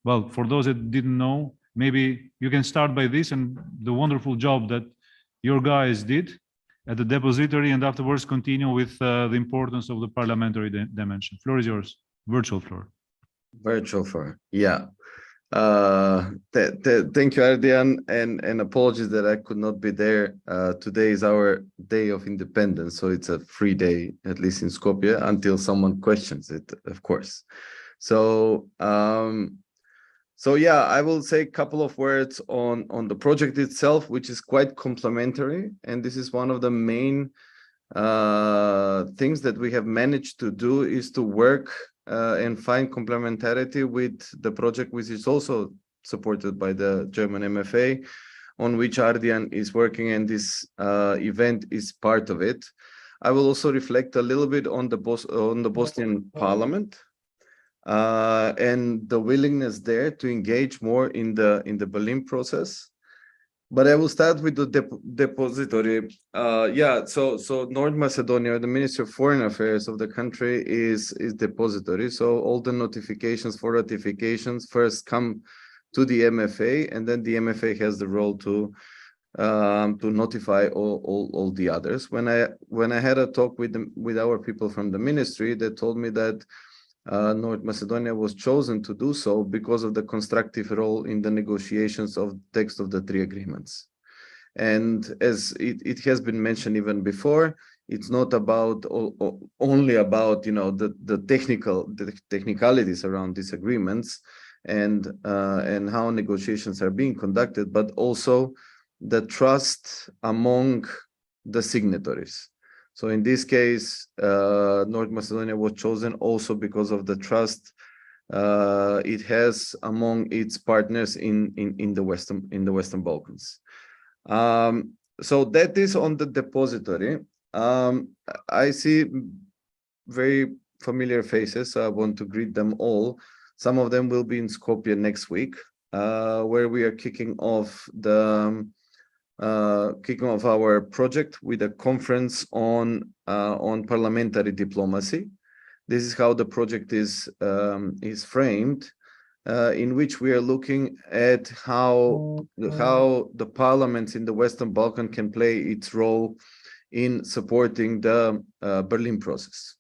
Well, for those that didn't know, maybe you can start by this and the wonderful job that your guys did at the depository, and afterwards continue with the importance of the parliamentary dimension. Floor is yours. Virtual floor. Virtual floor, yeah. Thank you, Ardian, and apologies that I could not be there. Today is our day of independence, so it's a free day, at least in Skopje, until someone questions it, of course. So yeah, I will say a couple of words on the project itself, which is quite complementary, and this is one of the main things that we have managed to do, is to work and find complementarity with the project, which is also supported by the German MFA, on which Ardian is working, and this event is part of it. I will also reflect a little bit on the Bosnian parliament and the willingness there to engage more in the Berlin process. But I will start with the depository. Yeah, so North Macedonia, the Ministry of Foreign Affairs of the country is depository. So all the notifications for ratifications first come to the MFA, and then the MFA has the role to notify all the others. When I had a talk with our people from the ministry, they told me that North Macedonia was chosen to do so because of the constructive role in the negotiations of text of the 3 agreements. And as it has been mentioned even before, it's not about only about the technicalities around these agreements and how negotiations are being conducted, but also the trust among the signatories. So in this case, North Macedonia was chosen also because of the trust it has among its partners in the Western Balkans. So that is on the depository. I see very familiar faces, so I want to greet them all. Some of them will be in Skopje next week, where we are kicking off our project with a conference on parliamentary diplomacy. This is how the project is framed, in which we are looking at how the parliaments in the Western Balkan can play its role in supporting the Berlin process.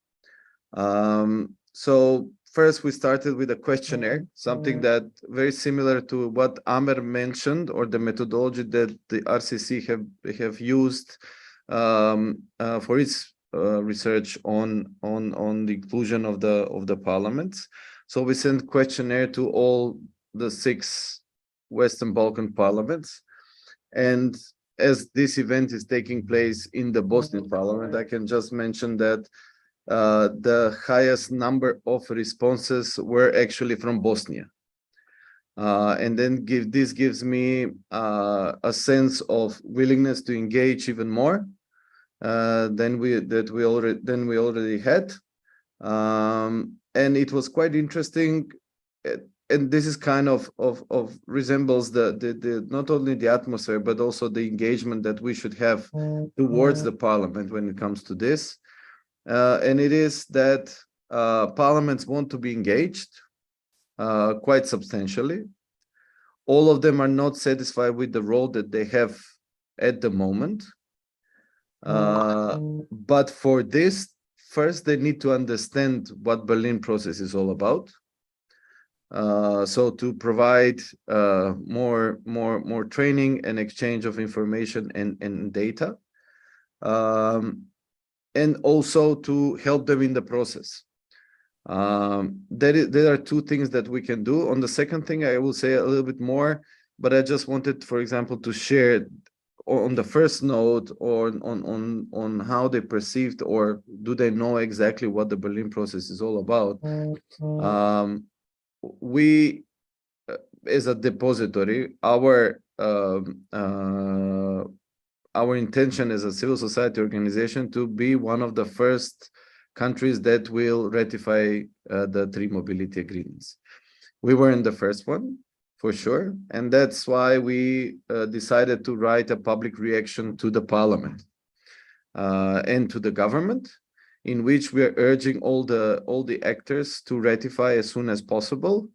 So first, we started with a questionnaire, something that very similar to what Amer mentioned, or the methodology that the RCC have used for its research on the inclusion of the parliaments. So we sent questionnaire to all the 6 Western Balkan parliaments, and as this event is taking place in the Bosnian parliament, I can just mention that the highest number of responses were actually from Bosnia. And then this gives me a sense of willingness to engage even more than we already had. And it was quite interesting. And this is kind of resembles the not only the atmosphere, but also the engagement that we should have towards the parliament when it comes to this. And it is that parliaments want to be engaged quite substantially. All of them are not satisfied with the role that they have at the moment. But for this, first, they need to understand what Berlin process is all about. So to provide more training and exchange of information and data. And also to help them in the process. There are 2 things that we can do. On the second thing, I will say a little bit more, but I just wanted, for example, to share on the first note or on how they perceived, or do they know exactly what the Berlin process is all about. We, as a depository, our intention as a civil society organization to be one of the first countries that will ratify the 3 mobility agreements. We were in the first one, for sure, and that's why we decided to write a public reaction to the parliament and to the government, in which we are urging all the actors to ratify as soon as possible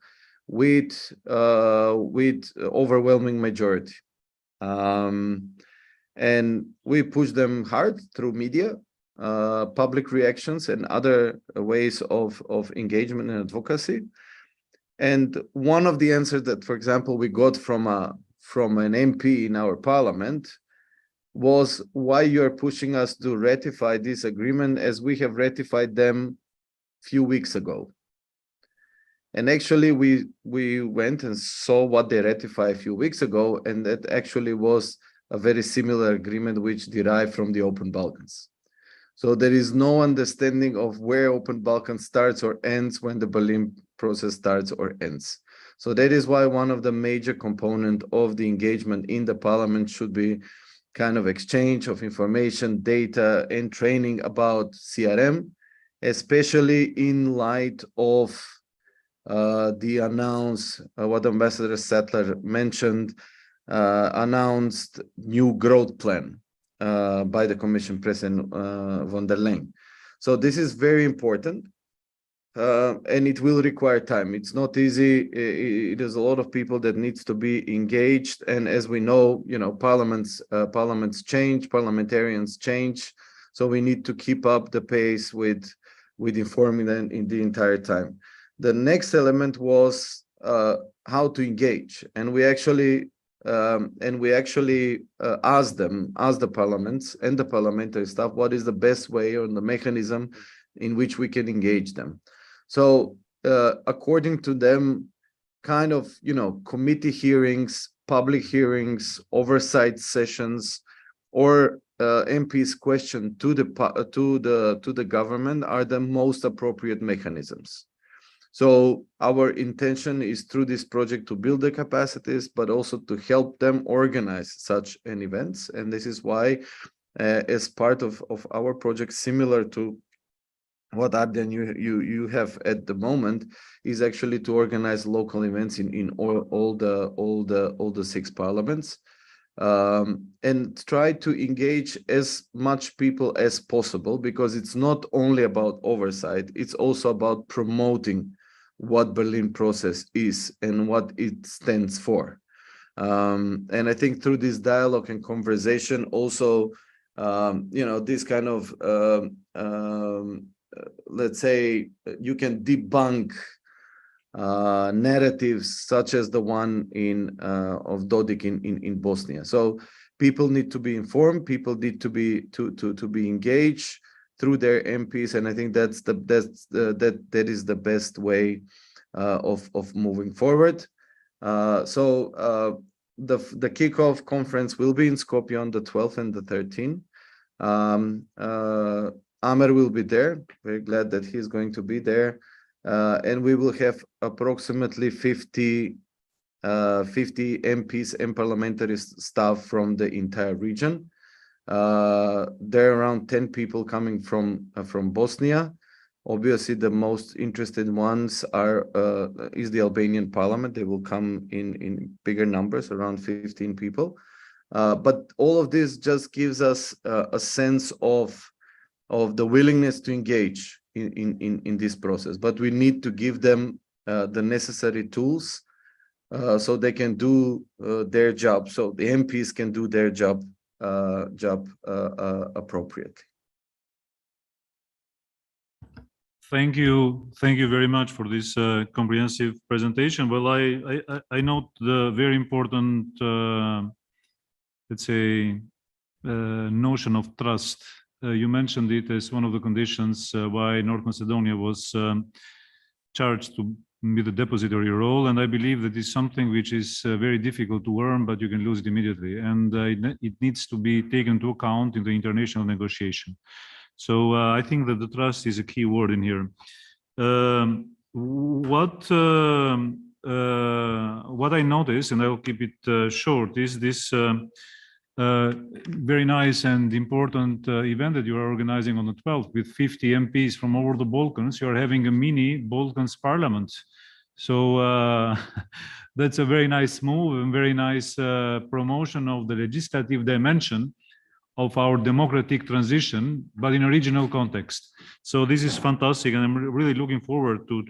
with overwhelming majority. And we push them hard through media, public reactions, and other ways of engagement and advocacy. And one of the answers that, for example, we got from an MP in our parliament was, why you're pushing us to ratify this agreement as we have ratified them a few weeks ago. And actually, we went and saw what they ratified a few weeks ago, and that actually was a very similar agreement which derived from the Open Balkans. So there is no understanding of where Open Balkans starts or ends when the Berlin process starts or ends. So that is why one of the major components of the engagement in the parliament should be kind of exchange of information, data, and training about CRM, especially in light of the announce, what Ambassador Sattler mentioned, announced new growth plan by the Commission President von der Leyen. So this is very important. And it will require time. It's not easy. It is a lot of people that needs to be engaged. And as we know, parliaments change, parliamentarians change. So we need to keep up the pace with informing them in the entire time. The next element was how to engage, and we actually asked the parliaments and the parliamentary staff what is the best way or the mechanism in which we can engage them. So according to them, kind of, committee hearings, public hearings, oversight sessions, or MPs' question to the government are the most appropriate mechanisms. So our intention is through this project to build the capacities, but also to help them organize such an events. And this is why, as part of our project, similar to what Arden you have at the moment, is actually to organize local events in all the 6 parliaments, and try to engage as much people as possible, because it's not only about oversight, it's also about promoting what Berlin process is and what it stands for. And I think through this dialogue and conversation also, this kind of let's say you can debunk narratives such as the one of Dodik in Bosnia. So people need to be informed, people need to be engaged through their MPs, and I think that is the best way of moving forward. So the kickoff conference will be in Skopje on the 12th and the 13th. Amer will be there. Very glad that he's going to be there. And we will have approximately 50 MPs and parliamentary staff from the entire region. There are around 10 people coming from Bosnia. Obviously, the most interested ones is the Albanian parliament. They will come in bigger numbers, around 15 people. But all of this just gives us a sense of the willingness to engage in this process. But we need to give them the necessary tools so they can do their job, so the MPs can do their job appropriately. Thank you very much for this comprehensive presentation. Well, I note the very important, let's say, notion of trust. You mentioned it as one of the conditions why North Macedonia was charged to be the depository role, and I believe that is something which is very difficult to earn, but you can lose it immediately, and it needs to be taken into account in the international negotiation. So I think that the trust is a key word in here. What I noticed, and I will keep it short, is this very nice and important event that you are organizing on the 12th with 50 MPs from over the Balkans. You are having a mini Balkans parliament. So that's a very nice move and very nice promotion of the legislative dimension of our democratic transition, but in a regional context. So this is fantastic, and I'm really looking forward to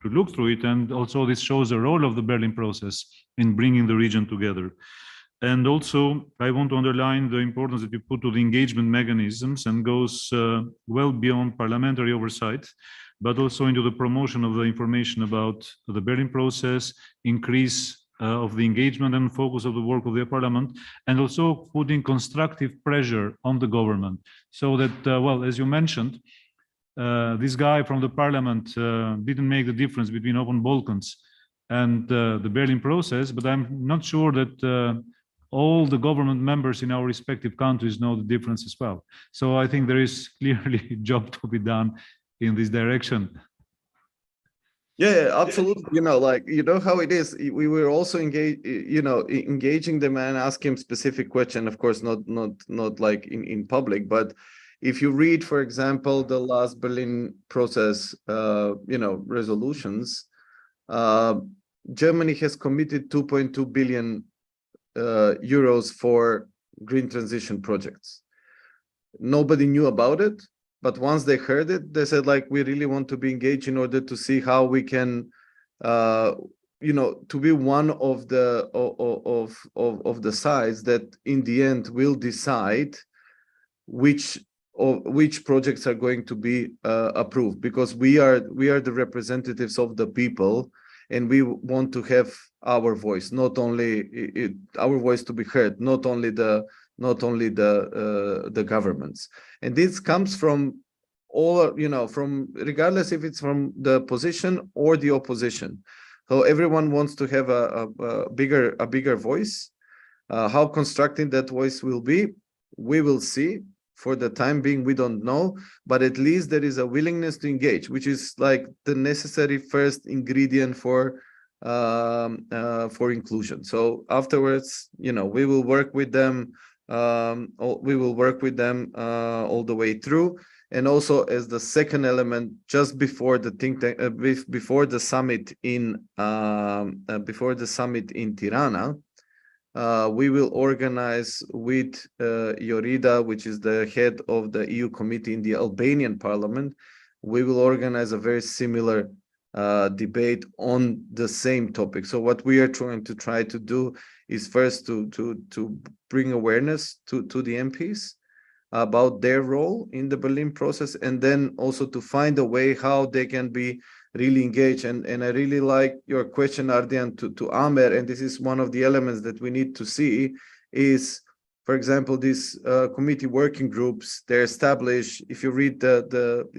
look through it. And also this shows the role of the Berlin process in bringing the region together. And also, I want to underline the importance that you put to the engagement mechanisms, and goes well beyond parliamentary oversight, but also into the promotion of the information about the Berlin process, increase of the engagement and focus of the work of the parliament, and also putting constructive pressure on the government, so that, well, as you mentioned, this guy from the parliament didn't make the difference between Open Balkans and the Berlin process, but I'm not sure that all the government members in our respective countries know the difference as well. So I think there is clearly a job to be done in this direction. Yeah, absolutely. How it is. We were also engaging them and asking specific question. Of course, not like in public, but if you read, for example, the last Berlin process, resolutions, Germany has committed 2.2 billion euros for green transition projects. Nobody knew about it, but once they heard it, they said, like, we really want to be engaged in order to see how we can, to be one of the the sides that in the end will decide which projects are going to be approved, because we are the representatives of the people, and we want to have our voice, not only our voice to be heard, not only the governments. And this comes from all, from regardless if it's from the position or the opposition. So everyone wants to have a bigger voice. How constructive that voice will be, we will see. For the time being, we don't know, but at least there is a willingness to engage, which is like the necessary first ingredient for inclusion. So afterwards, we will work with them. We will work with them all the way through. And also, as the second element, just before the think tank, before the summit in Tirana, we will organize with Yorida, which is the head of the EU committee in the Albanian parliament. We will organize a very similar debate on the same topic. So what we are trying to do is first to bring awareness to the MPs about their role in the Berlin process, and then also to find a way how they can be really engaged. And I really like your question, Ardian, to Amer, and this is one of the elements that we need to see is, for example, these committee working groups, they're established. If you read the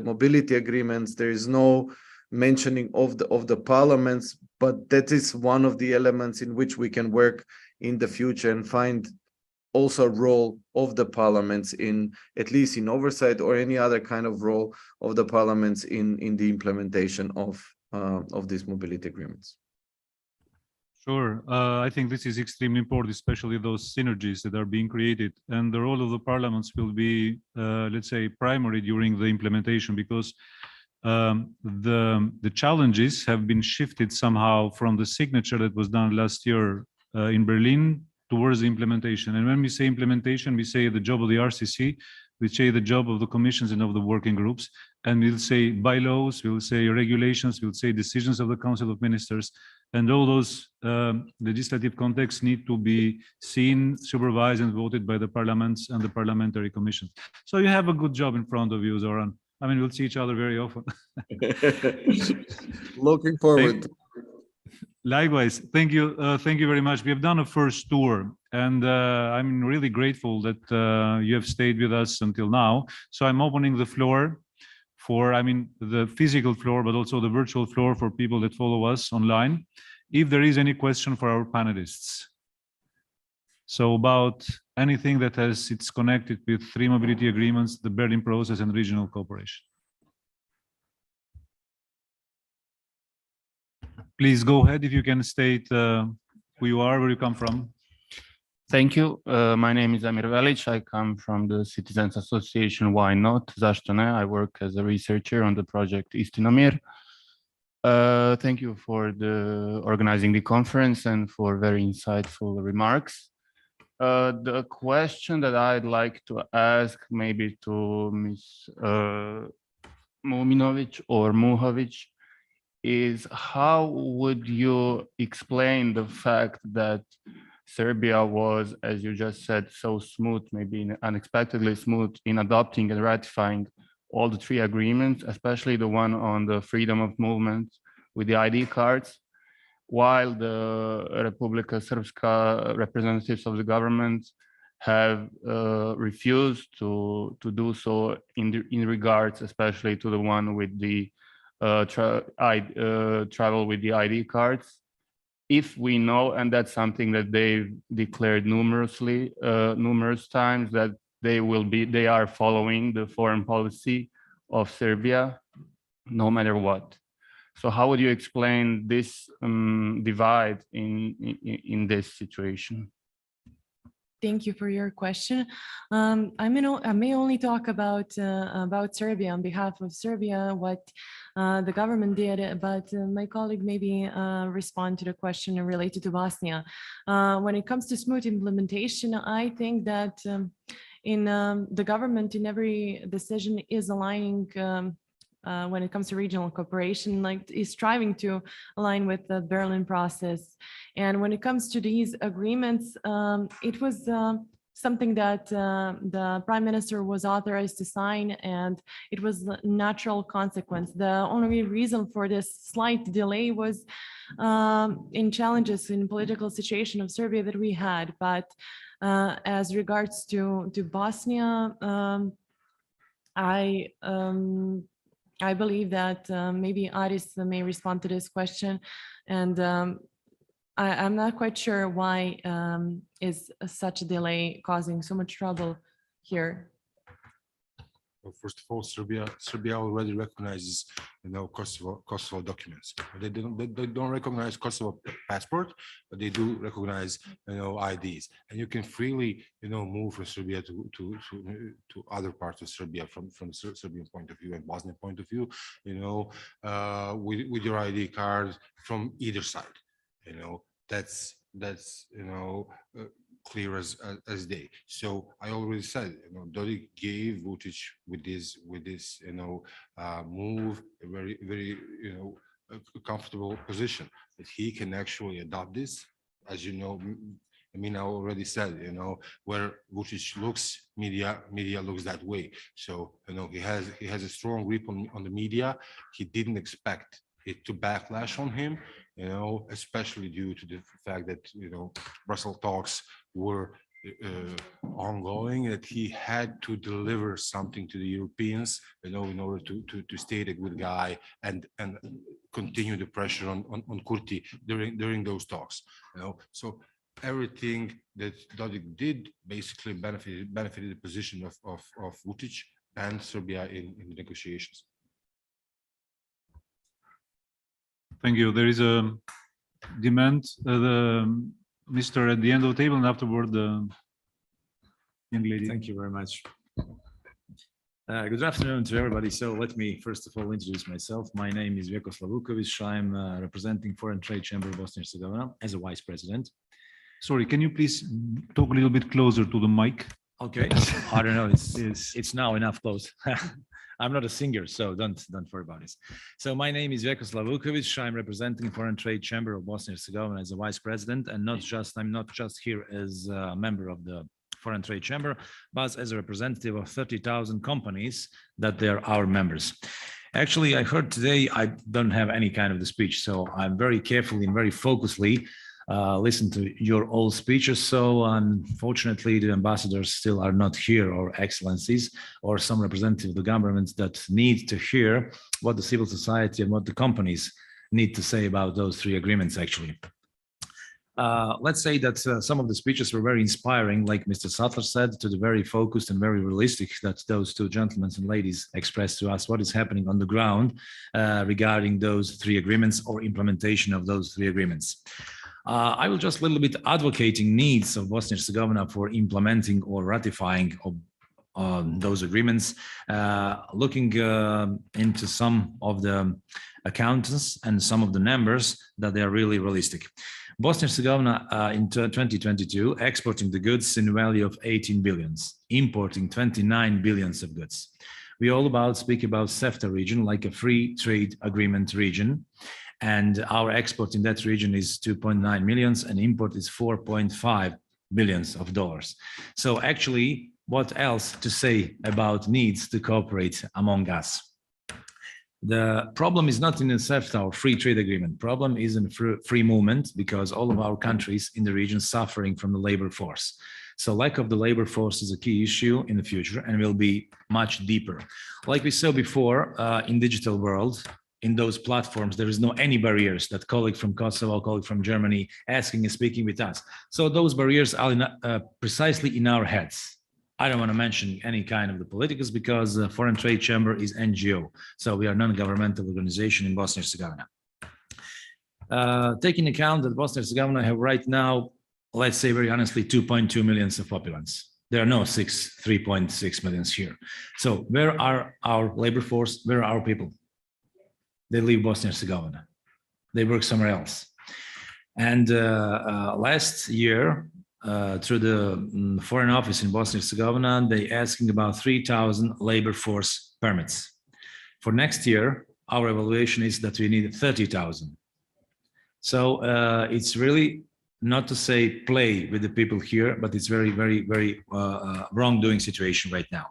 mobility agreements, there is no mentioning of the parliaments, but that is one of the elements in which we can work in the future and find also a role of the parliaments in, at least in oversight, or any other kind of role of the parliaments in the implementation of these mobility agreements. Sure. I think this is extremely important, especially those synergies that are being created. And the role of the parliaments will be, let's say, primary during the implementation, because the challenges have been shifted somehow from the signature that was done last year in Berlin towards the implementation. And when we say implementation, we say the job of the RCC, we say the job of the commissions and of the working groups, and we'll say bylaws, we'll say regulations, we'll say decisions of the Council of Ministers, and all those legislative contexts need to be seen, supervised, and voted by the parliaments and the parliamentary commissions. So you have a good job in front of you, Zoran. I mean, we'll see each other very often. Looking forward. Likewise, thank you very much. We have done a first tour, and I'm really grateful that you have stayed with us until now. So I'm opening the floor for, the physical floor, but also the virtual floor for people that follow us online, if there is any question for our panelists. So about anything that it's connected with three mobility agreements, the Berlin process, and regional cooperation. Please go ahead if you can state who you are, where you come from. Thank you. My name is Amir Velic. I come from the Citizens Association Why Not? Zašto ne? I work as a researcher on the project Istinomir. Thank you for organizing the conference and for very insightful remarks. The question that I'd like to ask maybe to Ms. Muminovic or Muhovic is, how would you explain the fact that Serbia was, as you just said, so smooth, maybe unexpectedly smooth in adopting and ratifying all the three agreements, especially the one on the freedom of movement with the ID cards, while the Republika Srpska representatives of the government have refused to do so in regards, especially to the one with the travel with the ID cards. If we know, and that's something that they've declared numerous times, that they are following the foreign policy of Serbia, no matter what. So how would you explain this divide in this situation? Thank you for your question. I may only talk about Serbia on behalf of Serbia, what the government did, but my colleague maybe respond to the question related to Bosnia. When it comes to smooth implementation, I think that in the government, in every decision is aligning when it comes to regional cooperation, like is striving to align with the Berlin process. And when it comes to these agreements, it was something that the Prime Minister was authorized to sign, and it was a natural consequence. The only reason for this slight delay was in challenges in political situation of Serbia that we had. But as regards to Bosnia, I believe that maybe Aris may respond to this question, and I'm not quite sure why is such a delay causing so much trouble here. Well, first of all, Serbia already recognizes, Kosovo documents. They don't recognize Kosovo passport, but they do recognize, IDs. And you can freely, move from Serbia to other parts of Serbia from Serbian point of view and Bosnian point of view, with your ID card from either side. That's clear as day. So I already said, Dodik gave Vučić with this move a very comfortable position that he can actually adopt this. As you know, I already said, where Vučić looks, media looks that way. So he has a strong grip on the media. He didn't expect it to backlash on him, especially due to the fact that Brussels talks were ongoing, that he had to deliver something to the Europeans, in order to stay a good guy and continue the pressure on Kurti during those talks. So everything that Dodik did basically benefited the position of Vučić and Serbia in the negotiations. Thank you. There is a demand, Mr. at the end of the table, and afterward, the young lady. Thank you very much. Good afternoon to everybody. So let me first of all introduce myself. My name is Vjekoslav Vuković. I'm representing Foreign Trade Chamber of Bosnia and Herzegovina as a vice president. Sorry, can you please talk a little bit closer to the mic? Okay, I don't know. It's now enough close. I'm not a singer, so don't worry about this. So my name is Vjekoslav Vuković. I'm representing Foreign Trade Chamber of Bosnia and Herzegovina as a vice president, and I'm not just here as a member of the Foreign Trade Chamber, but as a representative of 30,000 companies that they're our members. Actually, I heard today I don't have any kind of the speech, so I'm very carefully and very focusedly listen to your all speeches. So unfortunately, the ambassadors still are not here, or excellencies, or some representative of the governments that need to hear what the civil society and what the companies need to say about those three agreements, actually. Let's say that some of the speeches were very inspiring, like Mr. Sattler said, to the very focused and very realistic that those two gentlemen and ladies expressed to us what is happening on the ground regarding those three agreements or implementation of those three agreements. I will just a little bit advocating needs of Bosnia and Herzegovina for implementing or ratifying those agreements, looking into some of the accountants and some of the numbers that they are really realistic. Bosnia and Herzegovina in 2022 exporting the goods in value of 18 billions, importing 29 billions of goods. We all speak about CEFTA region like a free trade agreement region. And our export in that region is 2.9 millions and import is 4.5 billions of dollars. So actually, what else to say about needs to cooperate among us? The problem is not in the CEFTA or free trade agreement. Problem is in free movement, because all of our countries in the region suffering from the labor force. So lack of the labor force is a key issue in the future and will be much deeper. Like we saw before in digital world, in those platforms, there is no any barriers that colleague from Kosovo, colleague from Germany asking and speaking with us. So those barriers are precisely in our heads. I don't want to mention any kind of the politicals because the Foreign Trade Chamber is NGO. So we are non-governmental organization in Bosnia and Herzegovina. Taking account that Bosnia and Herzegovina have right now let's say very honestly, 2.2 millions of populace. There are no 3.6 millions here. So where are our labor force? Where are our people? They leave Bosnia and Herzegovina. They work somewhere else. And last year, through the Foreign Office in Bosnia and Herzegovina, they asking about 3,000 labor force permits. For next year, our evaluation is that we need 30,000. So it's really not to say play with the people here, but it's very, very, very wrongdoing situation right now.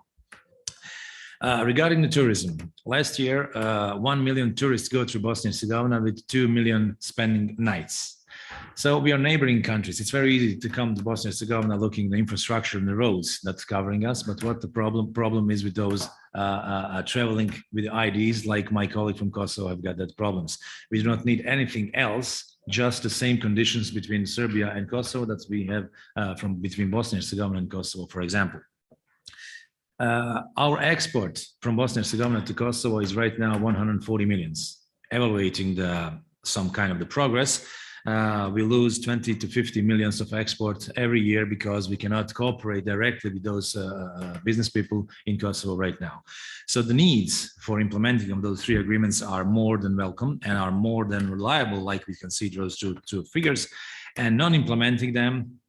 Regarding the tourism, last year, 1 million tourists go through Bosnia and Herzegovina with 2 million spending nights. So we are neighboring countries. It's very easy to come to Bosnia and Herzegovina looking at the infrastructure and the roads that's covering us. But what the problem is with those traveling with IDs, like my colleague from Kosovo, have got that problems. We do not need anything else, just the same conditions between Serbia and Kosovo that we have between Bosnia and Herzegovina and Kosovo, for example. Our export from Bosnia and Herzegovina to Kosovo is right now 140 millions. Evaluating some kind of the progress, we lose 20 to 50 millions of export every year because we cannot cooperate directly with those business people in Kosovo right now. So the needs for implementing of those 3 agreements are more than welcome and are more than reliable, like we can see those two figures, and non-implementing them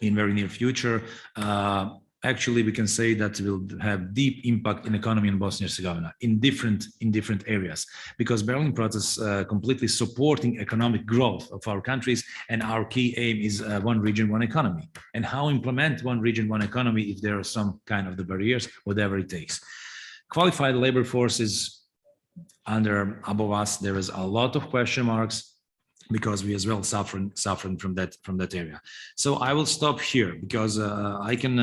in very near future. Actually, we can say that will have deep impact in economy in Bosnia and Herzegovina in different areas, because Berlin process completely supporting economic growth of our countries, and our key aim is one region, one economy. And how implement one region, one economy if there are some kind of the barriers, whatever it takes. Qualified labor force is above us. There is a lot of question marks, because we as well suffering from that area. So I will stop here, because I can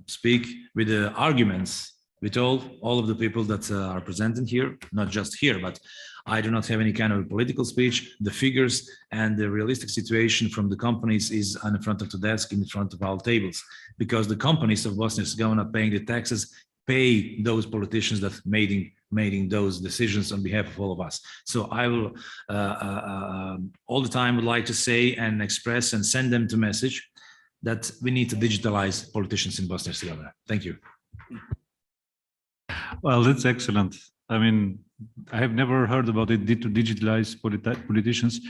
speak with the arguments with all of the people that are presented here, not just here, but I do not have any kind of political speech. The figures and the realistic situation from the companies is in front of the desk, in front of our tables, because the companies of Bosnia and Herzegovina paying the taxes pay those politicians that making those decisions on behalf of all of us. So I will all the time would like to say and express and send them the message that we need to digitalize politicians in Bosnia and Herzegovina. Thank you. Well, that's excellent. I mean, I have never heard about it to digitalize politicians.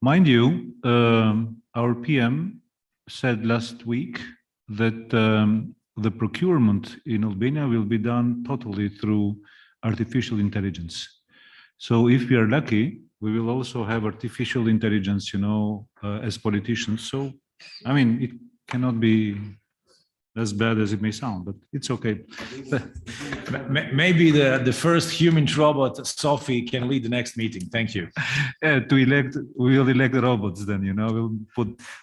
Mind you, our PM said last week that the procurement in Albania will be done totally through artificial intelligence. So if we are lucky, we will also have artificial intelligence, as politicians. So, I mean, it cannot be as bad as it may sound, but it's okay. Maybe the first human robot, Sophie, can lead the next meeting. Thank you. Yeah, we will elect the robots then,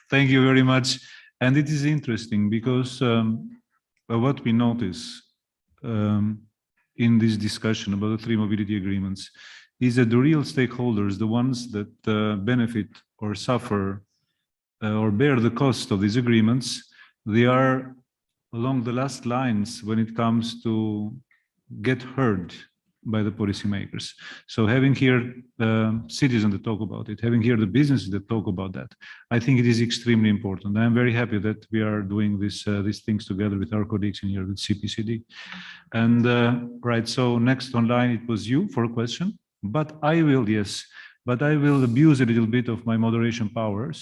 thank you very much. And it is interesting because what we notice in this discussion about the 3 mobility agreements is that the real stakeholders, the ones that benefit or suffer or bear the cost of these agreements, they are along the last lines when it comes to get heard by the policymakers. So having here citizens that talk about it, having here the businesses that talk about that, I think it is extremely important. I'm very happy that we are doing these things together with our colleagues in here with CPCD. And right, so next online it was you for a question, but I will abuse a little bit of my moderation powers.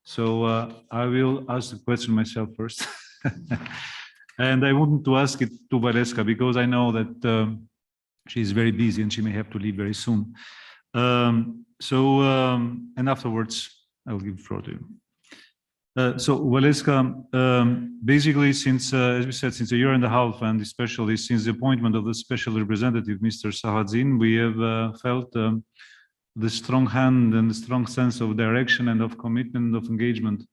So I will ask the question myself first. And I wanted to ask it to Valeska because I know that she's very busy and she may have to leave very soon. And afterwards, I'll give the floor to you. So Valeska, basically since, as we said, since a year and a half, and especially since the appointment of the special representative, Mr. Sahadzin, we have felt the strong hand and the strong sense of direction and of commitment, of engagement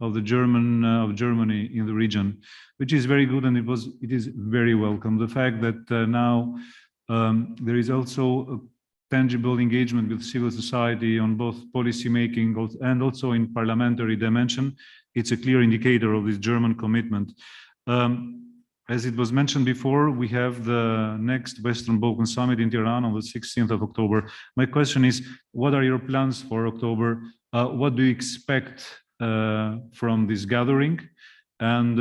of the Germany in the region, which is very good, and it is very welcome. The fact that now there is also a tangible engagement with civil society on both policy making and also in parliamentary dimension, it's a clear indicator of this German commitment. As it was mentioned before, we have the next Western Balkan Summit in Tirana on the 16th of October. My question is, what are your plans for October? What do you expect from this gathering, and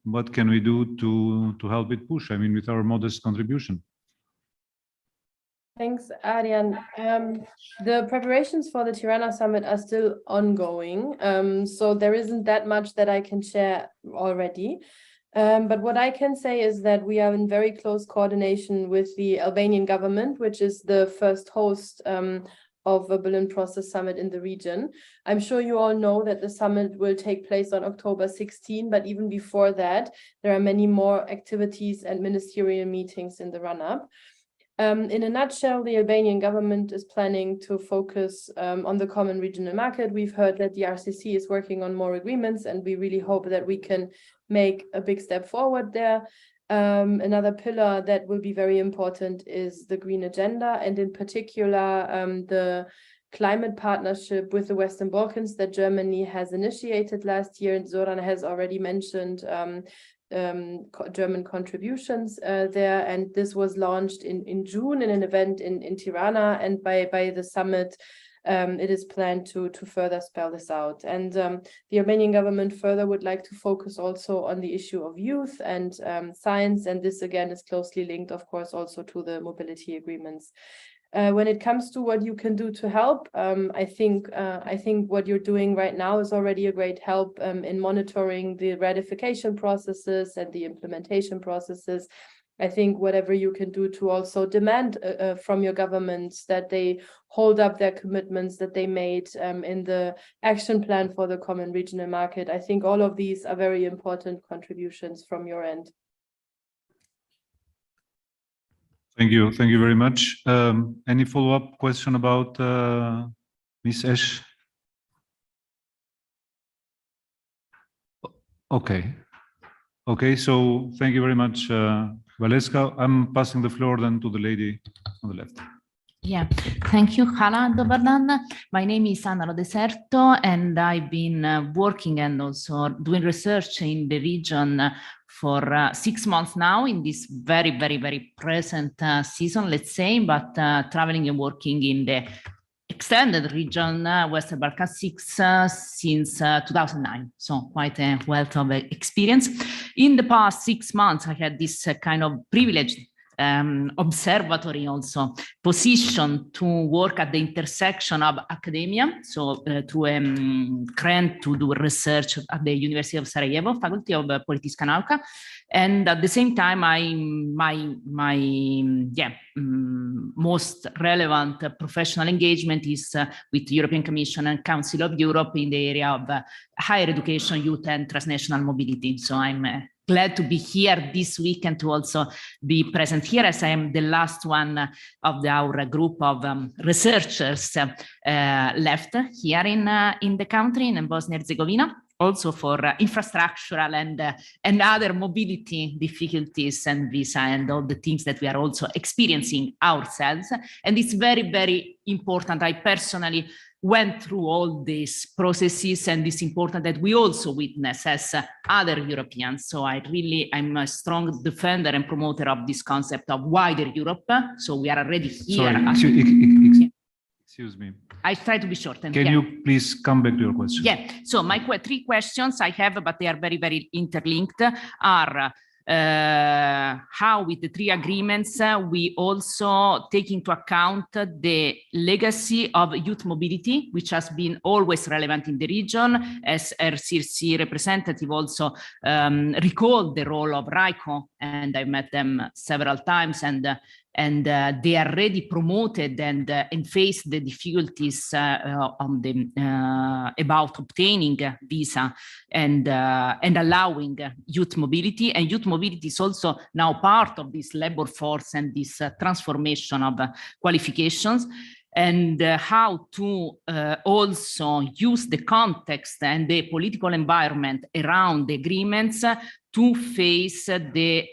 what can we do to help it push? I mean, with our modest contribution. Thanks, Adrian. The preparations for the Tirana summit are still ongoing, so there isn't that much that I can share already. But what I can say is that we are in very close coordination with the Albanian government, which is the first host of a Berlin Process Summit in the region. I'm sure you all know that the summit will take place on October 16, but even before that, there are many more activities and ministerial meetings in the run-up. In a nutshell, the Albanian government is planning to focus on the common regional market. We've heard that the RCC is working on more agreements, and we really hope that we can make a big step forward there. Another pillar that will be very important is the green agenda, and in particular, the climate partnership with the Western Balkans that Germany has initiated last year. And Zoran has already mentioned German contributions there, and this was launched in June in an event in Tirana, and by the summit it is planned to further spell this out. And the Armenian government further would like to focus also on the issue of youth and science, and this again is closely linked, of course, also to the mobility agreements. When it comes to what you can do to help, I think what you're doing right now is already a great help in monitoring the ratification processes and the implementation processes. I think whatever you can do to also demand from your governments that they hold up their commitments that they made in the action plan for the common regional market. I think all of these are very important contributions from your end. Thank you very much. Any follow-up question about Ms. Esch? Okay, so thank you very much, Valeska. I'm passing the floor then to the lady on the left. Yeah, thank you. Hvala, dobar dan. My name is Anna Rodeserto, and I've been working and also doing research in the region for 6 months now in this very, very, very present season, let's say, but traveling and working in the extended region, Western Balkan 6, since 2009. So quite a wealth of experience. In the past 6 months, I had this kind of privileged observatory also position to work at the intersection of academia, so through a grant to do research at the University of Sarajevo, Faculty of Politička nauka, and at the same time my most relevant professional engagement is with the European Commission and Council of Europe in the area of higher education, youth and transnational mobility. So I'm glad to be here this week and to also be present here, as I am the last one of our group of researchers left here in the country, in Bosnia and Herzegovina, also for infrastructural and other mobility difficulties and visa and all the things that we are also experiencing ourselves. And it's very, very important. I personally went through all these processes, and it's important that we also witness as other Europeans. So I'm a strong defender and promoter of this concept of wider Europe. So we are already here. Sorry, excuse me. I try to be short. And Can you please come back to your question? Yeah. So my 3 questions I have, but they are very, very interlinked, are how with the 3 agreements we also take into account the legacy of youth mobility, which has been always relevant in the region, as RCC representative also recalled the role of RICO, and I've met them several times, and they are already promoted and face the difficulties on the about obtaining visa and allowing youth mobility. And youth mobility is also now part of this labor force and this transformation of qualifications, and how to also use the context and the political environment around the agreements to face the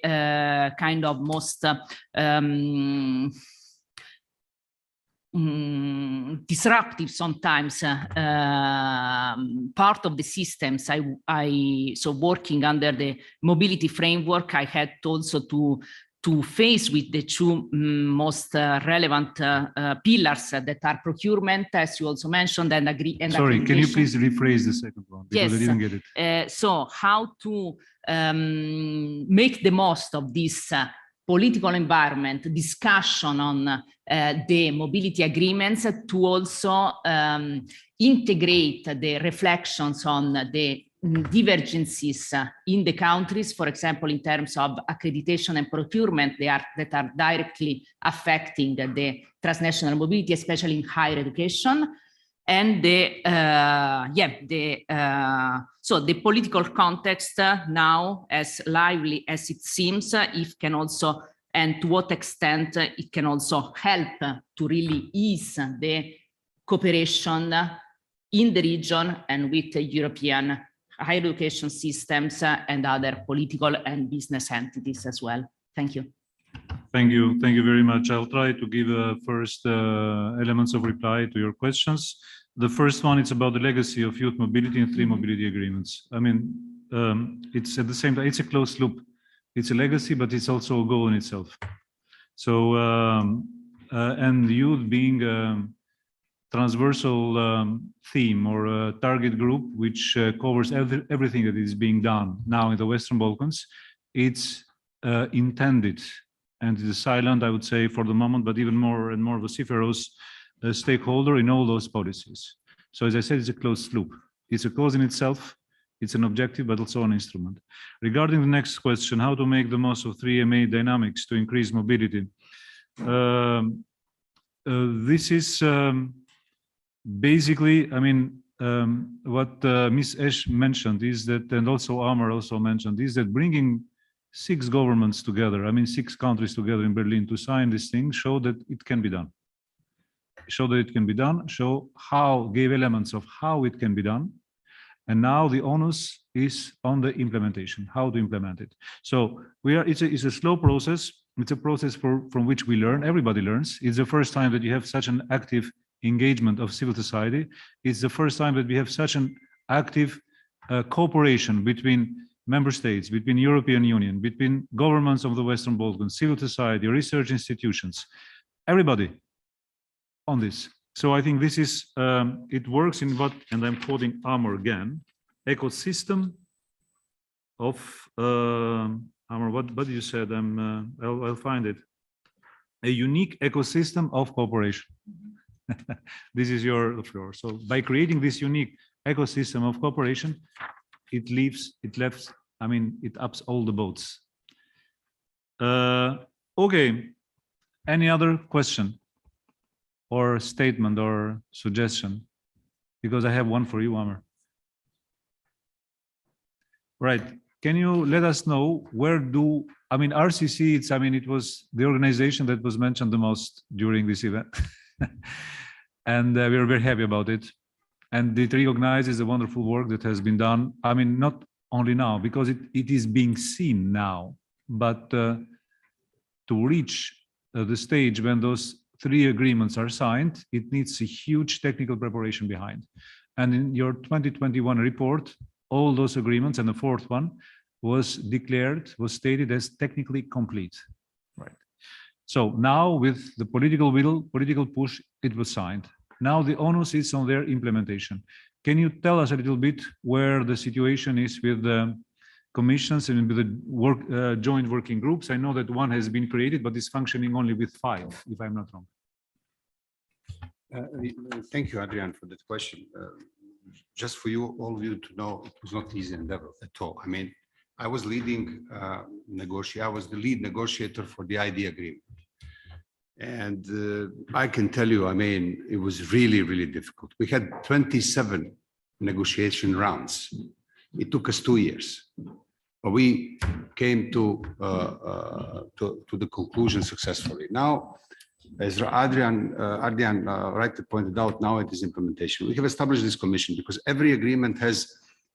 kind of most disruptive sometimes part of the systems. So working under the mobility framework, I had also to to face with the two most relevant pillars that are procurement, as you also mentioned, and agree. And Sorry, can you accreditation. please rephrase the second one? Because I Yes. didn't get it. So how to make the most of this political environment, discussion on the mobility agreements to also integrate the reflections on the divergences in the countries, for example, in terms of accreditation and procurement, that are directly affecting the transnational mobility, especially in higher education. And so the political context now, as lively as it seems, if can also, and to what extent it can also help to really ease the cooperation in the region and with the European higher education systems and other political and business entities as well. Thank you. Thank you. Thank you very much. I'll try to give first elements of reply to your questions. The first one is about the legacy of youth mobility and 3 mobility agreements. I mean, it's at the same time, it's a closed loop. It's a legacy, but it's also a goal in itself. So, and youth being a transversal theme or a target group, which covers everything that is being done now in the Western Balkans, it's intended, and it is silent, I would say, for the moment, but even more and more vociferous stakeholder in all those policies. So as I said, it's a closed loop. It's a cause in itself, it's an objective, but also an instrument. Regarding the next question, how to make the most of 3MA dynamics to increase mobility? This is basically, I mean, what Ms. Esch mentioned is that, and also Amr also mentioned, is that bringing 6 governments together, I mean 6 countries together in Berlin to sign this thing, show that it can be done. Show that it can be done, show how, gave elements of how it can be done. And now the onus is on the implementation, how to implement it. So it's a slow process. It's a process from which we learn, everybody learns. It's the first time that you have such an active engagement of civil society. It's the first time that we have such an active cooperation between member states, between European Union, between governments of the Western Balkans, civil society, research institutions, everybody on this. So I think this is, it works in what, and I'm quoting Amr again, ecosystem of, Amr, what you said, I'll find it. A unique ecosystem of cooperation. This is your floor. So by creating this unique ecosystem of cooperation, it left, I mean, it ups all the boats. Okay, any other question or statement or suggestion? Because I have one for you, Amr. Right, can you let us know where do, I mean, RCC, it's, I mean, it was the organization that was mentioned the most during this event. And we are very happy about it. And it recognizes the wonderful work that has been done. I mean, not only now, because it is being seen now, but to reach the stage when those 3 agreements are signed, it needs a huge technical preparation behind. And in your 2021 report, all those agreements and the 4th one was declared, was stated as technically complete. Right. So now with the political will, political push, it was signed. Now the onus is on their implementation. Can you tell us a little bit where the situation is with the commissions and with the joint working groups? I know that one has been created, but is functioning only with 5, if I'm not wrong. Thank you, Adrian, for that question. Just for you, all of you to know, it was not easy endeavor at all. I mean, I was leading I was the lead negotiator for the ID agreement. And I can tell you, I mean, it was really, really difficult. We had 27 negotiation rounds. It took us 2 years, but we came to the conclusion successfully. Now, as Adrian rightly pointed out, now it is implementation. We have established this commission because every agreement has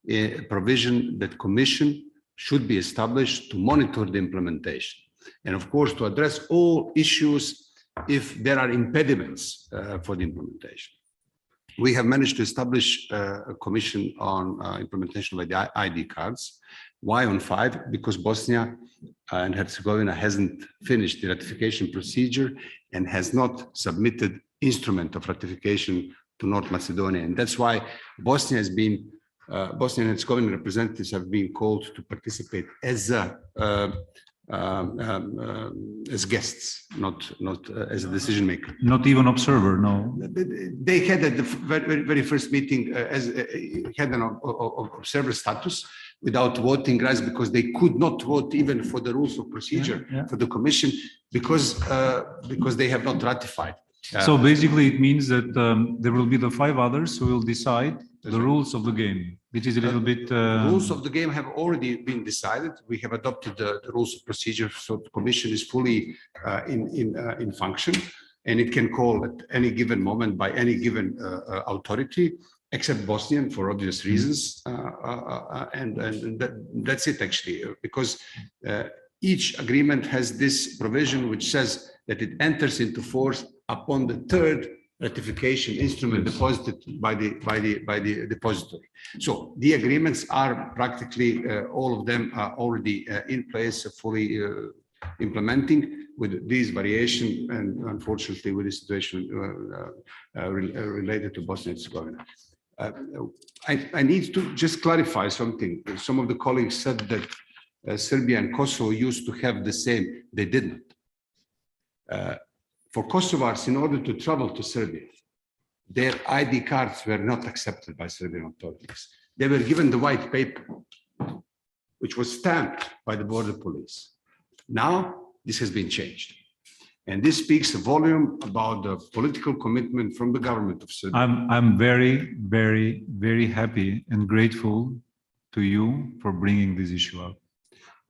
a provision that commission should be established to monitor the implementation. And of course, to address all issues if there are impediments for the implementation. We have managed to establish a commission on implementation of the ID cards. Why on 5? Because Bosnia and Herzegovina hasn't finished the ratification procedure and has not submitted instrument of ratification to North Macedonia. And that's why Bosnia has been, Bosnian and Herzegovina representatives have been called to participate as guests, not as a decision maker. Not even observer, no. They had at the very first meeting had an observer status without voting rights because they could not vote even for the rules of procedure for the Commission because they have not ratified. So basically, it means that there will be the 5 others who will decide the rules of the game, which is a little bit. Rules of the game have already been decided. We have adopted the rules of procedure, so the Commission is fully in function, and it can call at any given moment by any given authority, except Bosnian for obvious reasons, and that's it actually, because each agreement has this provision which says that it enters into force upon the 3rd ratification instrument deposited by the depository. So the agreements are practically all of them are already in place, fully implementing with these variation, and unfortunately with the situation related to Bosnia and Herzegovina. I need to just clarify something. Some of the colleagues said that Serbia and Kosovo used to have the same. They didn't. For Kosovars, in order to travel to Serbia, their ID cards were not accepted by Serbian authorities. They were given the white paper, which was stamped by the border police. Now, this has been changed. And this speaks a volume about the political commitment from the government of Serbia. I'm very, very, very happy and grateful to you for bringing this issue up.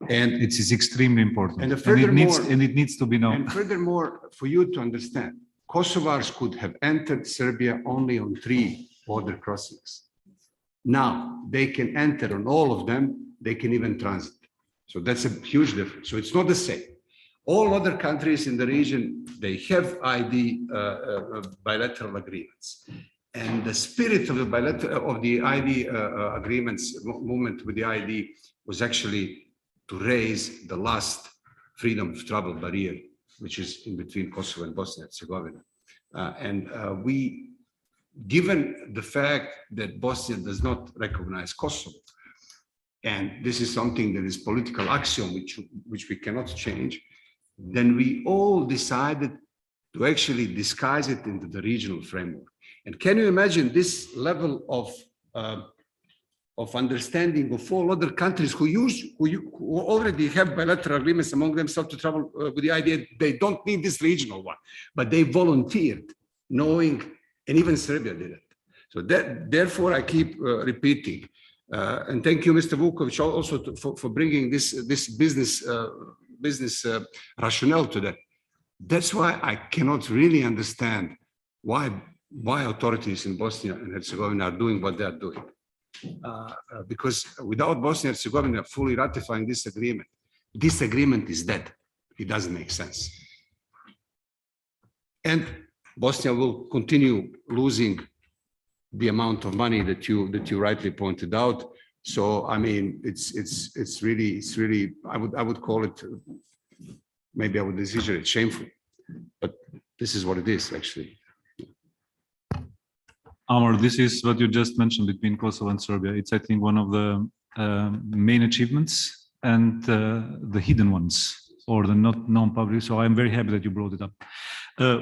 And it is extremely important. And it needs to be known. And furthermore, for you to understand, Kosovars could have entered Serbia only on 3 border crossings. Now they can enter on all of them. They can even transit. So that's a huge difference. So it's not the same. All other countries in the region, they have ID bilateral agreements. And the spirit of the ID agreements movement with the ID was actually to raise the last freedom of travel barrier, which is in between Kosovo and Bosnia and Herzegovina. Given the fact that Bosnia does not recognize Kosovo, and this is something that is political axiom, which we cannot change, then we all decided to actually disguise it into the regional framework. And can you imagine this level of understanding of all other countries who already have bilateral agreements among themselves to travel with the idea they don't need this regional one, but they volunteered, knowing, and even Serbia did it. So therefore, I keep repeating, and thank you, Mr. Vukovic, also for bringing this business rationale to that. That's why I cannot really understand why authorities in Bosnia and Herzegovina are doing what they are doing. Because without Bosnia and Herzegovina fully ratifying this agreement is dead. It doesn't make sense. And Bosnia will continue losing the amount of money that you rightly pointed out. So I mean, it's really I would call it, maybe I would exaggerate, shameful, but this is what it is actually. Amor, this is what you just mentioned between Kosovo and Serbia. It's, I think, one of the main achievements and the hidden ones, or the not known public. So I'm very happy that you brought it up.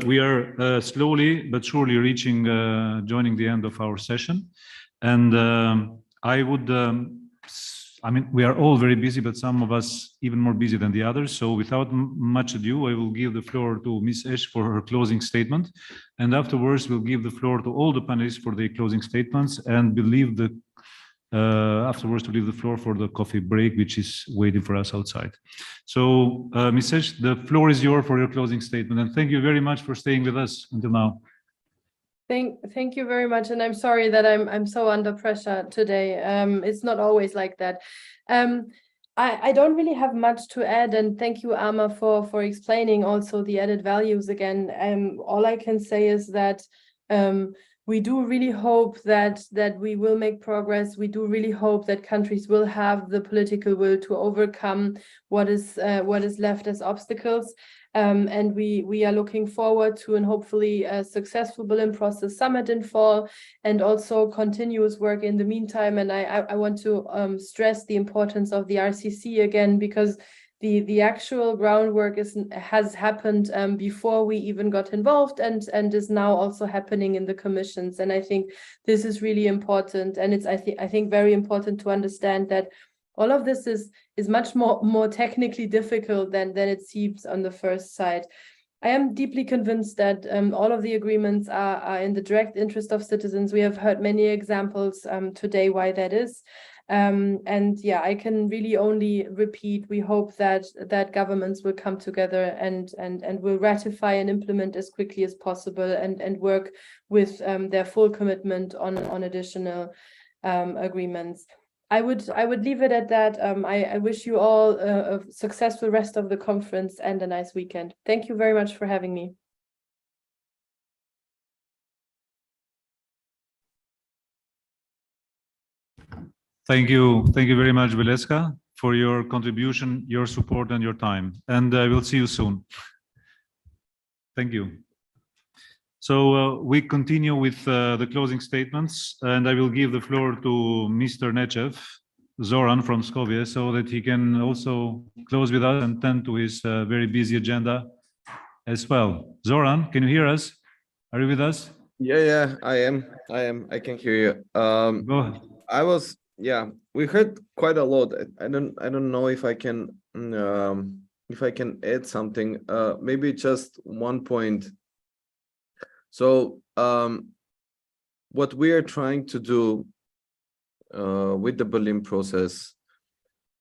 We are slowly but surely joining the end of our session. And I mean, we are all very busy, but some of us even more busy than the others. So without much ado, I will give the floor to Ms. Esch for her closing statement. And afterwards, we'll give the floor to all the panelists for their closing statements, and afterwards to leave the floor for the coffee break, which is waiting for us outside. So Ms. Esch, the floor is yours for your closing statement. And thank you very much for staying with us until now. Thank you very much, and I'm sorry that I'm so under pressure today. It's not always like that. I don't really have much to add, and thank you, Ama, for explaining also the added values again. All I can say is that we do really hope that we will make progress. We do really hope that countries will have the political will to overcome what is left as obstacles. And we are looking forward to and hopefully a successful Berlin Process Summit in fall, and also continuous work in the meantime. And I want to stress the importance of the RCC again, because the actual groundwork has happened before we even got involved, and is now also happening in the commissions. And I think this is really important, and it's I think very important to understand that all of this is much more technically difficult than it seems on the first sight. I am deeply convinced that all of the agreements are in the direct interest of citizens. We have heard many examples today why that is. And yeah, I can really only repeat, we hope that governments will come together and will ratify and implement as quickly as possible, and work with their full commitment on additional agreements. I would leave it at that. I wish you all a successful rest of the conference and a nice weekend. Thank you very much for having me. Thank you very much, Valeska, for your contribution, your support, and your time. And I will see you soon. Thank you. So we continue with the closing statements, and I will give the floor to Mr. Nechev, Zoran from Skopje, so that he can also close with us and tend to his very busy agenda as well. Zoran, can you hear us? Are you with us? Yeah, I am. I can hear you. Go ahead. Yeah, we heard quite a lot. I don't know if I can add something. Maybe just one point. So what we are trying to do with the Berlin process,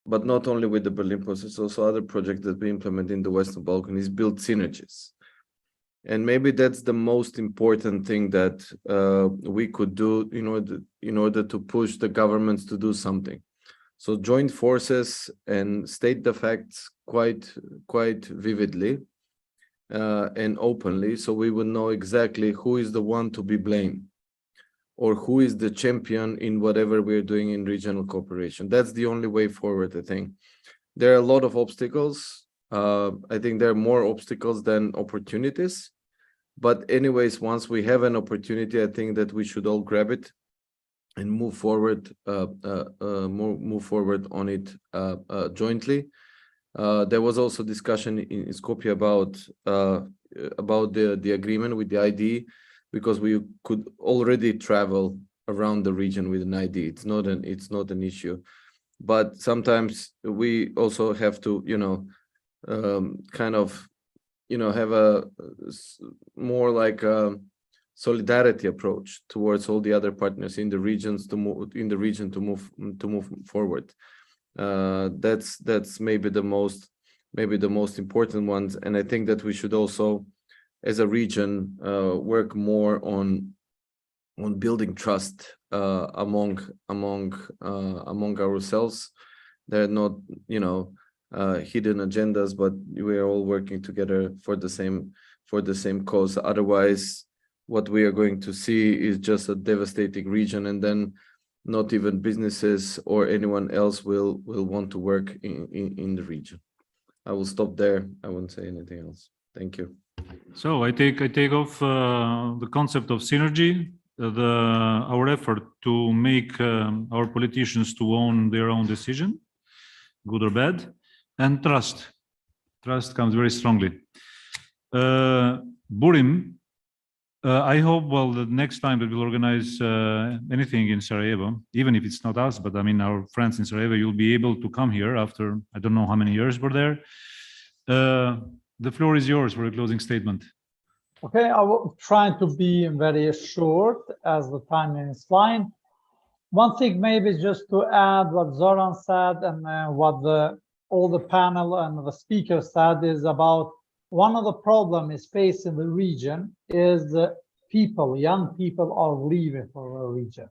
but not only with the Berlin process, also other projects that we implement in the Western Balkans, is build synergies. And maybe that's the most important thing that we could do in order to push the governments to do something. So join forces and state the facts quite vividly and openly, so we would know exactly who is the one to be blamed, or who is the champion in whatever we're doing in regional cooperation. That's the only way forward, I think. There are a lot of obstacles. I think there are more obstacles than opportunities. But anyways, once we have an opportunity, I think that we should all grab it and move forward on it jointly. There was also discussion in Skopje about the agreement with the ID, because we could already travel around the region with an ID. It's not an issue, but sometimes we also have to have a more like a solidarity approach towards all the other partners in the region to move forward. That's maybe the most important ones, and I think that we should also, as a region, work more on building trust among ourselves. They're not hidden agendas, but we are all working together for the same cause. Otherwise, what we are going to see is just a devastating region, and then not even businesses or anyone else will want to work in the region. I will stop there. I won't say anything else. Thank you. So I take off the concept of synergy, our effort to make our politicians to own their own decision, good or bad, and trust. Trust comes very strongly. Burim, I hope, the next time that we'll organize anything in Sarajevo, even if it's not us, but I mean our friends in Sarajevo, you'll be able to come here after, I don't know how many years we're there. The floor is yours for a closing statement. Okay, I will try to be very short as the time is flying. One thing maybe just to add what Zoran said and what all the panel and the speakers said is about one of the problems is facing the region is that young people are leaving for the region.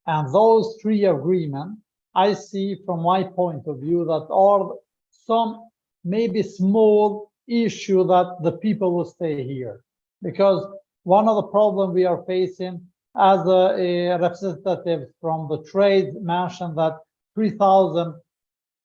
And those three agreements, I see from my point of view that are some maybe small issue that the people will stay here. Because one of the problems we are facing as a representative from the trade mentioned that 3,000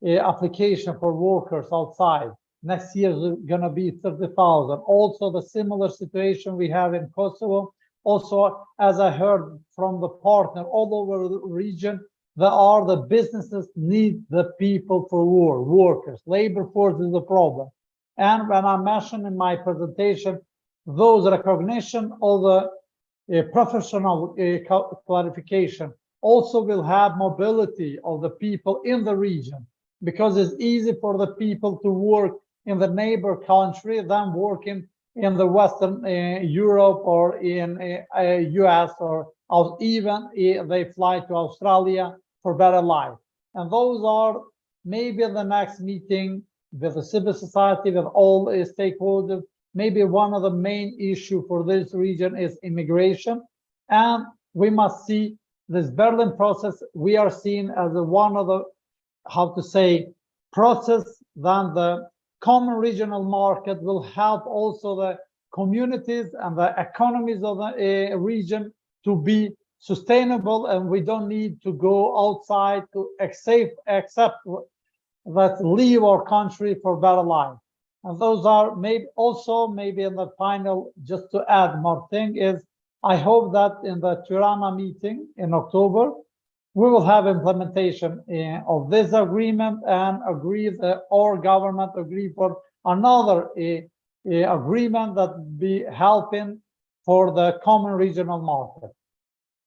application for workers outside. Next year is going to be 30,000. Also, the similar situation we have in Kosovo. Also, as I heard from the partner all over the region, the businesses need the people for workers. Labor force is a problem. And when I mentioned in my presentation, those recognition of the professional qualification also will have mobility of the people in the region, because it's easy for the people to work in the neighbor country than working in the Western Europe or in US, or even they fly to Australia for better life. And those are maybe in the next meeting with the civil society, with all stakeholders, maybe one of the main issue for this region is immigration. And we must see this Berlin process, we are seen as one of the, how to say, process then the common regional market will help also the communities and the economies of the region to be sustainable, and we don't need to go outside to accept that leave our country for better life. And those are maybe in the final, just to add more thing is, I hope that in the Tirana meeting in October, we will have implementation of this agreement and agree that our government agree for another agreement that be helping for the common regional market.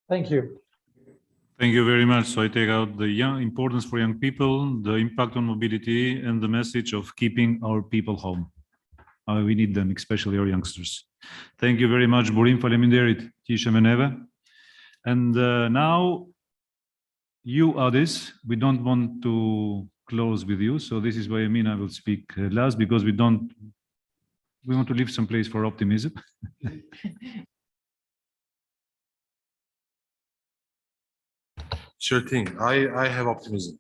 Thank you. Thank you very much. So I take out the importance for young people, the impact on mobility, and the message of keeping our people home. We need them, especially our youngsters. Thank you very much, Burim Faleminderit, Tisha Meneve. And now, you, Adis, we don't want to close with you. So this is why I will speak last, because we want to leave some place for optimism. Sure thing. I have optimism.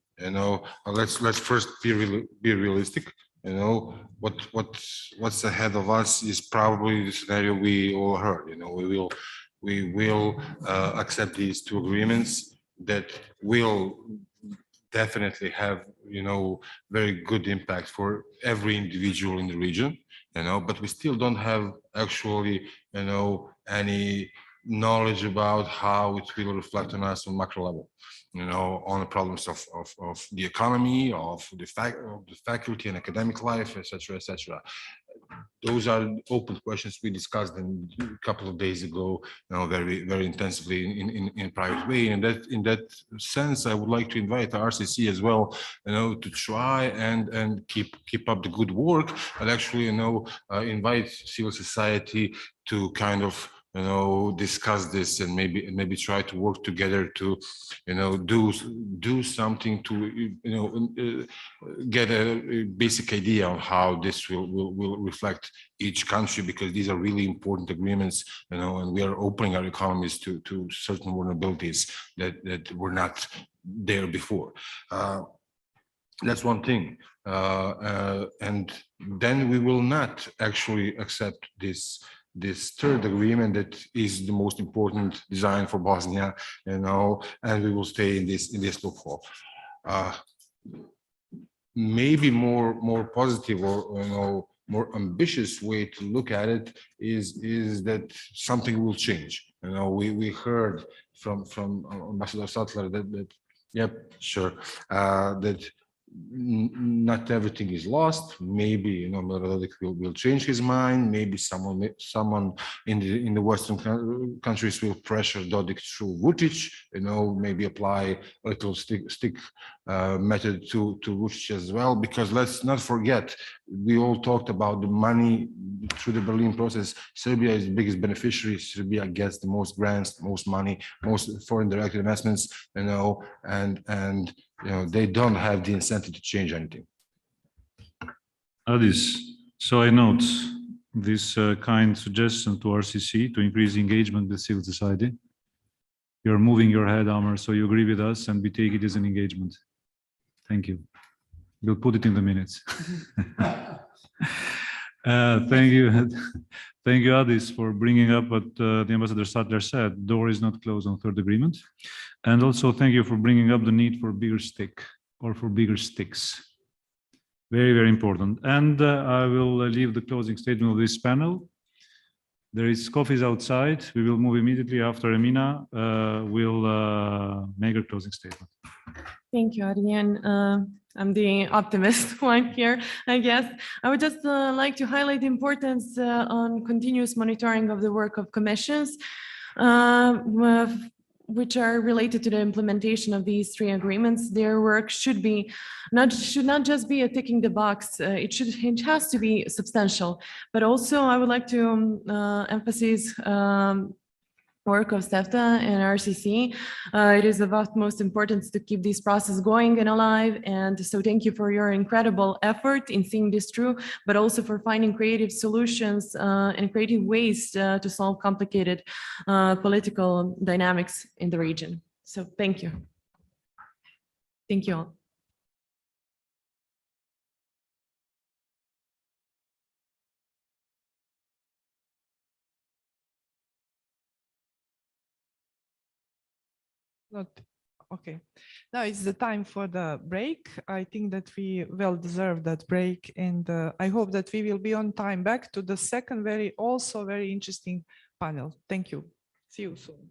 Let's first be realistic. What's ahead of us is probably the scenario we all heard. We will accept these two agreements that will definitely have very good impact for every individual in the region. But we still don't have actually any knowledge about how it will reflect on us on macro level, on the problems of the economy, of the faculty and academic life, etc., etc. Those are open questions we discussed them a couple of days ago, very, very intensively in private way. And in that sense, I would like to invite the RCC as well, to try and keep up the good work, but actually, invite civil society to kind of discuss this and maybe try to work together to do something to get a basic idea on how this will reflect each country, because these are really important agreements, and we are opening our economies to certain vulnerabilities that were not there before. That's one thing, and then we will not actually accept this third agreement that is the most important design for Bosnia, and we will stay in this loophole. Maybe more positive or more ambitious way to look at it is that something will change. We heard from Ambassador Sattler that yep, sure, that not everything is lost. Maybe Milorad will change his mind. Maybe someone in the Western countries will pressure Dodik through Vučić. Maybe apply a little stick method to Vučić as well. Because let's not forget, we all talked about the money through the Berlin process. Serbia is the biggest beneficiary. Serbia gets the most grants, most money, most foreign direct investments. And they don't have the incentive to change anything. Adis, so I note this kind suggestion to RCC to increase engagement with civil society. You're moving your head, Amr, so you agree with us, and we take it as an engagement. Thank you. We'll put it in the minutes. Thank you. Thank you, Adis, for bringing up what the Ambassador Sattler said. Door is not closed on third agreement. And also thank you for bringing up the need for bigger stick or for bigger sticks. Very, very important. And I will leave the closing statement of this panel. There is coffees outside. We will move immediately after Emina will make a closing statement. Thank you, Adrian. I'm the optimist one here, I guess. I would just like to highlight the importance on continuous monitoring of the work of commissions, which are related to the implementation of these three agreements. Their work should not just be a ticking the box. It has to be substantial. But also, I would like to emphasize work of SEFTA and RCC. It is of utmost importance to keep this process going and alive. And so thank you for your incredible effort in seeing this through, but also for finding creative solutions and creative ways to solve complicated political dynamics in the region. So thank you. Thank you all. Not okay. Now it's the time for the break. I think that we well deserve that break, and I hope that we will be on time back to the second also very interesting panel. Thank you. See you soon.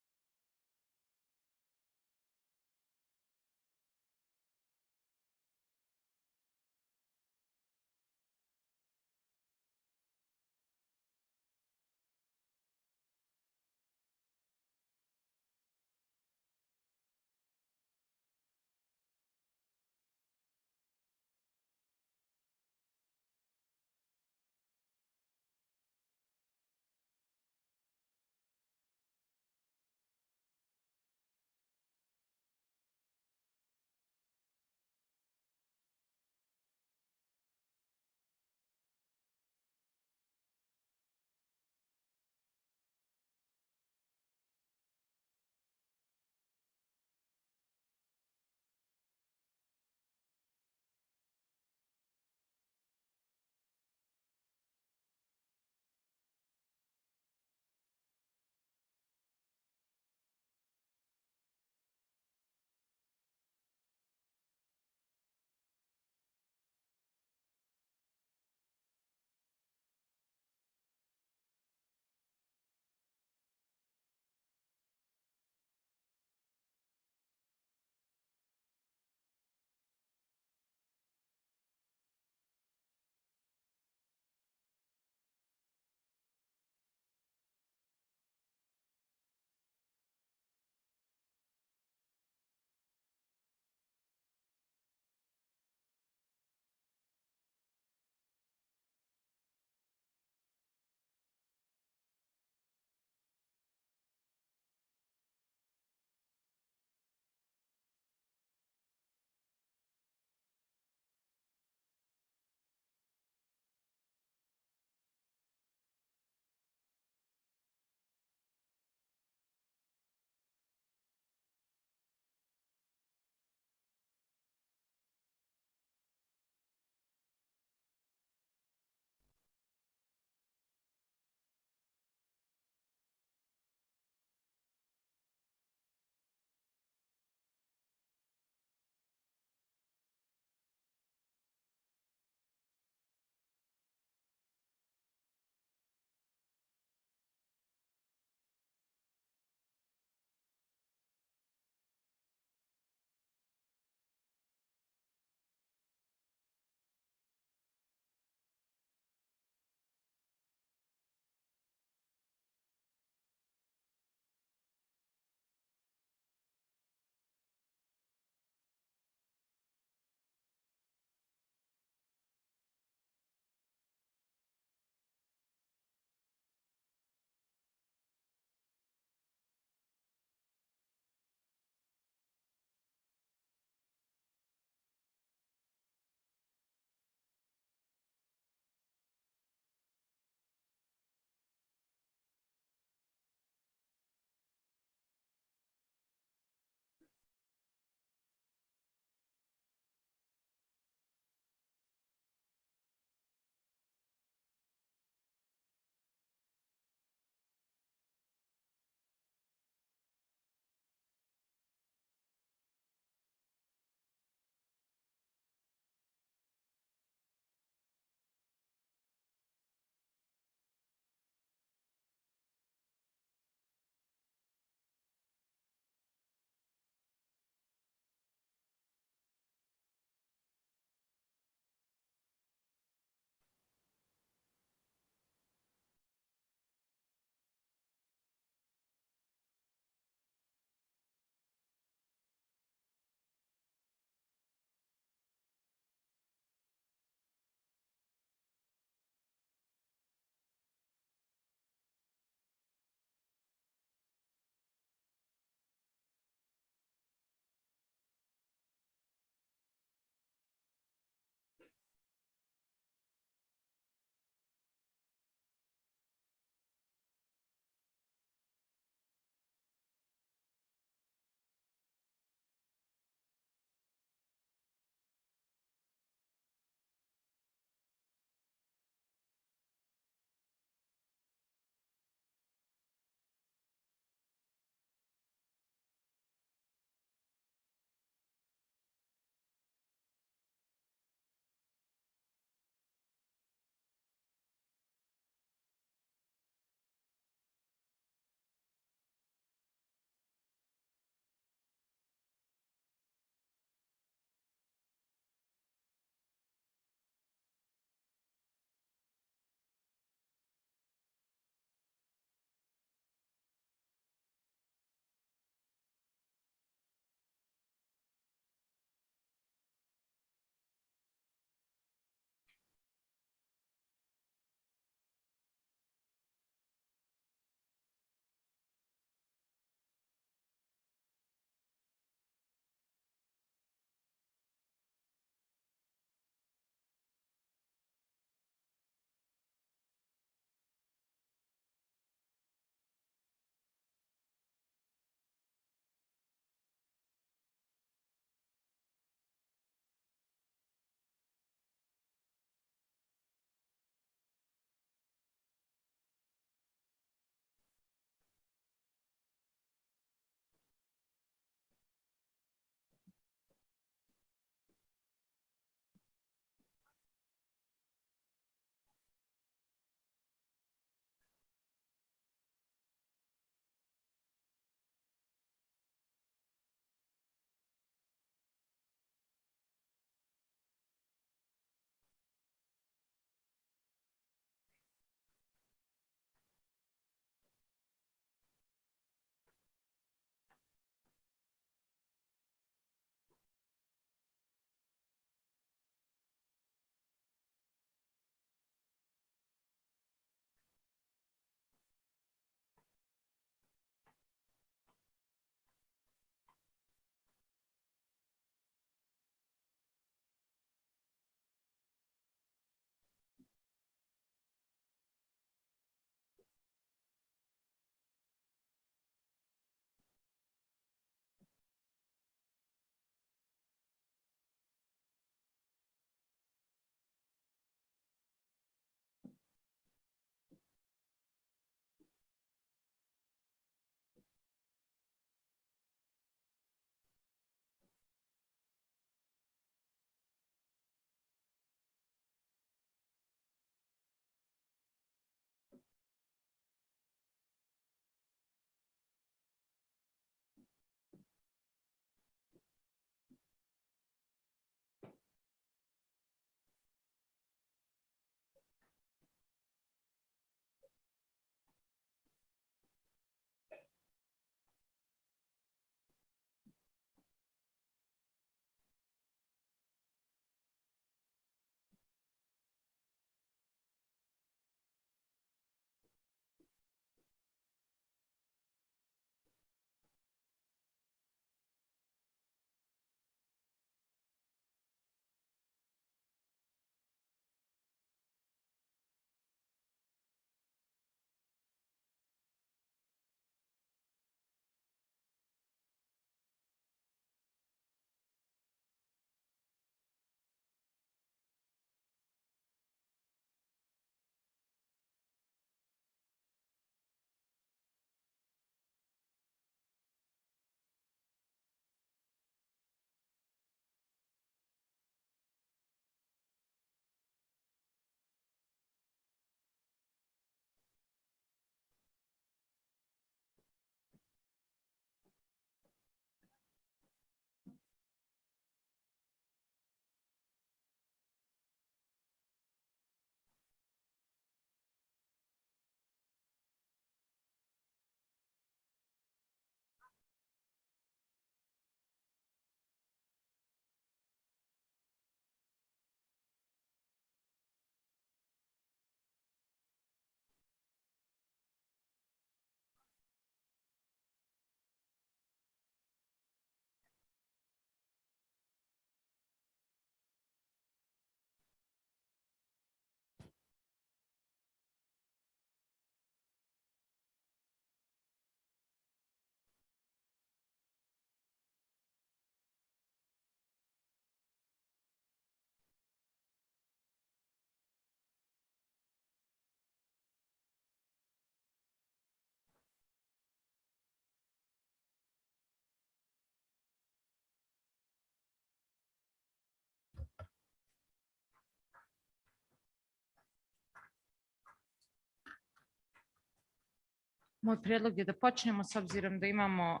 Moj prijedlog je da počnemo s obzirom da imamo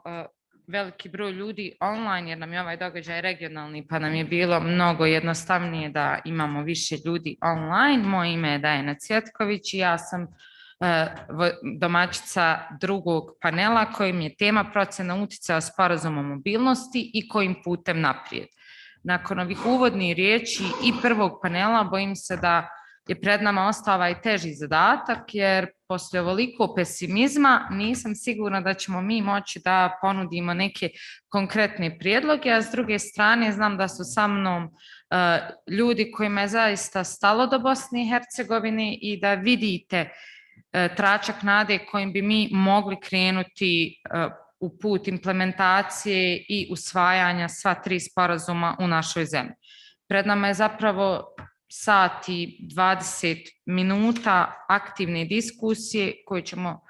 veliki broj ljudi online jer nam je ovaj događaj regionalni pa nam je bilo mnogo jednostavnije da imamo više ljudi online. Moje ime je Dajana Cvjetković i ja sam domaćica drugog panela kojim je tema procjena utjecaja sporazuma o mobilnosti i kojim putem naprijed. Nakon ovih uvodnih riječi i prvog panela bojim se da je pred nama ostao ovaj teži zadatak jer poslije ovoliko pesimizma nisam sigurna da ćemo mi moći da ponudimo neke konkretne prijedloge, a s druge strane znam da su sa mnom ljudi kojima je zaista stalo do Bosne i Hercegovine i da vidite tračak nade kojim bi mi mogli krenuti u put implementacije i usvajanja sva 3 sporazuma u našoj zemlji. Pred nama je zapravo sat i 20 minuta aktivne diskusije koje ćemo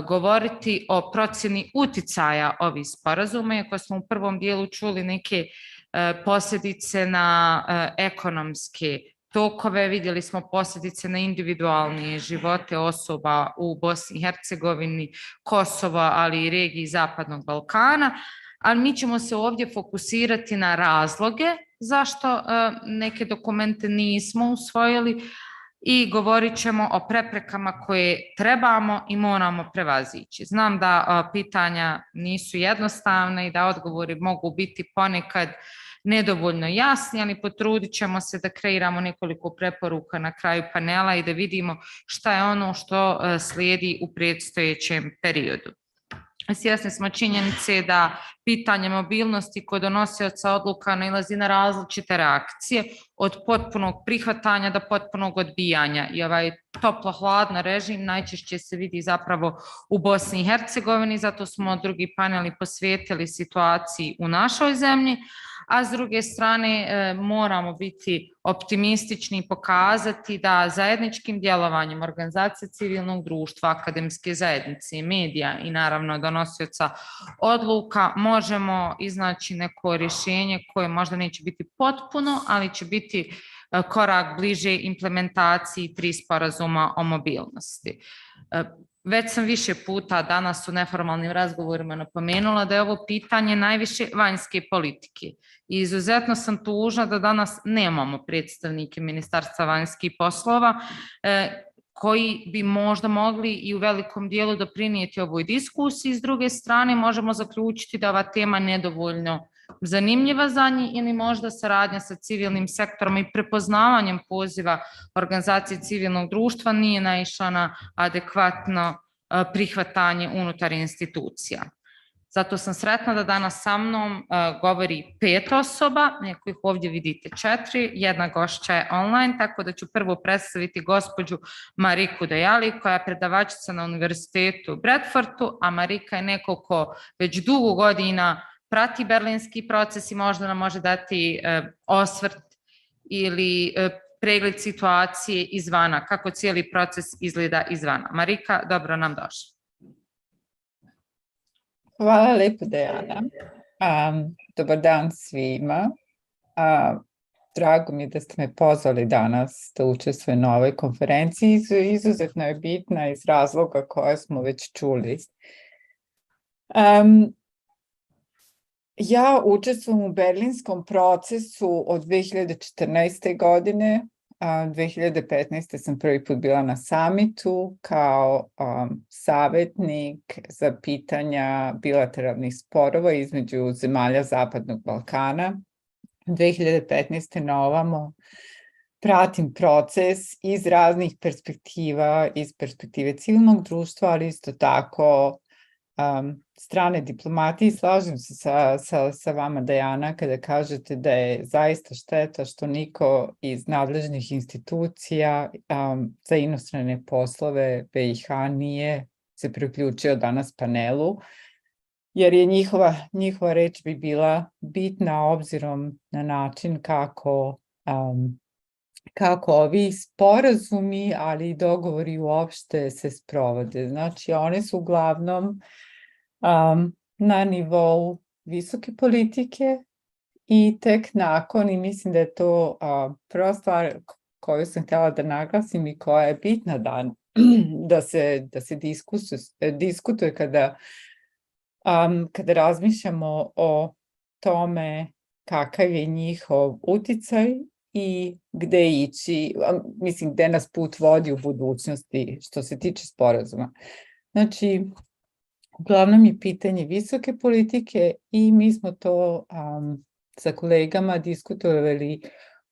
govoriti o procjeni utjecaja ovih sporazuma, iako smo u prvom dijelu čuli neke posljedice na ekonomske tokove, vidjeli smo posljedice na individualne živote osoba u Bosni i Hercegovini, Kosovo, ali i regiji Zapadnog Balkana, ali mi ćemo se ovdje fokusirati na razloge zašto neke dokumente nismo usvojili i govorit ćemo o preprekama koje trebamo i moramo prevazići. Znam da pitanja nisu jednostavna i da odgovori mogu biti ponekad nedovoljno jasni, ali potrudit ćemo se da kreiramo nekoliko preporuka na kraju panela i da vidimo šta je ono što slijedi u predstojećem periodu. Svjesni smo činjenice da pitanje mobilnosti kod donosioca odluka nailazi na različite reakcije, od potpunog prihvatanja do potpunog odbijanja. I ovaj toplo-hladno režim najčešće se vidi zapravo u Bosni i Hercegovini, zato smo drugi paneli posvetili situaciji u našoj zemlji, a s druge strane moramo biti optimistični i pokazati da zajedničkim djelovanjem organizacije civilnog društva, akademske zajednice, medija i naravno donosioca odluka možemo iznaći neko rješenje koje možda neće biti potpuno, ali će biti korak bliže implementaciji 3 sporazuma o mobilnosti. Već sam više puta danas u neformalnim razgovorima napomenula da je ovo pitanje najviše vanjske politike. I izuzetno sam tužna da danas nemamo predstavnike Ministarstva vanjskih poslova koji bi možda mogli i u velikom dijelu doprinijeti ovoj diskusiji. S druge strane možemo zaključiti da ova tema nedovoljno zanimljiva za njih ili možda saradnja sa civilnim sektorom i prepoznavanjem poziva organizacije civilnog društva nije naišla na adekvatno prihvatanje unutar institucija. Zato sam sretna da danas sa mnom govori 5 osoba, neko ih ovdje vidite 4, jedna gošća je online, tako da ću prvo predstaviti gospođu Mariku Dejali koja je predavačica na Univerzitetu u Bradfordu, a Marika je neko ko već dugo godina prati berlinski proces i možda nam može dati osvrt ili pregled situacije izvana, kako cijeli proces izgleda izvana. Marika, dobro nam došla. Hvala lijepo, Dejana. Dobar dan svima. Drago mi je da ste me pozvali danas da učestvujem na ovoj konferenciji. Izuzetno je bitna iz razloga koje smo već čuli. Ja učestvujem u berlinskom procesu od 2014. godine. 2015. sam prvi put bila na summitu kao savjetnik za pitanja bilateralnih sporova između zemalja Zapadnog Balkana. 2015. na ovamo pratim proces iz raznih perspektiva, iz perspektive civilnog društva, ali isto tako strane diplomatije. Slažem se sa vama, Dejana, kada kažete da je zaista šteta što niko iz nadležnih institucija za inostrane poslove BiH nije se priključio danas panelu, jer je njihova reč bi bila bitna obzirom na način kako ovi sporazumi, ali i dogovori uopšte se sprovode. Znači, one su uglavnom na nivou visoke politike i tek nakon, i mislim da je to prva stvar koju sam htjela da naglasim i koja je bitna da se diskutuje kada razmišljamo o tome kakav je njihov uticaj i gde ići, mislim, gde nas put vodi u budućnosti što se tiče sporazuma. Znači, uglavnom je pitanje visoke politike i mi smo to sa kolegama diskutovali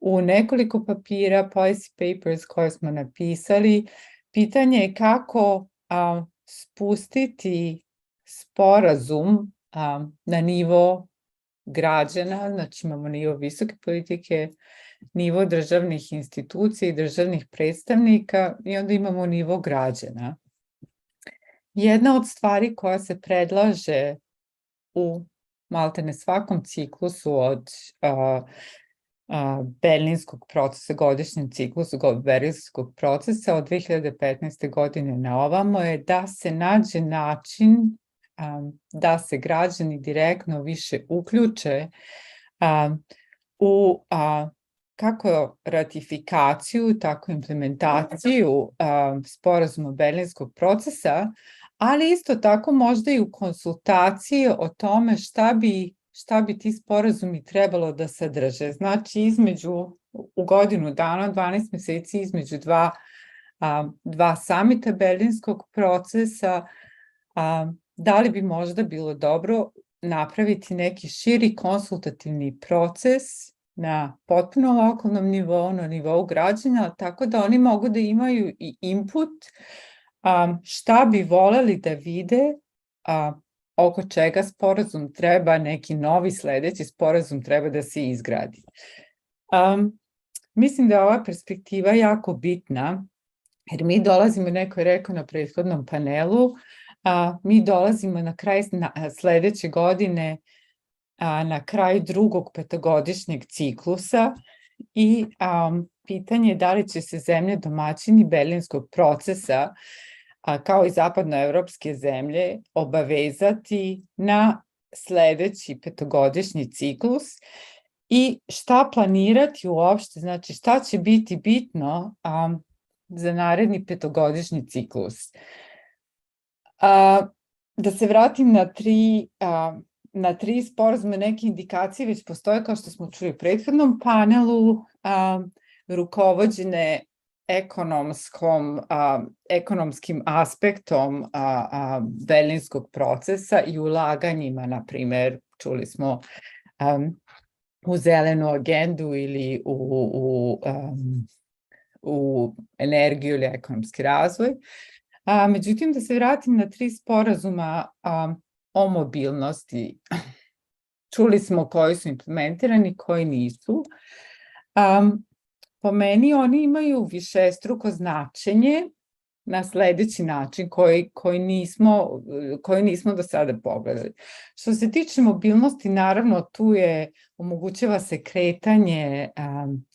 u nekoliko papira, policy papers koje smo napisali. Pitanje je kako spustiti sporazum na nivo građana, znači imamo nivo visoke politike, nivo državnih institucija i državnih predstavnika i onda imamo nivo građana. Jedna od stvari koja se predlaže u maltene svakom ciklusu od berlinskog procesa, godišnjem ciklusu berlinskog procesa od 2015. godine na ovamo je da se nađe način da se građani direktno više uključe u kako ratifikaciju, tako implementaciju sporazuma berlinskog procesa, ali isto tako možda i u konsultacije o tome šta bi ti sporazumi trebalo da sadrže. Znači, u godinu dana, 12 meseci između dva samita berlinskog procesa, da li bi možda bilo dobro napraviti neki širi konsultativni proces na potpuno lokalnom nivou, na nivou građana, tako da oni mogu da imaju i input šta bi voleli da vide, oko čega sporazum treba, neki novi sledeći sporazum treba da se izgradi. Mislim da je ova perspektiva jako bitna, jer mi dolazimo, neko je rekao na prethodnom panelu, mi dolazimo na kraj sledeće godine, na kraj drugog petogodišnjeg ciklusa i pitanje je da li će se zemlje domaćini berlinskog procesa, kao i zapadnoevropske zemlje, obavezati na sledeći petogodišnji ciklus i šta planirati uopšte, znači šta će biti bitno za naredni petogodišnji ciklus. Da se vratim na tri sporazume, neke indikacije već postoje, kao što smo čuli u prethodnom panelu, rukovođene ekonomskim aspektom berlinskog procesa i ulaganjima, na primer, čuli smo u zelenu agendu ili u energiju ili ekonomski razvoj. Međutim, da se vratim na tri sporazuma o mobilnosti. Čuli smo koji su implementirani, koji nisu. Po meni oni imaju višestruko značenje na sledeći način koji nismo do sada pogledali. Što se tiče mobilnosti, naravno tu omogućava se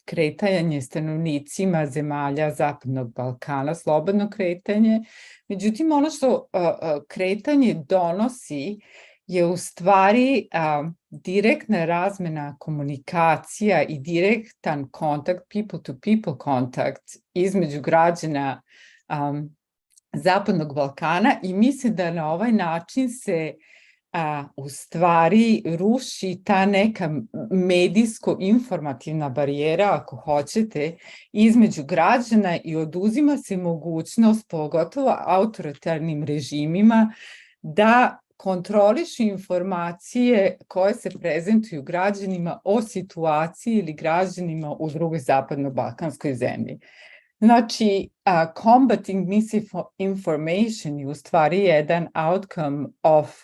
kretanje stanovnicima zemalja Zapadnog Balkana, slobodno kretanje. Međutim, ono što kretanje donosi je u stvari direktna razmena komunikacija i direktan kontakt, people-to-people kontakt između građana Zapadnog Balkana i mislim da na ovaj način se u stvari ruši ta neka medijsko-informativna barijera, ako hoćete, između građana i oduzima se mogućnost, pogotovo autoritarnim režimima, da kontrolišu informacije koje se prezentuju građanima o situaciji ili građanima u drugoj zapadno-balkanskoj zemlji. Znači, combating misinformation je u stvari jedan outcome of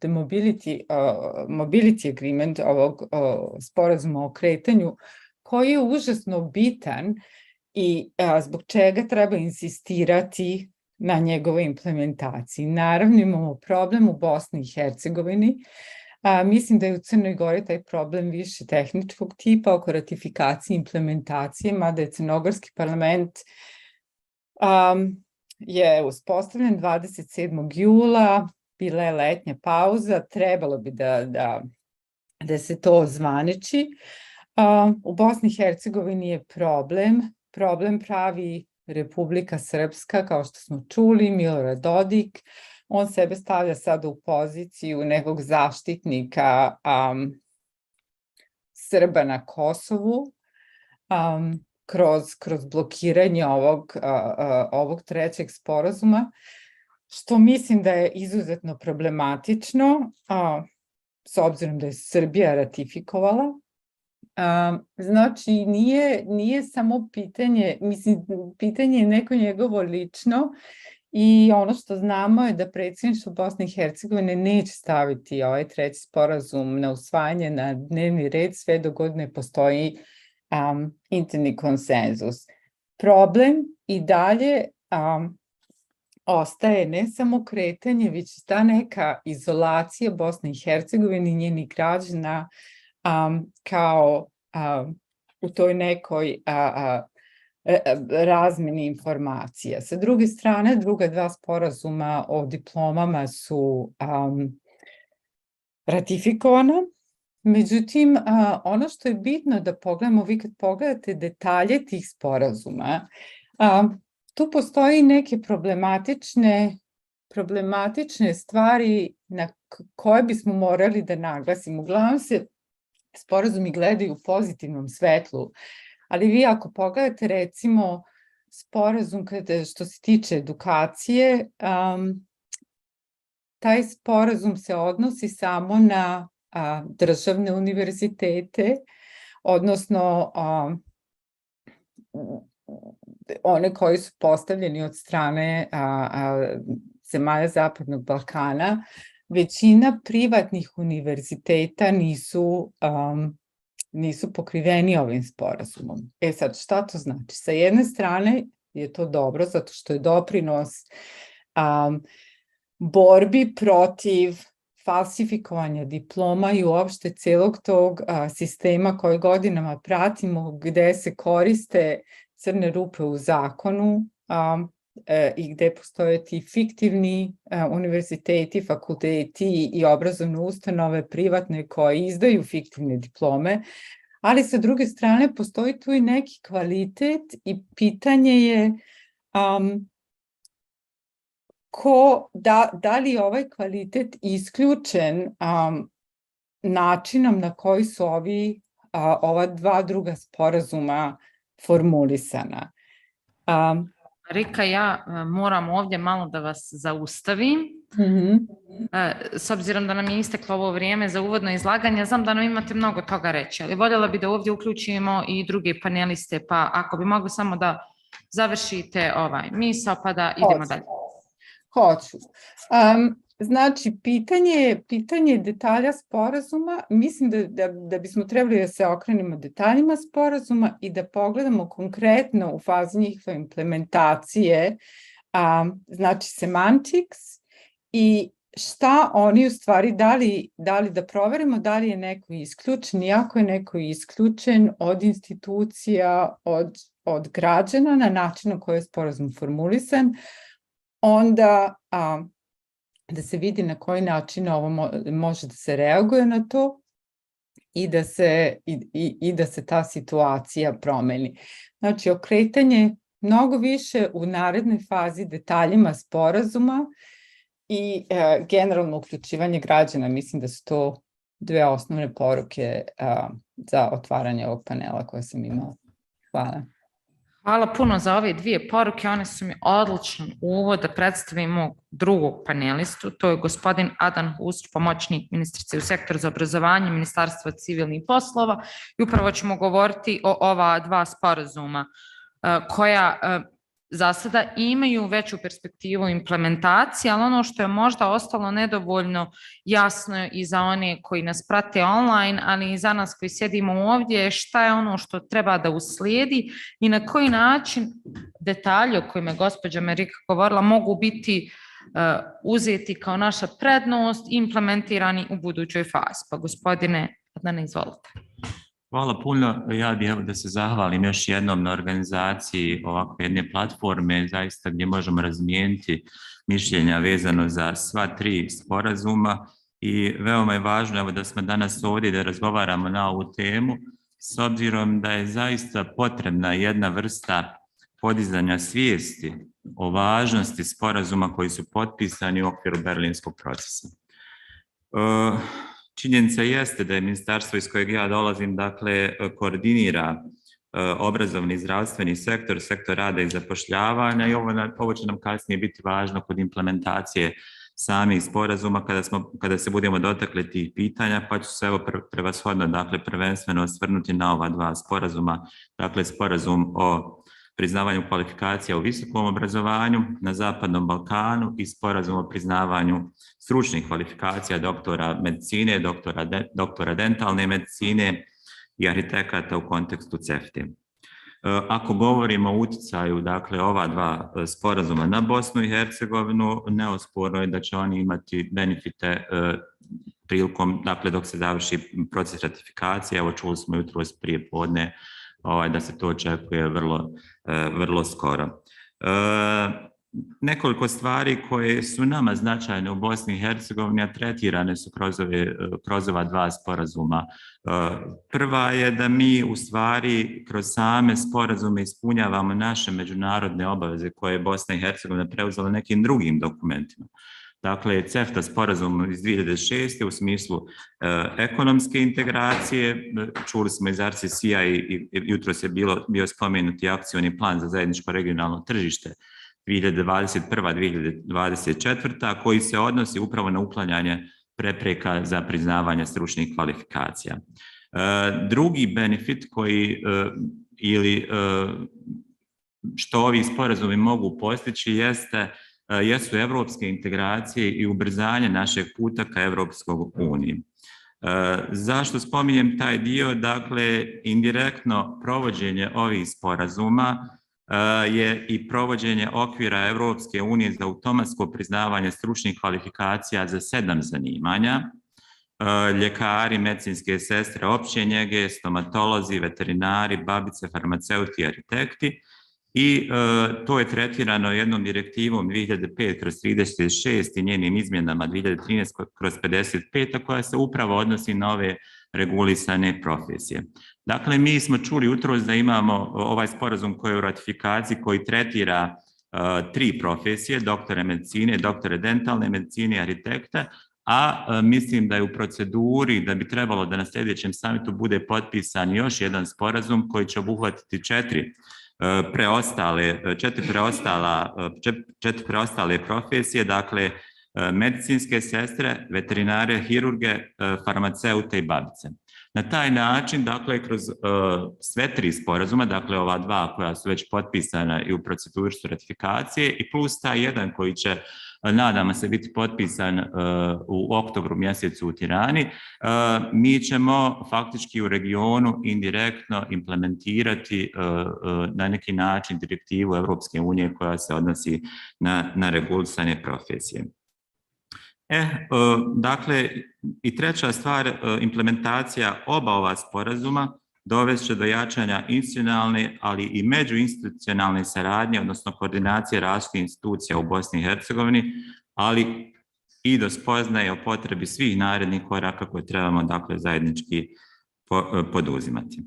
the mobility agreement, ovog sporazuma o kretanju, koji je užasno bitan i zbog čega treba insistirati na njegovoj implementaciji. Naravno, imamo problem u Bosni i Hercegovini. Mislim da je u Crnoj Gori taj problem više tehničkog tipa oko ratifikacije i implementacije, mada je Crnogorski parlament je uspostavljen 27. jula, bila je letnja pauza, trebalo bi da se to zvaniči. U Bosni i Hercegovini je problem pravi Republika Srpska, kao što smo čuli, Milorad Dodik, on sebe stavlja sada u poziciju nekog zaštitnika Srba na Kosovu kroz blokiranje ovog trećeg sporazuma, što mislim da je izuzetno problematično, s obzirom da je Srbija ratifikovala. Znači, nije samo pitanje, mislim, pitanje je neko njegovo lično i ono što znamo je da predsjedništvo Bosne i Hercegovine neće staviti ovaj treći sporazum na usvajanje na dnevni red sve dok god ne postoji interni konsenzus. Problem i dalje ostaje ne samo kretanje, već ta neka izolacija Bosne i Hercegovine i njenih građana kao u toj nekoj razmjeni informacija. Sa druge strane, druga dva sporazuma o diplomama su ratifikovana. Međutim, ono što je bitno da pogledamo, vi kad pogledate detalje tih sporazuma, tu postoji neke problematične stvari na koje bismo morali da naglasimo. Uglavnom se sporazumi gledaju u pozitivnom svetlu, ali vi ako pogledate recimo sporazum što se tiče edukacije, taj sporazum se odnosi samo na državne univerzitete, odnosno one koji su postavljeni od strane zemalja Zapadnog Balkana. Većina privatnih univerziteta nisu pokriveni ovim sporazumom. Sad, šta to znači? Sa jedne strane je to dobro, zato što je doprinos borbi protiv falsifikovanja diploma i uopšte celog tog sistema koji godinama pratimo, gde se koriste crne rupe u zakonu i gde postoje ti fiktivni univerziteti, fakulteti i obrazovne ustanove privatne koje izdaju fiktivne diplome, ali sa druge strane postoji tu i neki kvalitet i pitanje je da li je ovaj kvalitet isključen načinom na koji su ova dva druga sporazuma formulisana. Rika, ja moram ovdje malo da vas zaustavim. S obzirom da nam je isteklo ovo vrijeme za uvodno izlaganje, znam da nam imate mnogo toga reći, ali voljela bi da ovdje uključimo i druge paneliste, pa ako bi mogli samo da završite misao pa da idemo dalje. Hoću. Znači, pitanje detalja sporazuma, mislim da bismo trebali da se okrenemo detaljima sporazuma i da pogledamo konkretno u fazi njihove implementacije, znači semantics i šta oni u stvari, da li da proverimo da li je neko isključen, i ako je neko isključen od institucija, od građana na način na koji je sporazum formulisan, onda da se vidi na koji način ovo može da se reaguje na to i da se ta situacija promeni. Znači, okretanje mnogo više u narednoj fazi detaljima sporazuma i generalno uključivanje građana. Mislim da su to dve osnovne poruke za otvaranje ovog panela koje sam imala. Hvala. Hvala puno za ove dvije poruke, one su mi odličan uvod da predstavim mog drugog panelistu, to je gospodin Adan Husić, pomoćnik ministrice u sektoru za obrazovanje Ministarstva civilnih poslova i upravo ćemo govoriti o ova dva sporazuma koja za sada imaju veću perspektivu implementacije, ali ono što je možda ostalo nedovoljno jasno i za one koji nas prate online, ali i za nas koji sjedimo ovdje, šta je ono što treba da uslijedi i na koji način detalji o kojima je gospođa Marika govorila mogu biti uzeti kao naša prednost i implementirani u budućoj fazi. Pa gospodine Adnane, izvolite. Hvala puno. Ja bih da se zahvalim još jednom na organizaciji ovakve jedne platforme, zaista gdje možemo razmijeniti mišljenja vezano za sva tri sporazuma i veoma je važno da smo danas ovdje da razgovaramo na ovu temu s obzirom da je zaista potrebna jedna vrsta podizanja svijesti o važnosti sporazuma koji su potpisani u okviru Berlinskog procesa. Činjenica jeste da je ministarstvo iz kojeg ja dolazim, dakle, koordinira obrazovni i zdravstveni sektor, sektor rada i zapošljavanja i ovo će nam kasnije biti važno kod implementacije samih sporazuma kada se budemo dotakli tih pitanja, pa ću se evo prevashodno, dakle, prvenstveno osvrnuti na ova dva sporazuma, dakle, sporazum o priznavanju kvalifikacija u visokom obrazovanju na Zapadnom Balkanu i sporazum o priznavanju stručnih kvalifikacija doktora medicine, doktora dentalne medicine i arhitekata u kontekstu CEFTA. Ako govorimo o utjecaju, dakle, ova dva sporazuma na Bosnu i Hercegovinu, neosporno je da će oni imati benefite prilikom, dakle, dok se završi proces ratifikacije. Evo, čuli smo jutros prije podne da se to očekuje vrlo skoro. Nekoliko stvari koje su nama značajne u Bosni i Hercegovini, a tretirane su kroz ova dva sporazuma. Prva je da mi u stvari kroz same sporazume ispunjavamo naše međunarodne obaveze koje je Bosna i Hercegovina preuzela nekim drugim dokumentima. Dakle, CEFTA sporazum iz 2006. u smislu ekonomske integracije, čuli smo iz RCC-a i jutros je bio spomenuti akcioni plan za zajedničko regionalno tržište 2021-2024, koji se odnosi upravo na uklanjanje prepreka za priznavanje stručnih kvalifikacija. Drugi benefit koji što ovi sporazumi mogu postići jesu evropske integracije i ubrzanje našeg puta ka Evropskog uniji. Zašto spominjem taj dio? Dakle, indirektno provođenje ovih sporazuma je i provođenje okvira Evropske unije za automatsko priznavanje stručnih kvalifikacija za 7 zanimanja: ljekari, medicinske sestre opće njege, stomatolozi, veterinari, babice, farmaceuti i arhitekti. I to je tretirano jednom direktivom 2005/36 i njenim izmjenama 2013/55, koja se upravo odnosi na ove regulisane profesije. Dakle, mi smo čuli jutros da imamo ovaj sporazum koji je u ratifikaciji, koji tretira 3 profesije: doktore medicine, doktore dentalne medicine i arhitekta, a mislim da je u proceduri da bi trebalo da na sljedećem samitu bude potpisan još jedan sporazum koji će obuhvatiti 4 preostale profesije, dakle medicinske sestre, veterinare, hirurge, farmaceute i babice. Na taj način, dakle, kroz sve 3 sporazuma, dakle ova 2 koja su već potpisana i u proceduri su ratifikacije i plus taj jedan koji će, nadamo se, biti potpisan u oktobru mjesecu u Tirani, mi ćemo faktički u regionu indirektno implementirati na neki način direktivu Evropske unije koja se odnosi na regulisane profesije. Dakle, i treća stvar, implementacija oba ova sporazuma dovest će do jačanja institucionalne, ali i međuinstitucionalne saradnje, odnosno koordinacije različitih institucija u Bosni i Hercegovini, ali i do spoznaje o potrebi svih narednih koraka koje trebamo, dakle, zajednički poduzimati.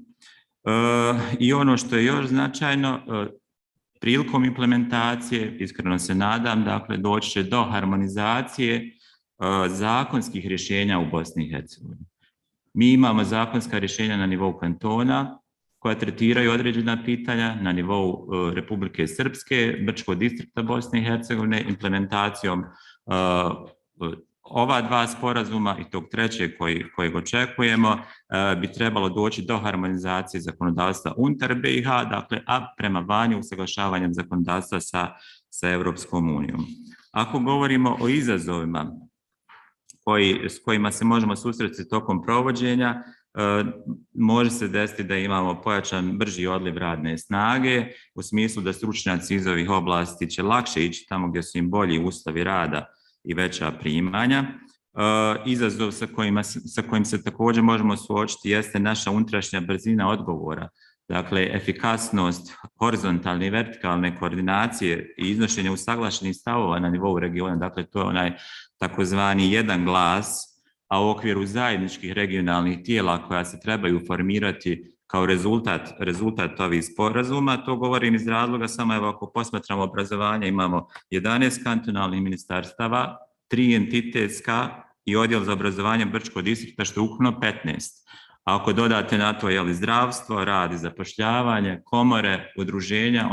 I ono što je još značajno, prilikom implementacije, iskreno se nadam, dakle, doći će do harmonizacije zakonskih rješenja u Bosni i Hercegovini. Mi imamo zakonska rješenja na nivou kantona koja tretiraju određena pitanja, na nivou Republike Srpske, Brčkog distrikta Bosne i Hercegovine. Implementacijom ova 2 sporazuma i tog trećeg kojeg očekujemo bi trebalo doći do harmonizacije zakonodavstva unutar BiH, dakle, a prema vanju usaglašavanjem zakonodavstva sa Evropskom unijom. Ako govorimo o izazovima s kojima se možemo susresti tokom provođenja, može se desiti da imamo pojačan brži odliv radne snage, u smislu da stručnjaci iz ovih oblasti će lakše ići tamo gdje su im bolji uslovi rada i veća primanja. Izazov sa kojim se također možemo suočiti jeste naša unutrašnja brzina odgovora. Dakle, efikasnost horizontalne i vertikalne koordinacije i iznošenje usaglašenih stavova na nivou regiona, dakle to je onaj takozvani jedan glas, a u okviru zajedničkih regionalnih tijela koja se trebaju formirati kao rezultat ovih sporazuma. To govorim iz razloga, samo evo ako posmatramo obrazovanje, imamo 11 kantonalnih ministarstava, 3 entitetska i odjel za obrazovanje Brčkog distrikta, što je ukupno 15. A ako dodate na to zdravstvo, rad i zapošljavanje, komore, udruženja,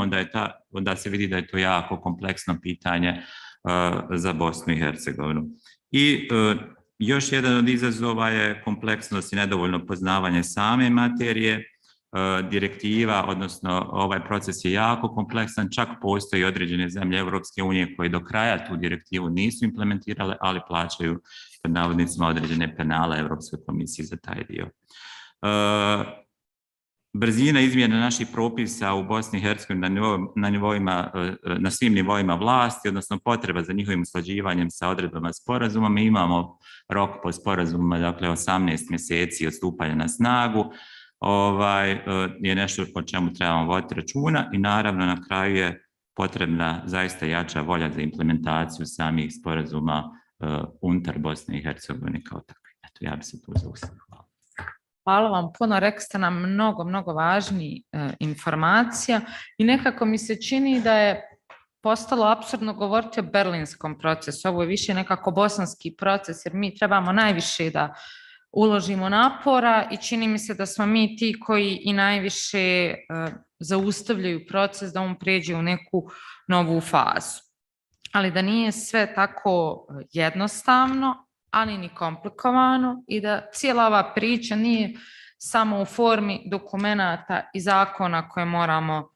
onda se vidi da je to jako kompleksno pitanje za Bosnu i Hercegovinu. I još jedan od izazova je kompleksnost i nedovoljno poznavanje same materije, direktiva, odnosno ovaj proces je jako kompleksan, čak postoji određene zemlje Europske unije koje do kraja tu direktivu nisu implementirale, ali plaćaju pod navodnicima određene penale Europskoj komisiji za taj dio. Brzina izmjene naših propisa u Bosni i Hercegovini na svim nivoima vlasti, odnosno potreba za njihovim usklađivanjem sa odredbama sporazuma. Mi imamo rok po sporazumima, dakle 18 mjeseci od stupanja na snagu, je nešto o čemu trebamo voditi računa i naravno na kraju je potrebna zaista jača volja za implementaciju samih sporazuma unutar Bosne i Hercegovine kao takve. Eto, ja bi se tu zaustavila. Hvala vam puno, rekli ste nam mnogo važnih informacija i nekako mi se čini da je postalo apsurdno govoriti o berlinskom procesu. Ovo je više nekako bosanski proces jer mi trebamo najviše da uložimo napora i čini mi se da smo mi ti koji i najviše zaustavljaju proces da on pređe u neku novu fazu. Ali da nije sve tako jednostavno, ali ni komplikovano i da cijela ova priča nije samo u formi dokumenata i zakona koje moramo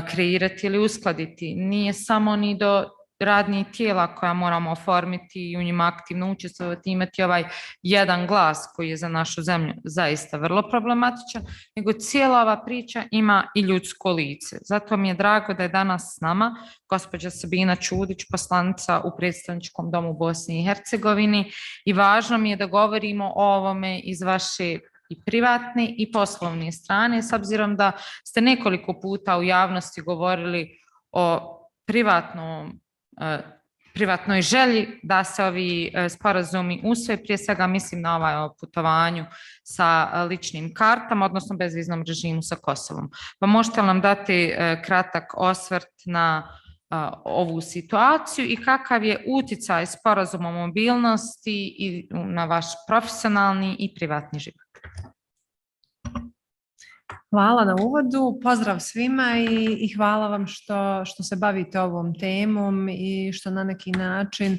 kreirati ili uskladiti. Nije samo ni do radnih tijela koja moramo oformiti i u njima aktivno učestvovati, imati ovaj jedan glas koji je za našu zemlju zaista vrlo problematičan, nego cijela ova priča ima i ljudsko lice. Zato mi je drago da je danas s nama gospođa Sabina Čudić, poslanica u predstavničkom domu Bosni i Hercegovini i važno mi je da govorimo o ovome iz vaše i privatne i poslovne strane, s obzirom da ste nekoliko puta u javnosti govorili o privatnoj želji da se ovi sporazumi usvoje, prije svega mislim na ovaj putovanju sa ličnim kartama, odnosno bezviznom režimu sa Kosovom. Pa možete li nam dati kratak osvrt na ovu situaciju i kakav je utjecaj sporazuma o mobilnosti i na vaš profesionalni i privatni život? Hvala na uvodu, pozdrav svima i hvala vam što se bavite ovom temom i što na neki način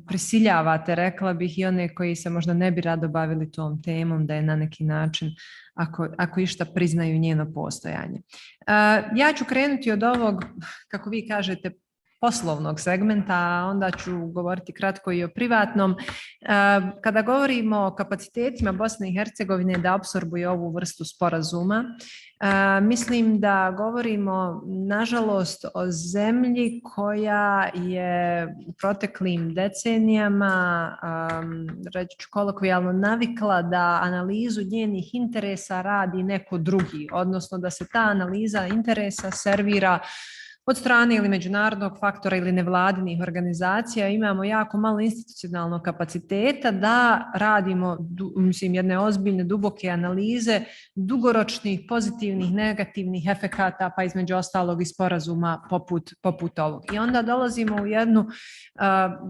prisiljavate, rekla bih, i one koji se možda ne bi rado bavili tom temom, da je na neki način, ako išta, priznaju njeno postojanje. Ja ću krenuti od ovog, kako vi kažete, poslovnog segmenta, a onda ću govoriti kratko i o privatnom. Kada govorimo o kapacitetima Bosne i Hercegovine da apsorbuje ovu vrstu sporazuma, mislim da govorimo, nažalost, o zemlji koja je u proteklim decenijama, reći ću kolokvijalno, navikla da analizu njenih interesa radi neko drugi, odnosno da se ta analiza interesa servira od strane ili međunarodnog faktora ili nevladinih organizacija. Imamo jako malo institucionalnog kapaciteta da radimo jedne ozbiljne, duboke analize dugoročnih, pozitivnih, negativnih efekata, pa između ostalog i sporazuma poput ovog. I onda dolazimo u jednu,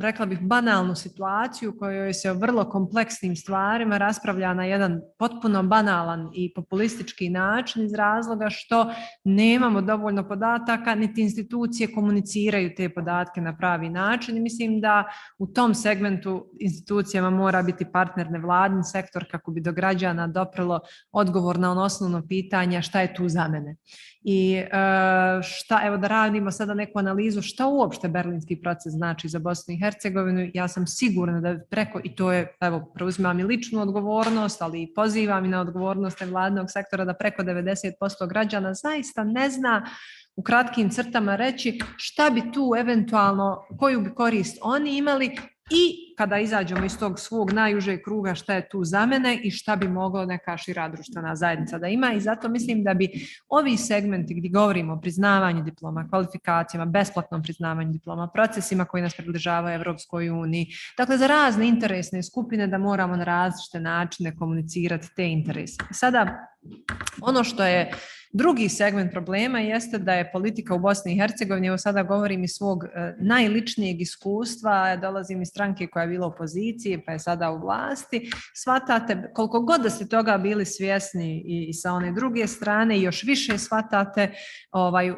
rekla bih, banalnu situaciju u kojoj se o vrlo kompleksnim stvarima raspravlja na jedan potpuno banalan i populistički način iz razloga što nemamo dovoljno podataka, niti institucije komuniciraju te podatke na pravi način i mislim da u tom segmentu institucijama mora biti partner nevladin sektor kako bi do građana doprlo odgovor na ono osnovno pitanje šta je tu za mene. I evo da radimo sada neku analizu šta uopšte berlinski proces znači za Bosnu i Hercegovinu. Ja sam sigurna da preko, i to je, evo, preuzimam i ličnu odgovornost, ali i pozivam i na odgovornost nevladinog sektora, da preko 90% građana zaista ne zna u kratkim crtama reći šta bi tu eventualno, koju bi korist oni imali i kada izađemo iz tog svog najužeg kruga šta je tu za mene i šta bi moglo neka šira društvena zajednica da ima. I zato mislim da bi ovi segmenti gdje govorimo o priznavanju diploma, kvalifikacijama, besplatnom priznavanju diploma, procesima koji nas približavaju Evropskoj uniji, dakle za razne interesne skupine da moramo na različite načine komunicirati te interese. Sada, ono što je drugi segment problema jeste da je politika u Bosni i Hercegovini, evo sada govorim iz svog najličnijeg iskustva, dolazim iz stranke koja je bila u opoziciji pa je sada u vlasti, shvatate koliko god da ste toga bili svjesni i sa one druge strane, još više shvatate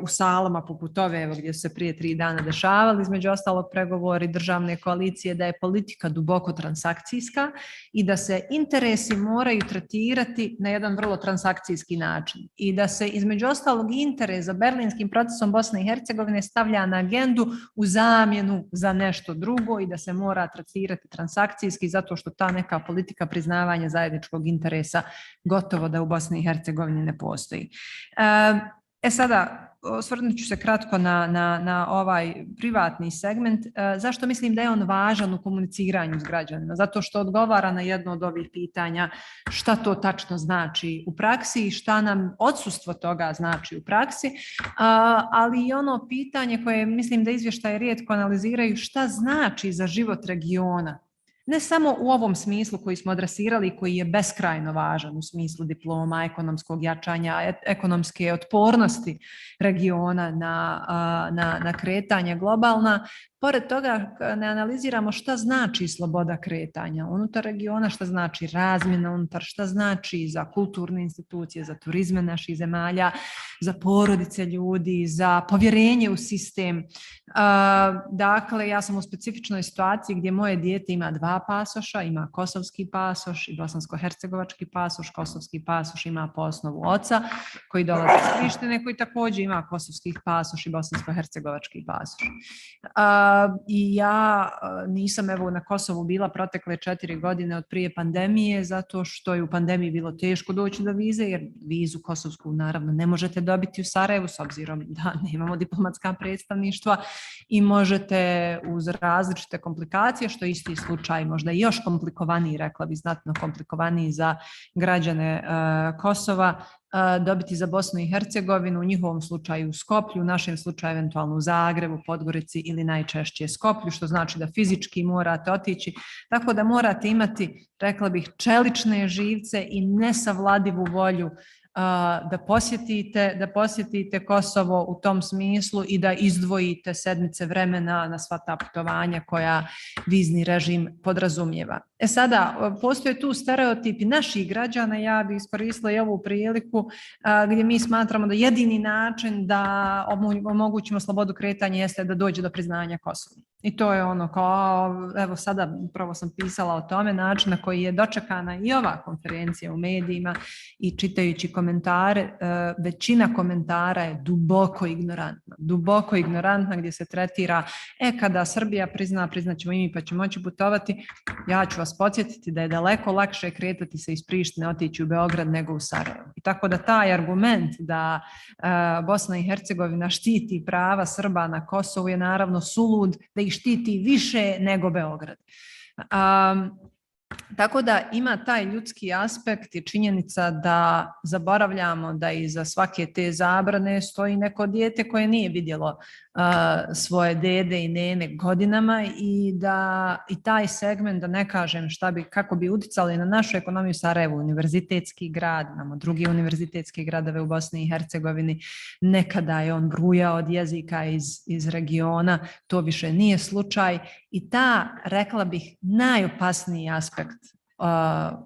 u salama poput ove evo, gdje su se prije 3 dana dešavali, između ostalog pregovori državne koalicije, da je politika duboko transakcijska i da se interesi moraju tretirati na jedan vrlo transakcijski način i da se između ostalog interes za berlinskim procesom Bosne i Hercegovine stavlja na agendu u zamjenu za nešto drugo i da se mora tretirati transakcijski zato što ta neka politika priznavanja zajedničkog interesa gotovo da u Bosni i Hercegovini ne postoji. Sada, osvrnut ću se kratko na ovaj privatni segment. Zašto mislim da je on važan u komuniciranju s građanima? Zato što odgovara na jedno od ovih pitanja šta to tačno znači u praksi i šta nam odsustvo toga znači u praksi, ali i ono pitanje koje mislim da izvještaje rijetko analiziraju šta znači za život regiona. Ne samo u ovom smislu koji smo adresirali i koji je beskrajno važan u smislu diploma, ekonomskog jačanja, ekonomske otpornosti regiona na kretanje globalna. Pored toga ne analiziramo šta znači sloboda kretanja unutar regiona, šta znači razmjena unutar, šta znači za kulturne institucije, za turizme naših zemalja, za porodice ljudi, za povjerenje u sistem. Dakle, ja sam u specifičnoj situaciji gdje moje dijete ima 2 pasoša, ima kosovski pasoš i bosansko-hercegovački pasoš. Kosovski pasoš ima po osnovu oca koji dolazi iz Prištine, koji također ima kosovski pasoš i bosansko-hercegovački pasoš. I ja nisam evo na Kosovu bila protekle 4 godine od prije pandemije zato što je u pandemiji bilo teško doći do vize jer vizu kosovsku naravno ne možete dobiti u Sarajevu s obzirom da nemamo diplomatska predstavništva i možete uz različite komplikacije, što je isti slučaj možda još komplikovaniji, rekla bi znatno komplikovaniji za građane Kosova, dobiti za Bosnu i Hercegovinu, u njihovom slučaju u Skoplju, u našem slučaju eventualno u Zagrebu, Podgorici ili najčešće Skoplju, što znači da fizički morate otići, tako da morate imati, rekla bih, čelične živce i nesavladivu volju da posjetite Kosovo u tom smislu i da izdvojite sedmice vremena na sva ta putovanja koja vizni režim podrazumijeva. Sada, postoje tu stereotipi naših građana, ja bih iskoristila i ovu priliku gdje mi smatramo da jedini način da omogućimo slobodu kretanja jeste da dođe do priznanja Kosova. I to je ono kao, evo sada upravo sam pisala o tome, način na koji je dočekana i ova konferencija u medijima i čitajući komentare, većina komentara je duboko ignorantna gdje se tretira, kada Srbija priznaćemo i mi pa ćemo moći putovati. Ja ću vas podsjetiti da je daleko lakše kretati se iz Prištine, otići u Beograd nego u Sarajevo. I tako da taj argument da Bosna i Hercegovina štiti prava Srba na Kosovu je naravno sulud, da ih štiti više nego Beograd. Tako da ima taj ljudski aspekt i činjenica da zaboravljamo da iza svake te zabrane stoji neko dijete koje nije vidjelo svoje dede i nene godinama i da i taj segment, da ne kažem kako bi utjecali na našu ekonomiju. Sarajevo, univerzitetski grad, imamo drugi univerzitetski gradove u Bosni i Hercegovini, nekada je on brujao od jezika iz regiona, to više nije slučaj i ta, rekla bih, najopasniji aspekt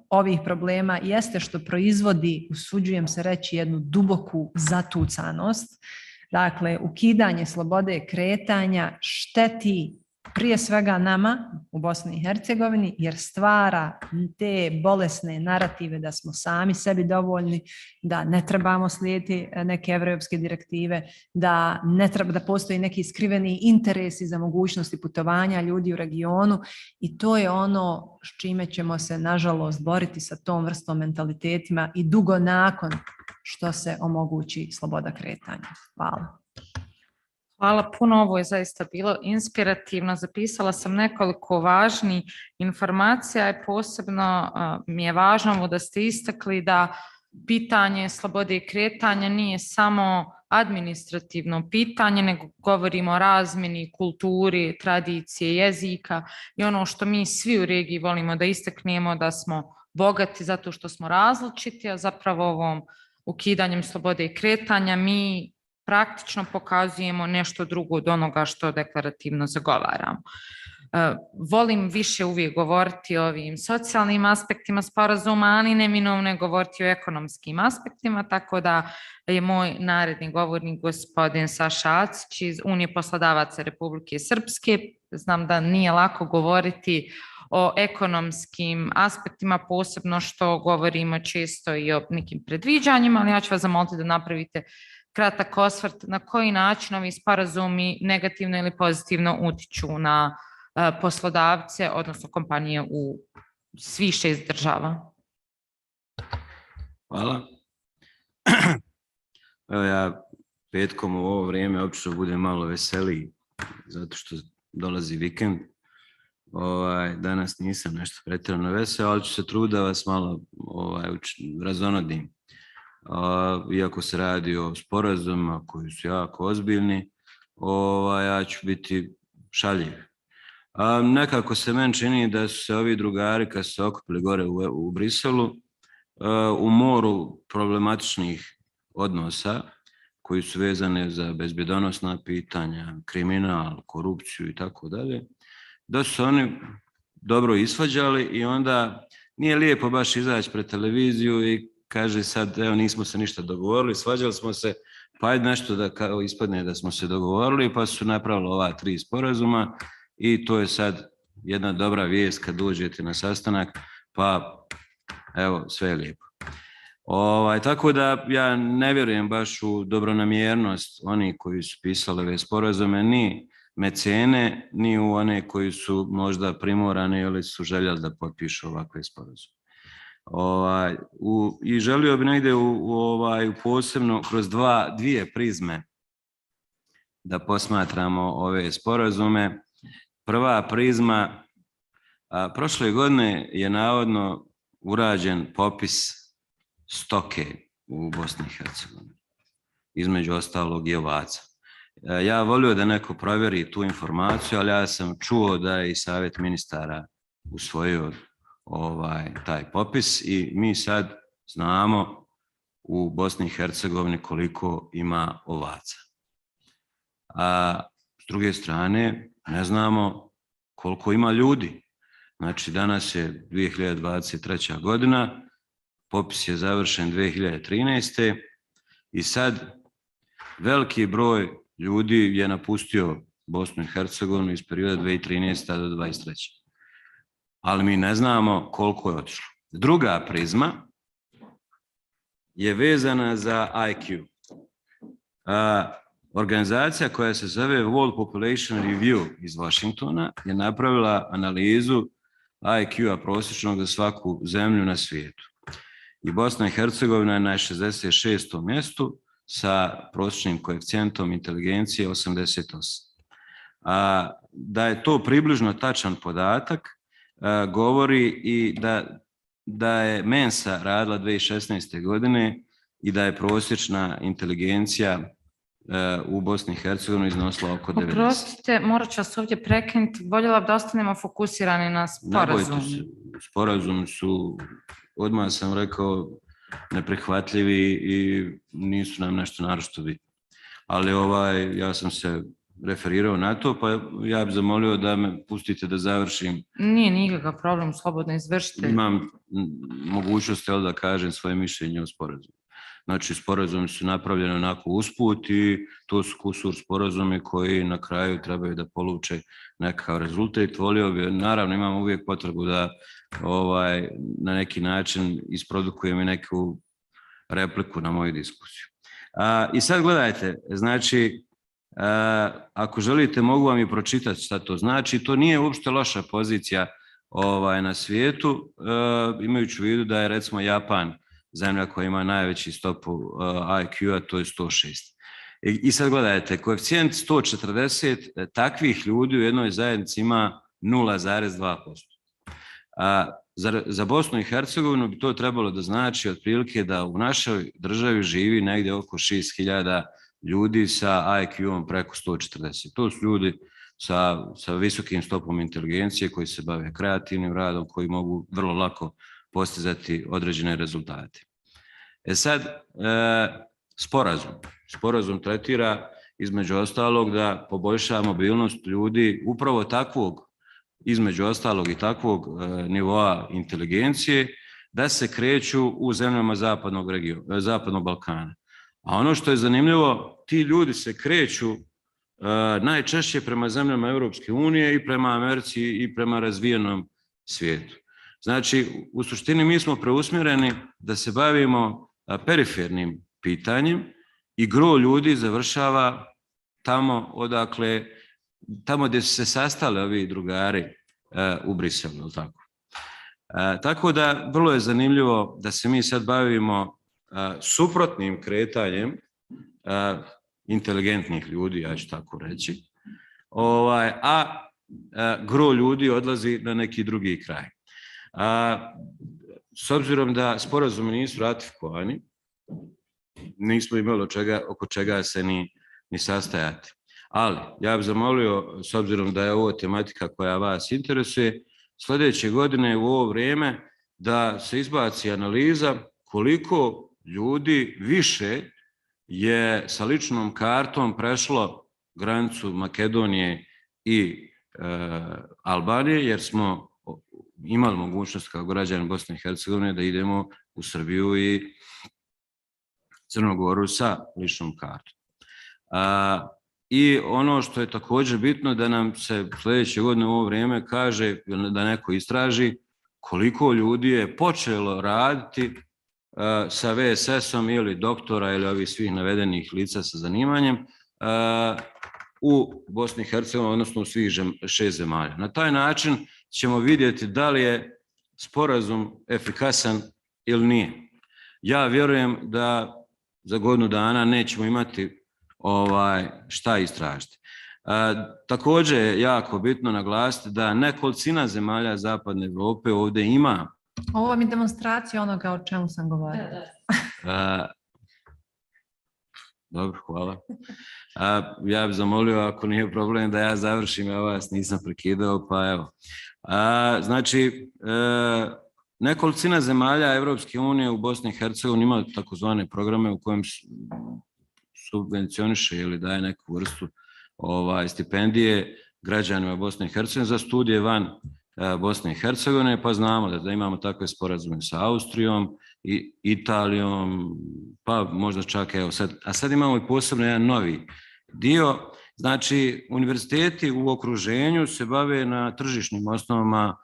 ovih problema jeste što proizvodi, usuđujem se reći, jednu duboku zatucanost. Dakle, ukidanje slobode kretanja šteti prije svega nama u Bosni i Hercegovini jer stvara te bolesne narative da smo sami sebi dovoljni, da ne trebamo slijediti neke evropske direktive, da postoji neki skriveni interesi za mogućnosti putovanja ljudi u regionu i to je ono s čime ćemo se nažalost boriti sa tom vrstom mentalitetima i dugo nakon što se omogući sloboda kretanja. Hvala. Hvala puno, ovo je zaista bilo inspirativno. Zapisala sam nekoliko važnih informacija i posebno mi je važno ovo da ste istakli da pitanje slobode kretanja nije samo administrativno pitanje, nego govorimo o razmjeni, kulturi, tradicije, jezika i ono što mi svi u regiji volimo da istaknemo da smo bogati zato što smo različiti, a zapravo ovom ukidanjem slobode kretanja mi praktično pokazujemo nešto drugo od onoga što deklarativno zagovaramo. Volim više uvijek govoriti o ovim socijalnim aspektima sporazuma, ali neminovno je govoriti o ekonomskim aspektima, tako da je moj naredni govornik gospodin Saša Acić iz Unije poslodavaca Republike Srpske. Znam da nije lako govoriti o ekonomskim aspektima, posebno što govorimo često i o nekim predviđanjima, ali ja ću vas zamoliti da napravite kratak osvrt na koji način ovi sporazumi negativno ili pozitivno utiču na poslodavce, odnosno kompanije u svih 6 država. Hvala. Evo ja petkom u ovo vrijeme obično budem malo veseliji, zato što dolazi vikend. Danas nisam nešto pretjerano veseo, ali ću se truditi da vas malo razonodim. Iako se radi o sporazumima koji su jako ozbiljni, ja ću biti šaljiv. Nekako se meni čini da su se ovi drugari kad su se okupili gore u Briselu u moru problematičnih odnosa koji su vezane za bezbjedonosna pitanja, kriminal, korupciju i tako dalje, da su oni dobro isvađali i onda nije lijepo baš izaći pred televiziju i kaže sad evo nismo se ništa dogovorili, svađali smo se, pa ajde nešto da kao ispadne da smo se dogovorili, pa su napravili ova 3 sporazuma i to je sad jedna dobra vijest kad dođete na sastanak, pa evo sve je lijepo. Tako da ja ne vjerujem baš u dobronamjernost onih koji su pisali ove sporazume, ni mecene, ni u one koji su možda primorani ili su željeli da potpišu ovakve sporazume. I želio bi negdje posebno kroz dvije prizme da posmatramo ove sporazume. Prva prizma, prošle godine je navodno urađen popis stoke u Bosni i Hercegovini, između ostalog i ovaca. Ja volio da neko provjeri tu informaciju, ali ja sam čuo da je i Savjet ministara usvojio taj popis i mi sad znamo u Bosni i Hercegovini koliko ima ovaca. A s druge strane ne znamo koliko ima ljudi. Znači danas je 2023. godina, popis je završen 2013. i sad veliki broj ljudi je napustio Bosnu i Hercegovinu iz perioda 2013. do 2023. Ali mi ne znamo koliko je otišlo. Druga prizma je vezana za IQ. Organizacija koja se zove World Population Review iz Washingtona je napravila analizu IQ-a prosječnog za svaku zemlju na svijetu. I Bosna i Hercegovina je na 66. mjestu sa prosječnim koeficijentom inteligencije 88. Da je to približno tačan podatak govori i da je Mensa radila 2016. godine i da je prosječna inteligencija u Bosni i Hercegovini iznosila oko 90. Oprostite, morat ću vas ovdje prekinuti. Voljela bi da ostanemo fokusirani na sporazum. Sporazum su, odmah sam rekao, neprihvatljivi i nisu nam nešto naročito bitni. Ali ja sam se referirao na to, pa ja bih zamolio da me pustite da završim. Nije nikakav problem, slobodno izvršite. Imam mogućnost da kažem svoje mišljenje o sporazumu. Znači, sporazumi su napravljeni onako usput i to su kusur sporazumi koji na kraju trebaju da poluče nekakav rezultat. Volio bi, naravno imam uvijek potrebu da na neki način isprodukujem i neku repliku na moju diskusiju. I sad gledajte, znači, ako želite mogu vam i pročitati šta to znači. To nije uopšte loša pozicija na svijetu, imajući u vidu da je recimo Japan zemlja koja ima najveći stopu IQ-a, to je 106. I sad gledajte, koeficijent 140 takvih ljudi u jednoj zajednici ima 0,2%. Za Bosnu i Hercegovinu bi to trebalo da znači otprilike da u našoj državi živi negdje oko 6.000 ljudi sa IQ-om preko 140. To su ljudi sa visokim stopom inteligencije koji se bave kreativnim radom, koji mogu vrlo lako postizati određene rezultate. Sad, sporazum tretira između ostalog da poboljša mobilnost ljudi upravo takvog, između ostalog i takvog nivoa inteligencije, da se kreću u zemljama Zapadnog Balkana. A ono što je zanimljivo, ti ljudi se kreću najčešće prema zemljama Europske unije i prema Americi i prema razvijenom svijetu. Znači, u suštini mi smo preusmjereni da se bavimo perifernim pitanjem i gro ljudi završava tamo odakle, tamo gdje su se sastali ovi drugari u Briselu, jel tako? Tako da vrlo je zanimljivo da se mi sad bavimo suprotnim kretanjem inteligentnih ljudi, ja ću tako reći, a gro ljudi odlazi na neki drugi kraj. S obzirom da sporazumi nisu ratifikovani, nismo imali oko čega se ni sastajati. Ali ja bih zamolio, s obzirom da je ovo tematika koja vas interesuje, sljedeće godine u ovo vrijeme da se izbaci analiza koliko ljudi više je sa ličnom kartom prešlo granicu Makedonije i Albanije, jer smo imali mogućnost kao građani Bosne i Hercegovine da idemo u Srbiju i Crnu Goru sa ličnom kartom. I ono što je također bitno da nam se sljedeće godine u ovo vrijeme kaže, da neko istraži koliko ljudi je počelo raditi sa VSS-om ili doktora ili ovih svih navedenih lica sa zanimanjem u Bosni i Hercegovini, odnosno u svih 6 zemalja. Na taj način ćemo vidjeti da li je sporazum efikasan ili nije. Ja vjerujem da za godinu dana nećemo imati šta istražiti. Također je jako bitno naglasiti da nekolicina zemalja Zapadne Europe ovdje ima. Ovo vam je demonstracija onoga o čemu sam govorila. Dobro, hvala. Ja bih zamolio, ako nije problem, da ja završim, ja vas nisam prekidao, pa evo. Znači, nekolicina zemalja Europske unije u Bosni i Hercegovini ima takozvane programe u kojem subvencioniše ili daje neku vrstu stipendije građanima Bosne i Hercegovine za studije van Bosne i Hercegovine, pa znamo da imamo takve sporazume sa Austrijom i Italijom, pa možda čak evo sad, a sad imamo i posebno jedan novi dio. Znači, univerziteti u okruženju se bave na tržišnim osnovama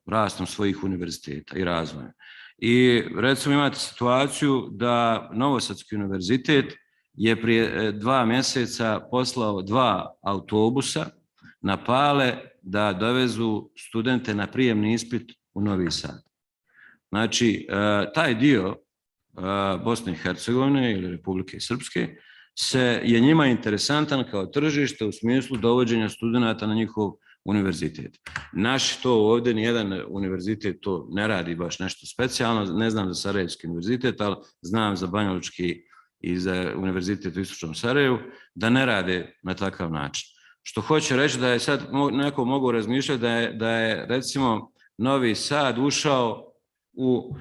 rastom svojih univerziteta i razvojem. I recimo imate situaciju da Novosadski univerzitet je prije 2 mjeseca poslao 2 autobusa na Pale da dovezu studente na prijemni ispit u Novi Sad. Znači, taj dio Bosne i Hercegovine ili Republike Srpske je njima interesantan kao tržište u smislu dovođenja studenata na njihov univerzitet. Naš to ovdje, nijedan univerzitet to ne radi baš nešto specijalno, ne znam za Sarajevski univerzitet, ali znam za Banjalučki i za univerzitet u Istočnom Sarajevu, da ne rade na takav način. Što hoće reći da je sad, neko mogu razmišljati da je recimo Novi Sad ušao u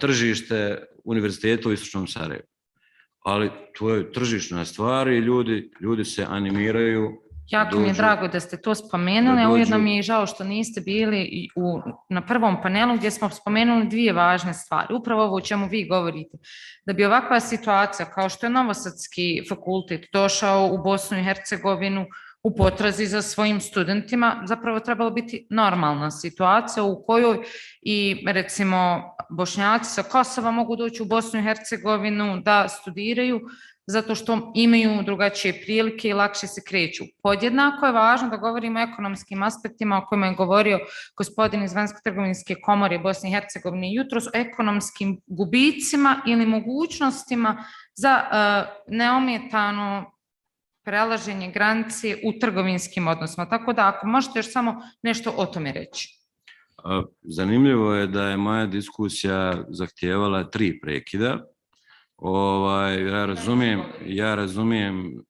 tržište univerziteta u Istočnom Sarajevu. Ali to je tržišna stvar i ljudi se animiraju. Jako mi je drago da ste to spomenuli, a ujedno mi je žao što niste bili na prvom panelu gdje smo spomenuli 2 važne stvari. Upravo ovo o čemu vi govorite. Da bi ovakva situacija kao što je Novosadski fakultet došao u Bosnu i Hercegovinu u potrazi za svojim studentima, zapravo trebalo biti normalna situacija u kojoj i recimo Bošnjaci sa Kosova mogu doći u Bosnu i Hercegovinu da studiraju zato što imaju drugačije prilike i lakše se kreću. Podjednako je važno da govorimo o ekonomskim aspektima o kojima je govorio gospodin iz Vanjsko-trgovinske komore Bosne i Hercegovine jutros, o ekonomskim gubicima ili mogućnostima za neometano prelaženje granice u trgovinskim odnosima. Tako da ako možete još samo nešto o tome reći. Zanimljivo je da je moja diskusija zahtijevala 3 prekida. Ja razumijem,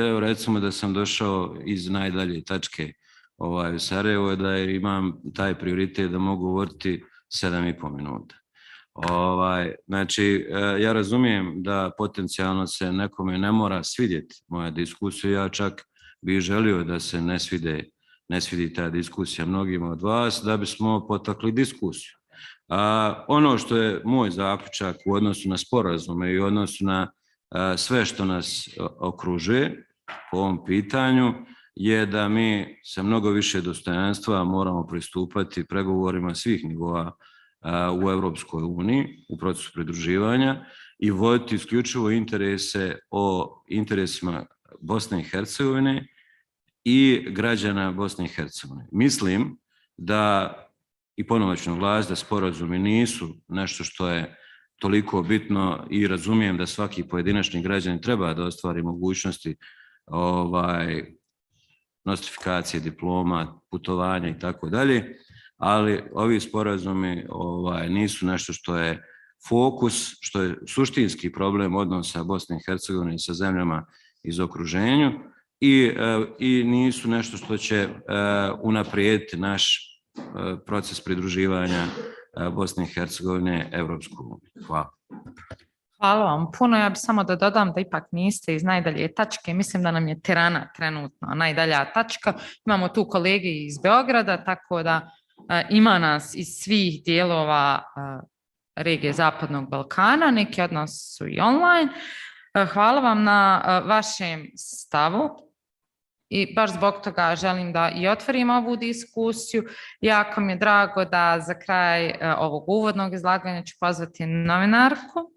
evo recimo da sam došao iz najdalje tačke u Sarajevo, da imam taj prioritet da mogu govoriti 7,5 minuta. Znači, ja razumijem da potencijalno se nekome ne mora svidjeti moja diskusija, ja čak bih želio da se ne svidi ta diskusija mnogima od vas, da bismo potakli diskusiju. Ono što je moj zaključak u odnosu na sporazume i u odnosu na sve što nas okružuje po ovom pitanju je da mi sa mnogo više dostojanstva moramo pristupati pregovorima svih nivoa u Europskoj uniji, u procesu pridruživanja i voditi isključivo interese o interesima Bosne i Hercegovine i građana Bosne i Hercegovine. Mislim da, i ponovno ću naglasiti, da sporazumi nisu nešto što je toliko bitno i razumijem da svaki pojedinačni građanin treba da ostvari mogućnosti nostrifikacije diploma, putovanja i tako dalje, ali ovi sporazumi nisu nešto što je fokus, što je suštinski problem odnosa Bosne i Hercegovine sa zemljama iz okruženja i nisu nešto što će unaprijediti naš proces pridruživanja Bosne i Hercegovine Europskoj uniji. Hvala. Hvala vam puno. Ja bih samo da dodam da ipak niste iz najdalje tačke. Mislim da nam je Tirana trenutno najdalja tačka. Imamo tu kolege iz Beograda, tako da ima nas iz svih dijelova regije Zapadnog Balkana. Neki od nas su i online. Hvala vam na vašem stavu. I baš zbog toga želim da i otvorim ovu diskusiju. Jako mi je drago da za kraj ovog uvodnog izlaganja ću pozvati novinarku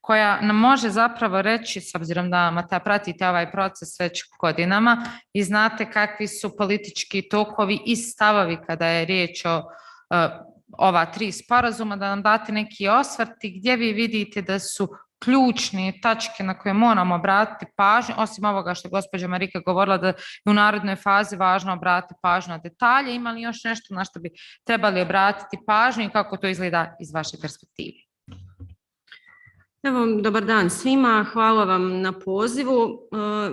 koja nam može zapravo reći, s obzirom da Mata pratite ovaj proces već godinama i znate kakvi su politički tokovi i stavovi kada je riječ o ova 3 sporazuma, da nam date neki osvrti gdje vi vidite da su ključne tačke na koje moramo obratiti pažnju, osim ovoga što je gospođa Marika govorila da je u narednoj fazi važno obratiti pažnju na detalje. Ima li još nešto na što bi trebali obratiti pažnju i kako to izgleda iz vaše perspektive? Evo, dobar dan svima, hvala vam na pozivu.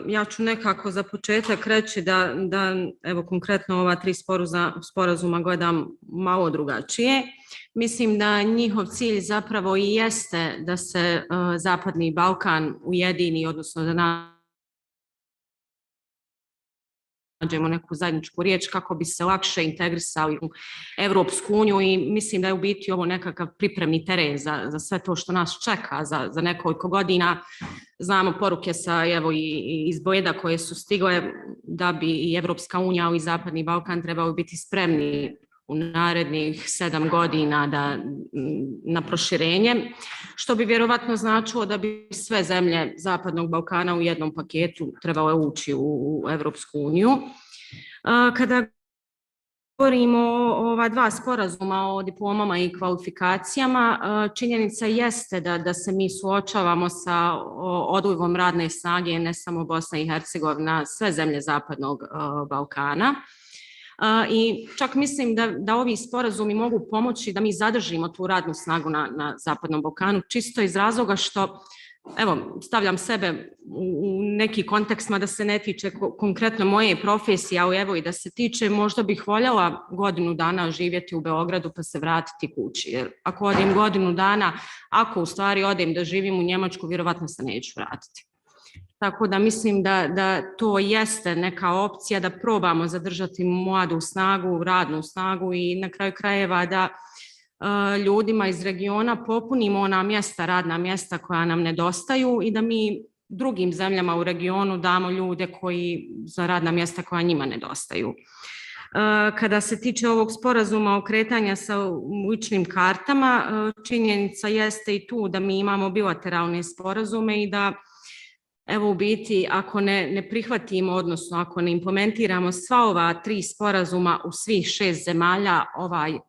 Ja ću nekako za početak reći da evo konkretno ova 3 sporazuma gledam malo drugačije. Mislim da njihov cilj zapravo i jeste da se Zapadni Balkan ujedini, odnosno da nađemo neku zajedničku riječ kako bi se lakše integrisali u Europsku uniju i mislim da je u biti ovo nekakav pripremni teren za sve to što nas čeka za nekoliko godina. Znamo poruke evo i iz Bleda koje su stigle da bi i Europska unija i Zapadni Balkan trebali biti spremni u narednih 7 godina na proširenje, što bi vjerovatno značilo da bi sve zemlje Zapadnog Balkana u jednom paketu trebale ući u Europsku uniju. Kada govorimo o ova 2 sporazuma o diplomama i kvalifikacijama, činjenica jeste da se mi suočavamo sa odlivom radne snage, ne samo Bosna i Hercegovina, sve zemlje Zapadnog Balkana. I čak mislim da ovi sporazumi mogu pomoći da mi zadržimo tu radnu snagu na Zapadnom Balkanu, čisto iz razloga što, evo, stavljam sebe u neki kontekst, mada se ne tiče konkretno moje profesije, ali evo i da se tiče, možda bih voljela godinu dana živjeti u Beogradu pa se vratiti kući, jer ako odem godinu dana, ako u stvari odem da živim u Njemačku, vjerovatno se neću vratiti. Tako da mislim da to jeste neka opcija da probamo zadržati mladu snagu, radnu snagu i na kraju krajeva da ljudima iz regiona popunimo ona mjesta, radna mjesta koja nam nedostaju i da mi drugim zemljama u regionu damo ljude za radna mjesta koja njima nedostaju. Kada se tiče ovog sporazuma o kretanju sa ličnim kartama, činjenica jeste i tu da mi imamo bilateralne sporazume i da evo u biti ako ne prihvatimo, odnosno ako ne implementiramo sva ova 3 sporazuma u svih 6 zemalja,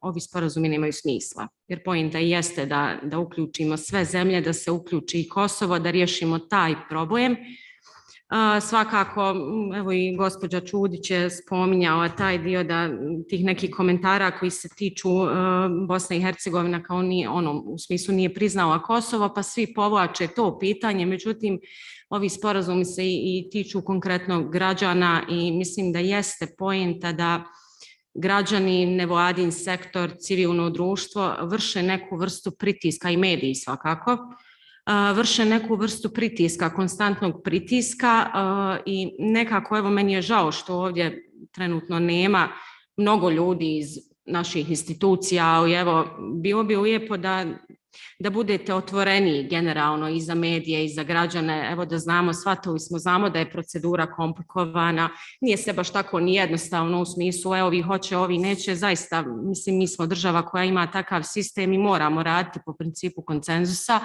ovi sporazumi nemaju smisla. Jer pointa jeste da uključimo sve zemlje, da se uključi i Kosovo, da riješimo taj problem. Svakako, evo i gospođa Čudić je spominjala taj dio da tih nekih komentara koji se tiču Bosne i Hercegovina kao u smislu nije priznala Kosovo, pa svi povlače to pitanje, međutim ovi sporazumi se i tiču konkretno građana i mislim da jeste poenta da građani, nevladin sektor, civilno društvo vrše neku vrstu pritiska i mediji svakako, vrše neku vrstu pritiska, konstantnog pritiska i nekako, evo meni je žao što ovdje trenutno nema mnogo ljudi iz naših institucija, ali evo bilo bi lijepo da budete otvoreniji generalno i za medije i za građane, evo da znamo, shvatili smo, znamo da je procedura komplikovana, nije sve baš tako ni jednostavno u smislu ovi hoće, ovi neće, zaista mislim mi smo država koja ima takav sistem i moramo raditi po principu konsenzusa,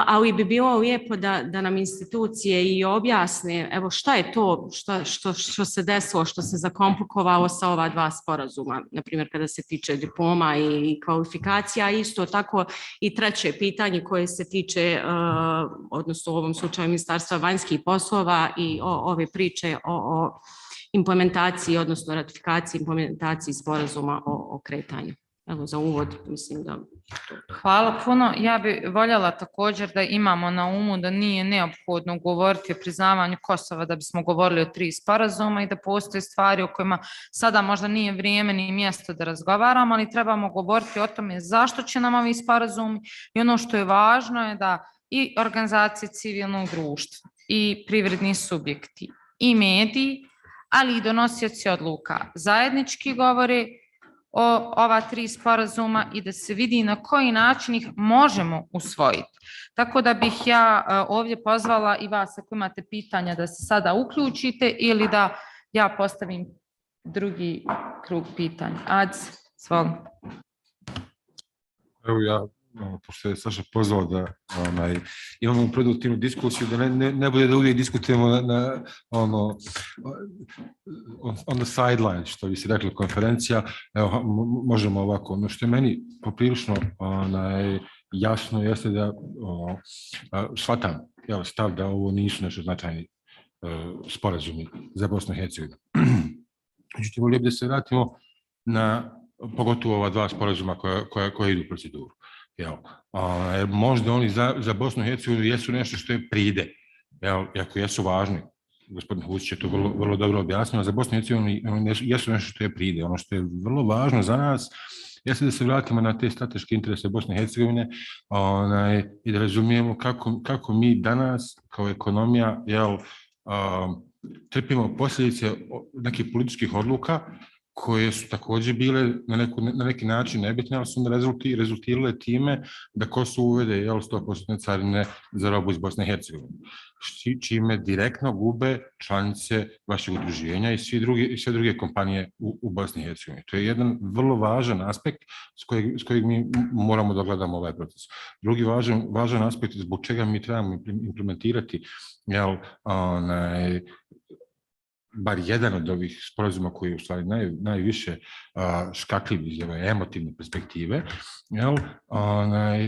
ali bi bilo lijepo da nam institucije i objasne evo šta je to što se desilo, što se zakomplikovalo sa ova 2 sporazuma, na primjer kada se tiče diploma i kvalifikacija, isto tako i treće pitanje koje se tiče, odnosno u ovom slučaju Ministarstva vanjskih poslova i ove priče o implementaciji, odnosno ratifikaciji implementaciji sporazuma o kretanju. Evo za uvod, mislim da... Hvala puno. Ja bih voljela također da imamo na umu da nije neophodno govoriti o priznavanju Kosova da bismo govorili o 3 sporazuma i da postoje stvari o kojima sada možda nije vrijeme ni mjesto da razgovaramo, ali trebamo govoriti o tome zašto će nam ovi sporazumi i ono što je važno je da i organizacije civilnog društva i privredni subjekti i mediji, ali i donosioci odluka zajednički govore o ova 3 sporazuma i da se vidi na koji način ih možemo usvojiti. Tako da bih ja ovdje pozvala i vas ako imate pitanja da se sada uključite ili da ja postavim drugi krug pitanja. Adz, svog. Evo ja, pošto je Saša pozvao da imamo produktivnu diskusiju, da ne bude da uvijek diskutujemo on the sideline, što bi se rekli konferencija, evo, možemo ovako. Ono što je meni poprilično jasno jeste da shvatam stav da ovo nisu nešto značajni sporazumi za Bosnu i Hercegovinu. Međutim, volio bi da se vratimo na pogotovo ova 2 sporazuma koja idu u proceduru. Možda oni za Bosnu i Hercegovinu jesu nešto što je pride, iako jesu važni. Gospodin Husić je to vrlo dobro objasnio, za Bosnu i Hercegovinu jesu nešto što je pride. Ono što je vrlo važno za nas jeste da se vratimo na te strateške interese Bosne i Hercegovine i da razumijemo kako mi danas kao ekonomija trpimo posljedice nekih političkih odluka koje su također bile na neki način nebitne, ali su onda rezultirale time da Kosovo uvede 100% carine za robu iz Bosne i Hercegovine, čime direktno gube članice vašeg udruženja i sve druge kompanije u Bosni i Hercegovini. To je jedan vrlo važan aspekt s kojeg mi moramo da gledamo ovaj proces. Drugi važan aspekt zbog čega mi trebamo implementirati bar jedan od ovih sporazuma koji je u stvari najviše škakljiv iz ove emotivne perspektive,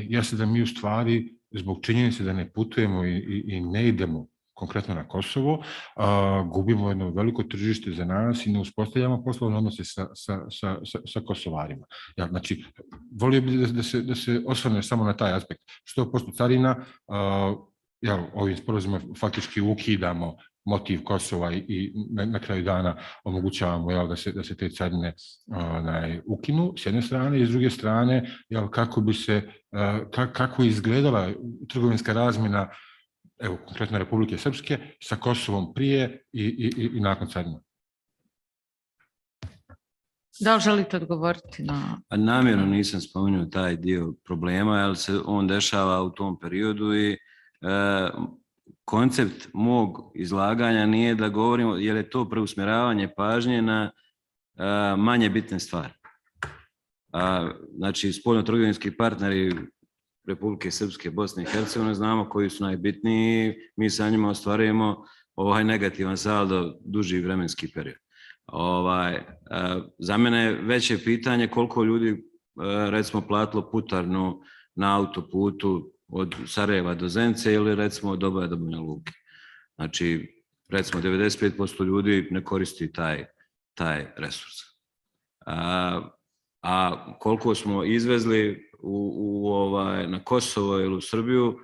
jeste da mi u stvari zbog činjenice da ne putujemo i ne idemo konkretno na Kosovo, gubimo jedno veliko tržište za nas i ne uspostavljamo poslovne odnose sa Kosovarima. Znači, volio bih da se osvrne samo na taj aspekt. 100% carina, ovim sporazumima faktički ukidamo motiv Kosova i na kraju dana omogućavamo da se te carine ukinu s jedne strane i s druge strane kako je izgledala trgovinska razmjena, evo konkretno Republike Srpske sa Kosovom prije i nakon carina. Da li želite odgovoriti na... Namjerno nisam spomenuo taj dio problema, jer se on dešava u tom periodu i koncept mog izlaganja nije da govorimo, jer je to preusmjeravanje pažnje na manje bitne stvari. Znači, spoljno-trgovinski partneri Republike Srpske, Bosne i Hercegovine, znamo koji su najbitniji, mi sa njima ostvarujemo ovaj negativan saldo duži vremenski period. Za mene je veće pitanje koliko ljudi recimo platilo putarnu na autoputu od Sarajeva do Zenice ili recimo od Doboja do Banja Luke. Znači, recimo 95% ljudi ne koristi taj resurs. A koliko smo izvezli na Kosovo ili u Srbiju,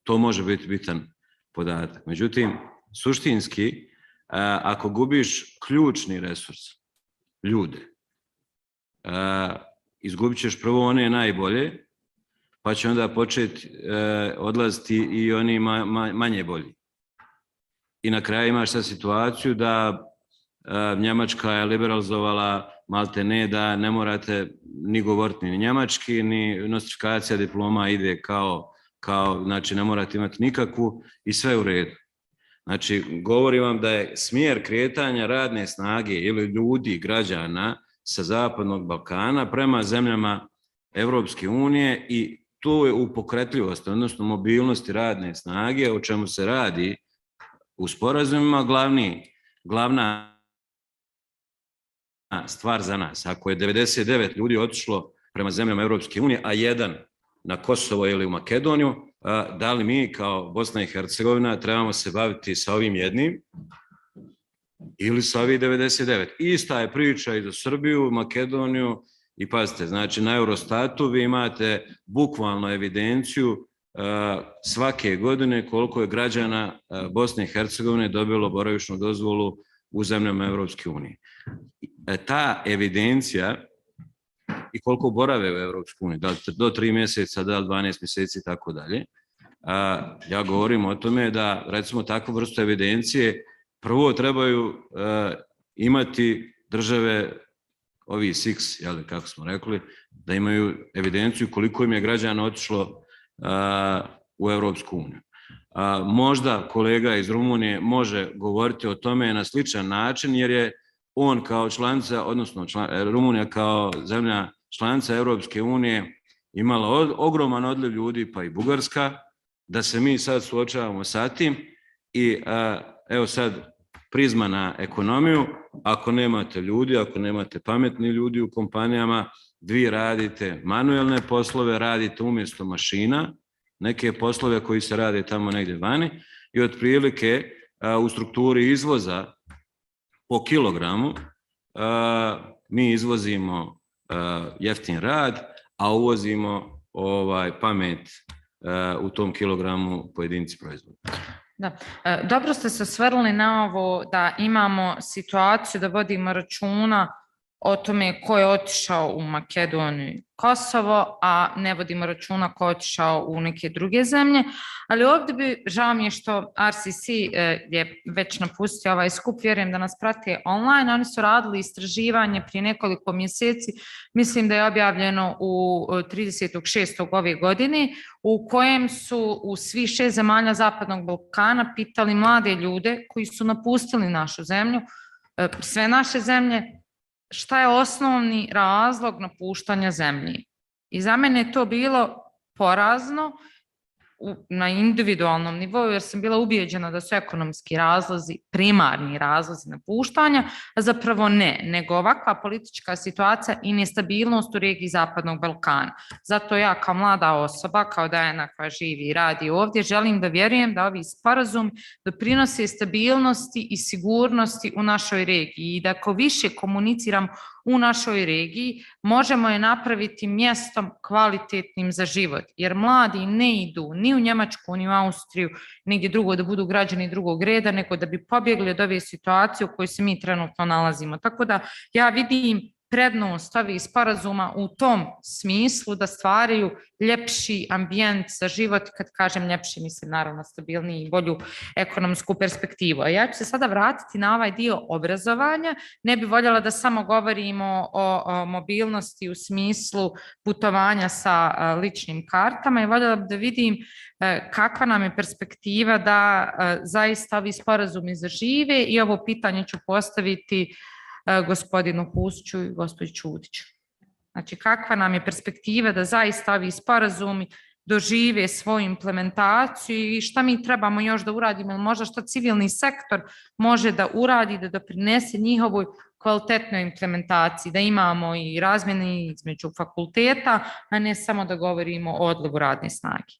to može biti bitan podatak. Međutim, suštinski, ako gubiš ključni resurs, ljude, izgubit ćeš prvo one najbolje, pa će onda početi odlaziti i oni manje bolji. I na kraju imaš sad situaciju da Njemačka je liberalizovala maltene da ne morate ni govoriti ni njemački, ni nostrifikacija diploma ide kao, znači ne morate imati nikakvu i sve u redu. Znači, govorim vam da je smjer kretanja radne snage ili ljudi, građana sa Zapadnog Balkana prema zemljama Evropske unije i to je u pokretljivosti, odnosno mobilnosti radne snage, o čemu se radi u sporazumima, glavna stvar za nas. Ako je 99 ljudi otišlo prema zemljama Evropske unije, a jedan na Kosovo ili u Makedoniju, da li mi kao Bosna i Hercegovina trebamo se baviti sa ovim jednim ili sa ovih 99? Ista je priča i za Srbiju, Makedoniju i pazite, znači na Eurostatu vi imate bukvalno evidenciju svake godine koliko je građana Bosne i Hercegovine dobilo boravišnu dozvolu u zemljama Evropske unije. Ta evidencija i koliko borave u Evropskoj uniji, da li do 3 mjeseca, da li 12 mjeseci i tako dalje. Ja govorim o tome da recimo takvu vrstu evidencije prvo trebaju imati države, ovi SIX, kako smo rekli, da imaju evidenciju koliko im je građana otišlo u Evropsku uniju. Možda kolega iz Rumunije može govoriti o tome na sličan način jer je on kao članica, odnosno Rumunija kao zemlja članica Evropske unije imala ogroman odliv ljudi, pa i Bugarska, da se mi sad suočavamo sa tim i evo sad prizma na ekonomiju, ako nemate ljudi, ako nemate pametni ljudi u kompanijama, vi radite manuelne poslove, radite umjesto mašina, neke poslove koji se rade tamo negdje vani i otprilike u strukturi izvoza po kilogramu mi izvozimo jeftin rad, a uvozimo pamet u tom kilogramu po jedinici proizvoda. Da, dobro ste se osvrnuli na ovo da imamo situaciju da vodimo računa o tome ko je otišao u Makedoniju i Kosovo, a ne vodimo računa ko je otišao u neke druge zemlje. Ali ovdje bi, žao mi je što RCC je već napustio ovaj skup, vjerujem da nas prate online, oni su radili istraživanje prije nekoliko mjeseci, mislim da je objavljeno u 30.6. ove godine, u kojem su u svih 6 zemalja Zapadnog Balkana pitali mlade ljude koji su napustili našu zemlju, sve naše zemlje, šta je osnovni razlog napuštanja zemlje. I za mene je to bilo porazno na individualnom nivou, jer sam bila ubijeđena da su ekonomski razlozi, primarni razlozi napuštanja, a zapravo ne, nego ovakva politička situacija i nestabilnost u regiji Zapadnog Balkana. Zato ja kao mlada osoba, kao Dajana koja živi i radi ovdje, želim da vjerujem da ovi sporazumi doprinose stabilnosti i sigurnosti u našoj regiji i da ako više komuniciramo u našoj regiji, možemo je napraviti mjestom kvalitetnim za život, jer mladi ne idu ni u Njemačku, ni u Austriju, nigdje drugo da budu građani drugog reda, nego da bi pobjegli od ove situacije u kojoj se mi trenutno nalazimo. Tako da ja vidim prednost ovih sporazuma u tom smislu da stvaraju ljepši ambijent za život, kad kažem ljepši mislim naravno stabilniji i bolju ekonomsku perspektivu. A ja ću se sada vratiti na ovaj dio obrazovanja, ne bi voljela da samo govorimo o mobilnosti u smislu putovanja sa ličnim kartama i voljela bi da vidim kakva nam je perspektiva da zaista ovi sporazumi zažive i ovo pitanje ću postaviti gospodinu Husiću i gospođi Čudiću. Znači, kakva nam je perspektiva da zaista ovi sporazumi dožive svoju implementaciju i šta mi trebamo još da uradimo, ili možda što civilni sektor može da uradi da doprinese njihovoj kvalitetnoj implementaciji, da imamo i razmjene između fakulteta, a ne samo da govorimo o odlivu radne snage.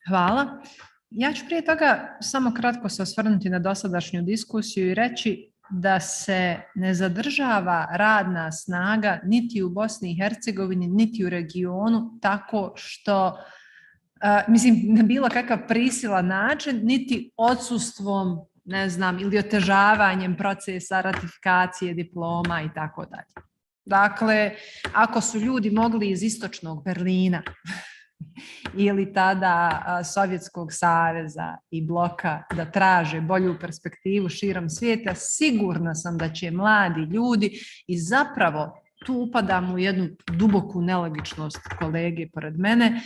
Hvala. Ja ću prije toga samo kratko se osvrnuti na dosadašnju diskusiju i reći da se ne zadržava radna snaga niti u Bosni i Hercegovini, niti u regionu tako što, mislim, na bilo kakav prisilan način, niti odsustvom, ne znam, ili otežavanjem procesa ratifikacije diploma i tako dalje. Dakle, ako su ljudi mogli iz istočnog Berlina ili tada Sovjetskog saveza i bloka da traže bolju perspektivu širom svijeta, sigurna sam da će mladi ljudi, i zapravo tu upadam u jednu duboku nelogičnost kolege pored mene,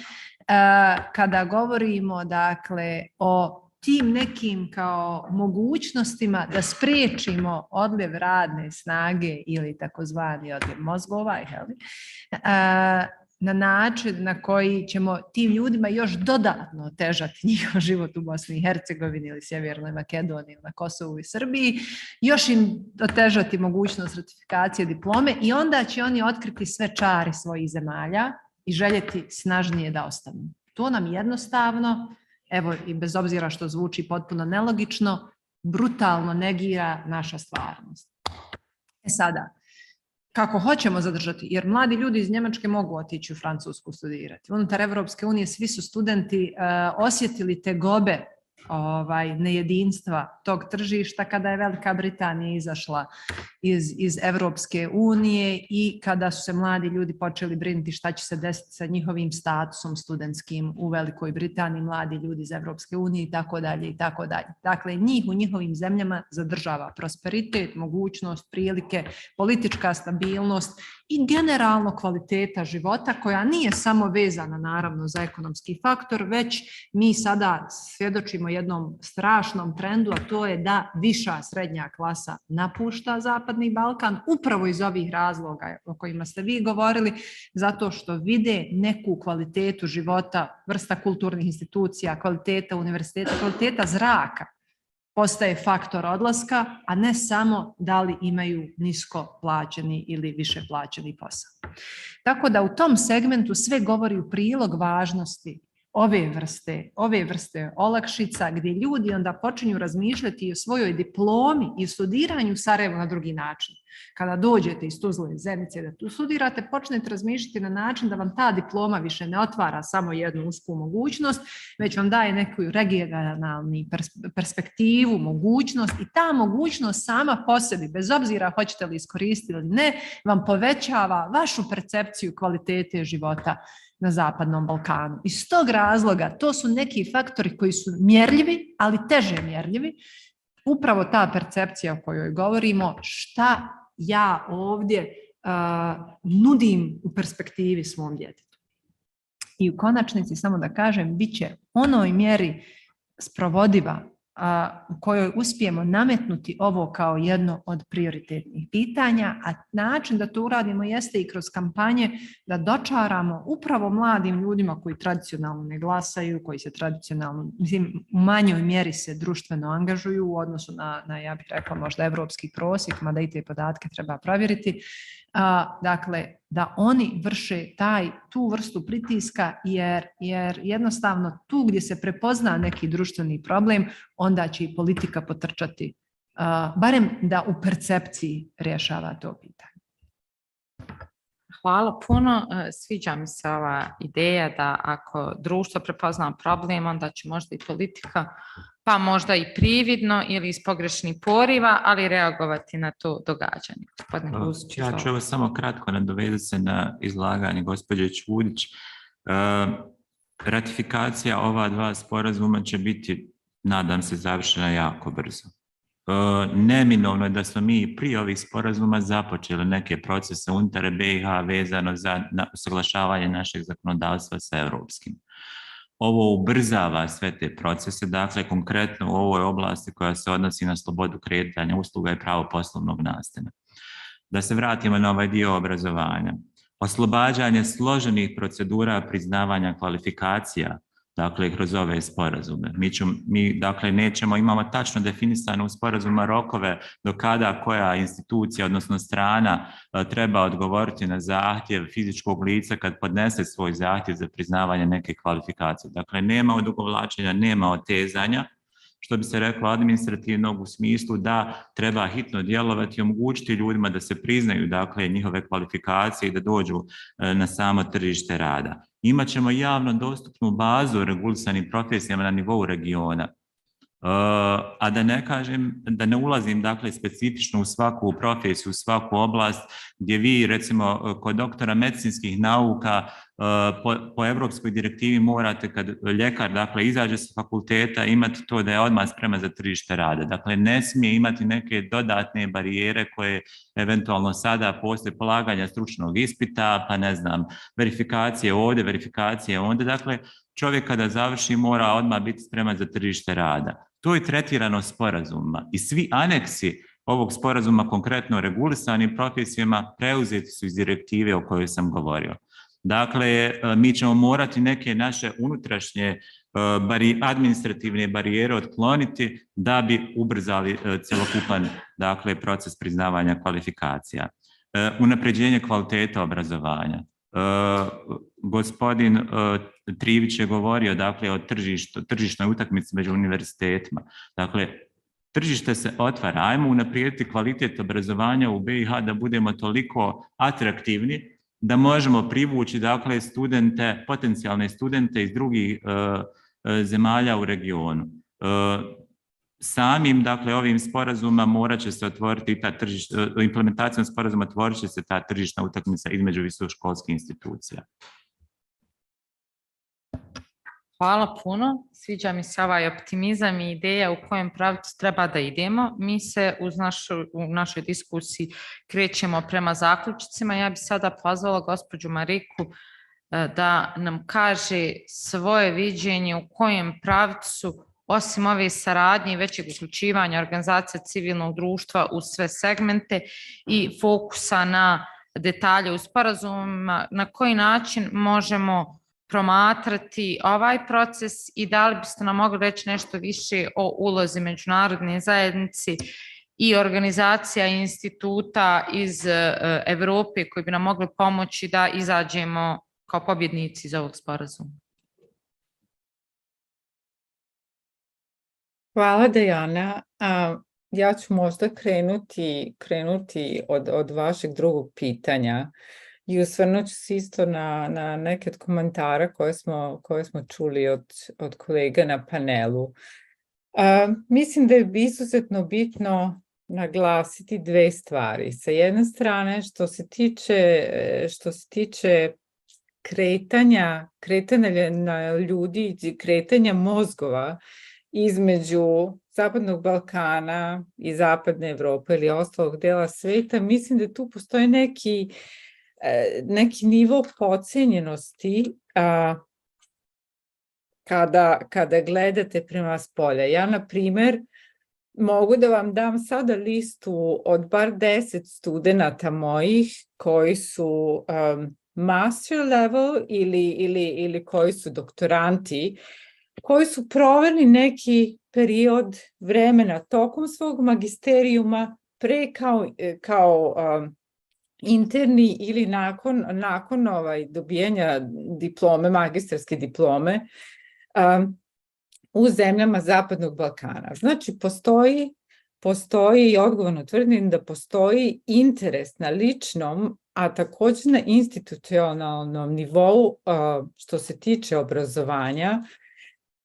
kada govorimo dakle o tim nekim kao mogućnostima da spriječimo odljev radne snage ili takozvani odljev mozgova, na način na koji ćemo tim ljudima još dodatno otežati njihov život u Bosni i Hercegovini ili Sjevernoj Makedoniji ili na Kosovu i Srbiji, još im otežati mogućnost ratifikacije diplome i onda će oni otkriti sve čari svojih zemalja i željeti snažnije da ostanu. To nam jednostavno, evo i bez obzira što zvuči potpuno nelogično, brutalno negira naša stvarnost. Sada, kako hoćemo zadržati, jer mladi ljudi iz Njemačke mogu otići u Francusku studirati. Unutar Evropske unije svi su studenti osjetili tegobe nejedinstva tog tržišta kada je Velika Britanija izašla iz Evropske unije i kada su se mladi ljudi počeli brinuti šta će se desiti sa njihovim statusom studentskim u Velikoj Britaniji, mladi ljudi iz Evropske unije i tako dalje i tako dalje. Dakle, njih u njihovim zemljama zadržava prosperitet, mogućnost, prilike, politička stabilnost i generalno kvaliteta života koja nije samo vezana naravno za ekonomski faktor, već mi sada svjedočimo jednom strašnom trendu, a to je da viša srednja klasa napušta Zapadni Balkan upravo iz ovih razloga o kojima ste vi govorili, zato što vide neku kvalitetu života, vrsta kulturnih institucija, kvaliteta univerziteta, kvaliteta zraka postaje faktor odlaska, a ne samo da li imaju nisko plaćeni ili više plaćeni posao. Tako da u tom segmentu sve govori u prilog važnosti ove vrste olakšica gdje ljudi onda počinju razmišljati i o svojoj diplomi i o studiranju u Sarajevu na drugi način. Kada dođete iz Tuzle i Zenice da tu studirate, počnete razmišljati na način da vam ta diploma više ne otvara samo jednu usku mogućnost, već vam daje neku regionalnu perspektivu, mogućnost i ta mogućnost sama po sebi, bez obzira hoćete li iskoristiti ili ne, vam povećava vašu percepciju kvalitete života na Zapadnom Balkanu. Iz tog razloga to su neki faktori koji su mjerljivi, ali teže mjerljivi. Upravo ta percepcija o kojoj govorimo, šta ja ovdje nudim u perspektivi svom djetetu. I u konačnici, samo da kažem, bit će onoj mjeri sprovodiva u kojoj uspijemo nametnuti ovo kao jedno od prioritetnih pitanja, a način da to uradimo jeste i kroz kampanje da dočaramo upravo mladim ljudima koji tradicionalno ne glasaju, koji se tradicionalno, mislim, u manjoj mjeri se društveno angažuju u odnosu na ja bih rekla, možda evropski prosjek, mada i te podatke treba provjeriti. Dakle, da oni vrše tu vrstu pritiska jer jednostavno tu gdje se prepozna neki društveni problem, onda će i politika potrčati, barem da u percepciji rješava to pitanje. Hvala puno. Sviđa mi se ova ideja da ako društvo prepozna problem, onda će možda i politika, pa možda i prividno ili iz pogrešnih poriva, ali reagovati na to događanje. Ja ću ovo samo kratko nadovezati se na izlaganje gospođe Čudić. Ratifikacija ova dva sporazuma će biti, nadam se, završena jako brzo. Neminovno je da smo mi prije ovih sporazuma započeli neke procese unutar BiH vezano za usaglašavanje našeg zakonodavstva sa europskim. Ovo ubrzava sve te procese, dakle konkretno u ovoj oblasti koja se odnosi na slobodu kretanja usluga i pravo poslovnog nastana. Da se vratimo na ovaj dio obrazovanja. Oslobađanje složenih procedura priznavanja kvalifikacija, dakle, kroz ove sporazume. Mi dakle, imamo tačno definisano u sporazuma rokove do kada koja institucija, odnosno strana, treba odgovoriti na zahtjev fizičkog lica kad podnese svoj zahtjev za priznavanje neke kvalifikacije. Dakle, nema odugovlačenja, nema otezanja, što bi se reklo administrativnog u smislu da treba hitno djelovati i omogućiti ljudima da se priznaju, dakle, njihove kvalifikacije i da dođu na samo tržište rada. Imaćemo javno dostupnu bazu o regulisanim profesijama na nivou regiona. A da ne kažem, da ne ulazim, dakle, specifično u svaku profesiju, u svaku oblast, gdje vi, recimo, kod doktora medicinskih nauka po evropskoj direktivi morate, kad ljekar, dakle, izađe sa fakulteta, imati to da je odmah spreman za tržište rada. Dakle, ne smije imati neke dodatne barijere koje eventualno sada postoje, polaganja stručnog ispita, pa ne znam, verifikacije ovdje, verifikacije ondje. Dakle, čovjek kada završi mora odmah biti spreman za tržište rada. To je tretirano sporazumima i svi aneksi ovog sporazuma, konkretno regulisanim profesijama, preuzeti su iz direktive o kojoj sam govorio. Dakle, mi ćemo morati neke naše unutrašnje administrativne barijere otkloniti da bi ubrzali cjelokupan, dakle, proces priznavanja kvalifikacija. Unapređenje kvalitete obrazovanja. Gospodin Trivić je govorio, dakle, o tržišnoj utakmici među univerzitetima. Dakle, tržište se otvara, ajmo unaprijediti kvalitet obrazovanja u BiH da budemo toliko atraktivni da možemo privući, dakle, studente, potencijalne studente iz drugih zemalja u regionu. Samim, dakle, ovim sporazuma morat će se otvoriti ta implementacijom sporazuma otvorit će se ta tržišna utakmica između visokoškolskih institucija. Hvala puno. Sviđa mi se ovaj optimizam i ideja u kojem pravcu treba da idemo. Mi se u našoj diskusiji krećemo prema zaključcima. Ja bih sada pozvala gospođu Mariku da nam kaže svoje viđenje u kojem pravcu, osim ove saradnje i većeg uključivanja organizacija civilnog društva u sve segmente i fokusa na detalje u sporazumima, na koji način možemo promatrati ovaj proces i da li biste nam mogli reći nešto više o ulozi međunarodne zajednice i organizacija i instituta iz Evrope koji bi nam mogli pomoći da izađemo kao pobjednici iz ovog sporazuma. Hvala, Dejana. Ja ću možda krenuti od vašeg drugog pitanja i osvrnut ću se isto na neke od komentara koje smo čuli od kolega na panelu. Mislim da je izuzetno bitno naglasiti dve stvari. Sa jedne strane, što se tiče kretanja ljudi, kretanja mozgova između Zapadnog Balkana i Zapadne Evrope ili ostalog dela sveta, mislim da tu postoji neki nivo podcenjenosti kada gledate prema spolja. Ja, na primjer, mogu da vam dam sada listu od bar 10 studenata mojih koji su master level ili koji su doktoranti, koji su proveli neki period vremena tokom svog magisterijuma pre kao interni ili nakon dobijanja diplome, magistarske diplome u zemljama Zapadnog Balkana. Znači, postoji i odgovorno tvrdim da postoji interes na ličnom, a također na institucionalnom nivou što se tiče obrazovanja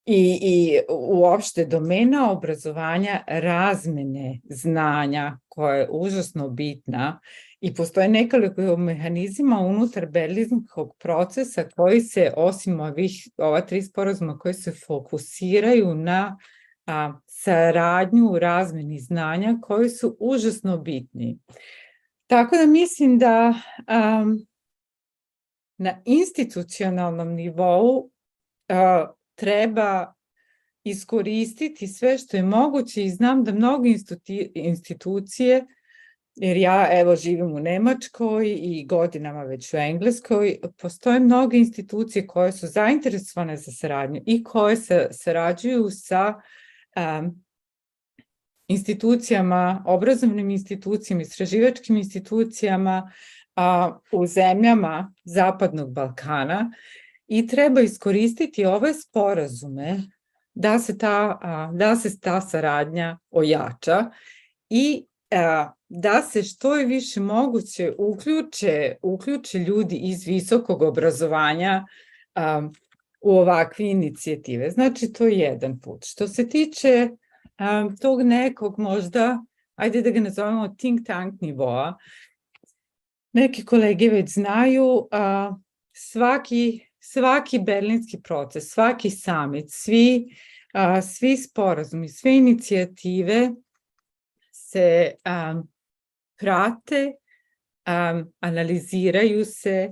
i uopšte domena obrazovanja, razmene znanja koja je užasno bitna i postoje nekoliko mehanizama unutar berlinskog procesa koji se, osim ova 3 sporazuma, koji se fokusiraju na saradnju u razmeni znanja koji su užasno bitni. Tako da mislim da na institucionalnom nivou treba iskoristiti sve što je moguće i znam da mnoge institucije jer ja evo živim u Nemačkoj i godinama već u Engleskoj, postoje mnoge institucije koje su zainteresovane za saradnju i koje sarađuju sa institucijama, obrazovnim institucijama, istraživačkim institucijama u zemljama Zapadnog Balkana i treba iskoristiti ove sporazume da se ta saradnja ojača i da se što je više moguće uključe ljudi iz visokog obrazovanja u ovakve inicijative. Znači, to je jedan put. Što se tiče tog nekog možda, ajde da ga nazovemo think tank nivoa, neki kolege već znaju, svaki berlinski proces, svaki summit, svi sporazumi, sve inicijative se prate, analiziraju se.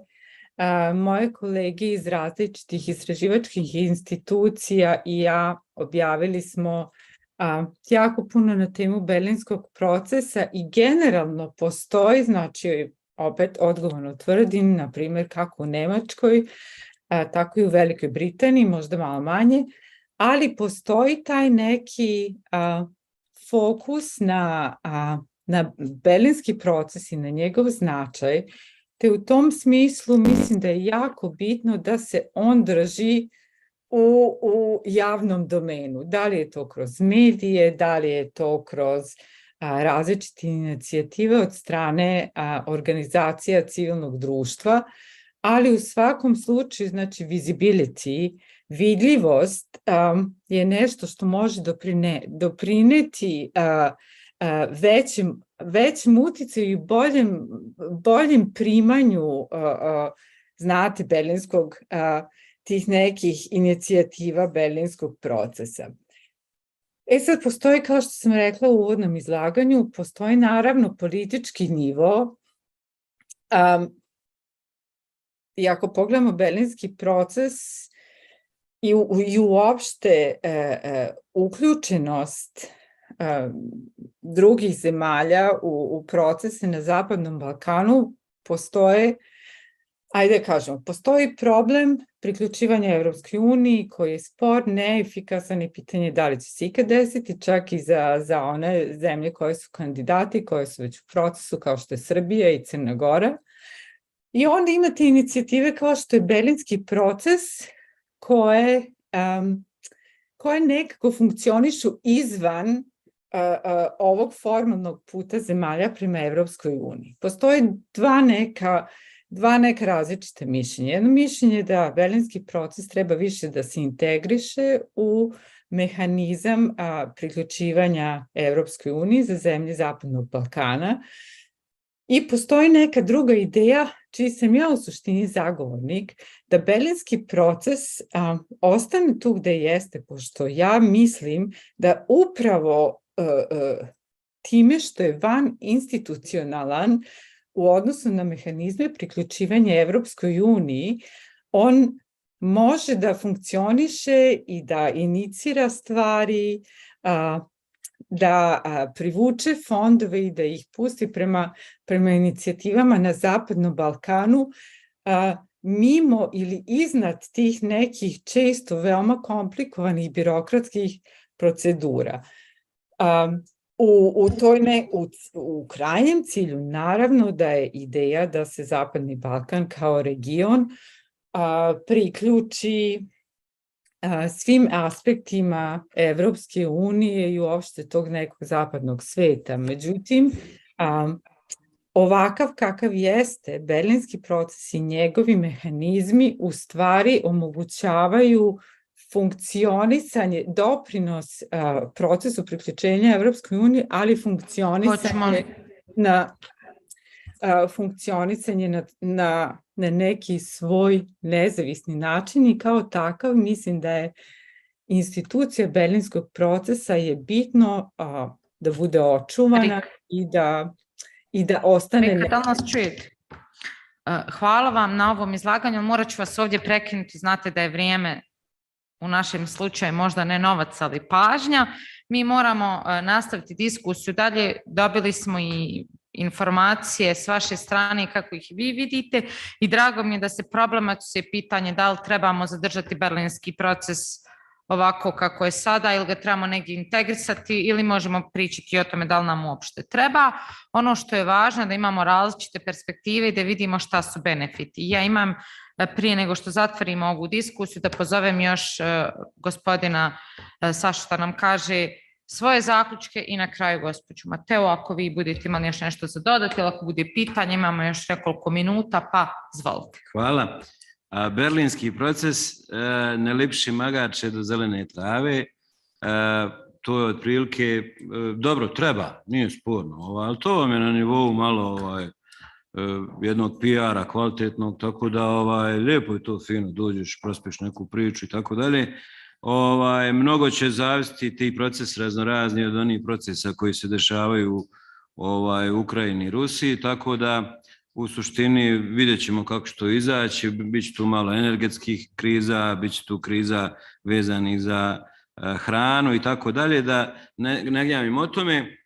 Moje kolege iz različitih istraživačkih institucija i ja objavili smo jako puno na temu berlinskog procesa i generalno postoji, znači opet odgovorno tvrdim, na primjer kako u Nemačkoj, tako i u Velikoj Britaniji, možda malo manje, ali postoji taj neki fokus na berlinski proces i na njegov značaj, te u tom smislu mislim da je jako bitno da se on drži u javnom domenu. Da li je to kroz medije, da li je to kroz različite inicijative od strane organizacija civilnog društva, ali u svakom slučaju, znači visibility, vidljivost je nešto što može doprineti većem uticaju i boljem primanju, znate, berlinskog, tih nekih inicijativa berlinskog procesa. Sad postoji, kao što sam rekla u uvodnom izlaganju, postoji naravno politički nivo. I ako pogledamo berlinski proces i uopšte uključenost drugih zemalja u procese na Zapadnom Balkanu, postoji problem priključivanja Evropskoj uniji koji je spor, neefikasan i pitanje da li će se ikad desiti, čak i za one zemlje koje su kandidati, koje su već u procesu kao što je Srbija i Crna Gora. I onda imate inicijative kao što je berlinski proces koje nekako funkcionišu izvan ovog formalnog puta zemalja prema Evropskoj uniji. Postoje dva neka različita mišljenja. Jedno mišljenje je da berlinski proces treba više da se integriše u mehanizam priključivanja Evropskoj uniji za zemlje Zapadnog Balkana. I postoji neka druga ideja, čiji sam ja u suštini zagovornik, da berlinski proces ostane tu gde jeste, pošto ja mislim da upravo time što je van institucionalan u odnosu na mehanizme priključivanja Evropskoj uniji, on može da funkcioniše i da inicira stvari, da privuče fondove i da ih pusti prema inicijativama na Zapadnom Balkanu, mimo ili iznad tih nekih često veoma komplikovanih birokratskih procedura. U krajnjem cilju, naravno da je ideja da se Zapadni Balkan kao region priključi svim aspektima Evropske unije i uopšte tog nekog zapadnog sveta. Međutim, ovakav kakav jeste, berlinski proces i njegovi mehanizmi u stvari omogućavaju funkcionisanje, doprinos procesu priključenja Evropskoj uniji, ali funkcionisanje na neki svoj nezavisni način i kao takav mislim da je institucija berlinskog procesa je bitno da bude očuvana i da ostane. Da li nas čujete? Hvala vam na ovom izlaganju, morat ću vas ovdje prekinuti, znate da je vrijeme u našem slučaju možda ne novac, ali pažnja. Mi moramo nastaviti diskusiju dalje, dobili smo i informacije s vaše strane i kako ih vi vidite i drago mi je da se problematizuje pitanje da li trebamo zadržati berlinski proces ovako kako je sada ili ga trebamo negdje integrisati ili možemo pričati o tome da li nam uopšte treba. Ono što je važno da imamo različite perspektive i da vidimo šta su benefiti. Ja imam prije nego što zatvorimo ovu diskusiju da pozovem još gospodina Sašu da nam kaže svoje zaključke i na kraju gospođu Mateo, ako vi budete imali još nešto za dodati ili ako bude pitanje, imamo još nekoliko minuta, pa izvolite. Hvala. Berlinski proces ne lipši magače do zelene trave. To je otprilike, dobro, treba, nije sporno, ali to vam je na nivou malo jednog PR-a kvalitetnog, tako da lijepo je to fino, dođeš, prospeš neku priču i tako dalje. Mnogo će zavisiti ti procesi raznorazni od onih procesa koji se dešavaju u Ukrajini i Rusiji, tako da u suštini vidjet ćemo kako će to izaći, bit će tu malo energetskih kriza, bit će tu kriza vezanih za hranu i tako dalje, da ne gnjavim o tome.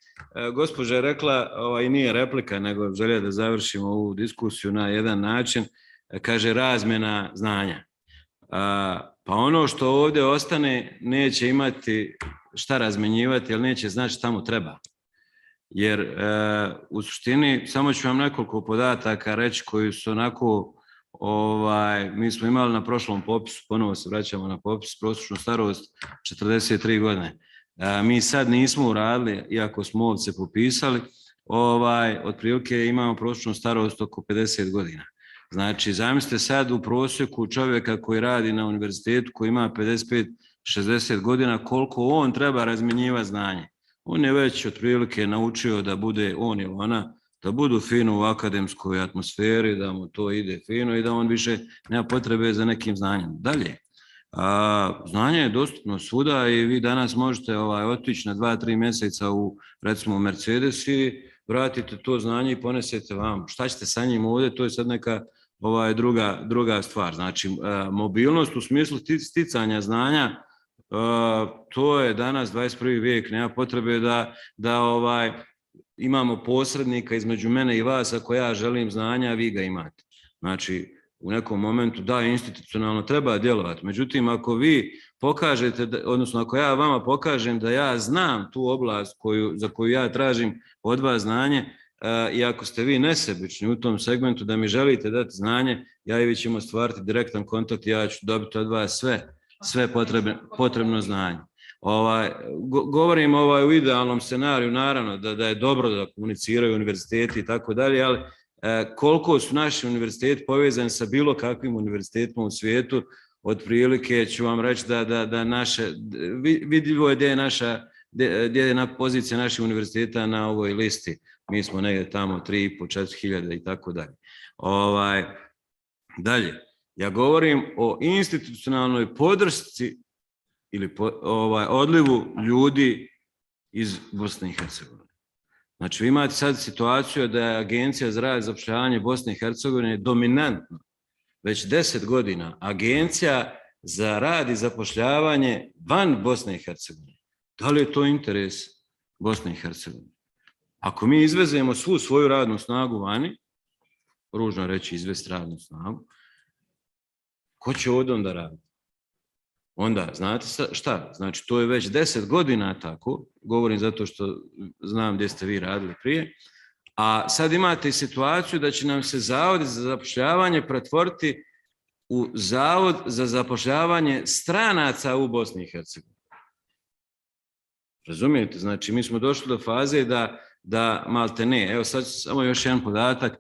Gospođa je rekla, i nije replika, nego želja da završimo ovu diskusiju na jedan način, kaže razmjena znanja. Pa ono što ovdje ostane neće imati šta razmjenjivati, ali neće znači šta mu treba. Jer u suštini, samo ću vam nekoliko podataka reći koji su onako, mi smo imali na prošlom popisu, ponovo se vraćamo na popis, prosječnu starost 43 godine. Mi sad nismo uradili, iako smo ovce popisali, otprilike imamo prosječnu starost oko 50 godina. Znači, zamislite sad u prosjeku čovjeka koji radi na univerzitetu, koji ima 55-60 godina, koliko on treba razmjenjivati znanje. On je već otprilike naučio da bude on ili ona, da budu fino u akademskoj atmosferi, da mu to ide fino i da on više nema potrebe za nekim znanjem. Dalje, znanje je dostupno svuda i vi danas možete otići na 2-3 mjeseca u, recimo, Mercedes i vratite to znanje i ponesete vam. Šta ćete sa njim ovdje, to je sad neka druga stvar. Znači, mobilnost u smislu sticanja znanja, to je danas 21. vijek, nema potrebe da imamo posrednika između mene i vas, ako ja želim znanja, a vi ga imate. Znači, u nekom momentu da, institucionalno treba djelovati. Međutim, ako vi pokažete, odnosno ako ja vama pokažem da ja znam tu oblast za koju ja tražim od vas znanje, i ako ste vi nesebični u tom segmentu da mi želite dati znanje, ja i vi ćemo stvariti direktan kontakt i ja ću dobiti od vas sve potrebno znanje. Govorim u idealnom scenariju, naravno da je dobro da komuniciraju univerziteti i tako dalje, ali koliko su naši univerziteti povezani sa bilo kakvim univerzitetima u svijetu, otprilike ću vam reći da naše, vidljivo je gdje je pozicija naših univerziteta na ovoj listi. Mi smo negdje tamo 3.500-4 hiljade i tako dalje. Dalje, ja govorim o institucionalnoj podršci ili odlivu ljudi iz Bosne i Hercegovine. Znači, vi imate sad situaciju da je Agencija za rad i zapošljavanje Bosne i Hercegovine dominantna već 10 godina. Agencija za rad i zapošljavanje van Bosne i Hercegovine. Da li je to interes Bosne i Hercegovine? Ako mi izvezemo svu svoju radnu snagu vani, ružno reći izvesti radnu snagu, ko će ovdje onda raditi? Onda, znate šta? Znači, to je već 10 godina tako, govorim zato što znam gdje ste vi radili prije, a sad imate situaciju da će nam se Zavod za zapošljavanje pretvoriti u Zavod za zapošljavanje stranaca u Bosni i Hercegovini. Razumijete? Znači, mi smo došli do faze da malte ne. Evo sad samo još jedan podatak.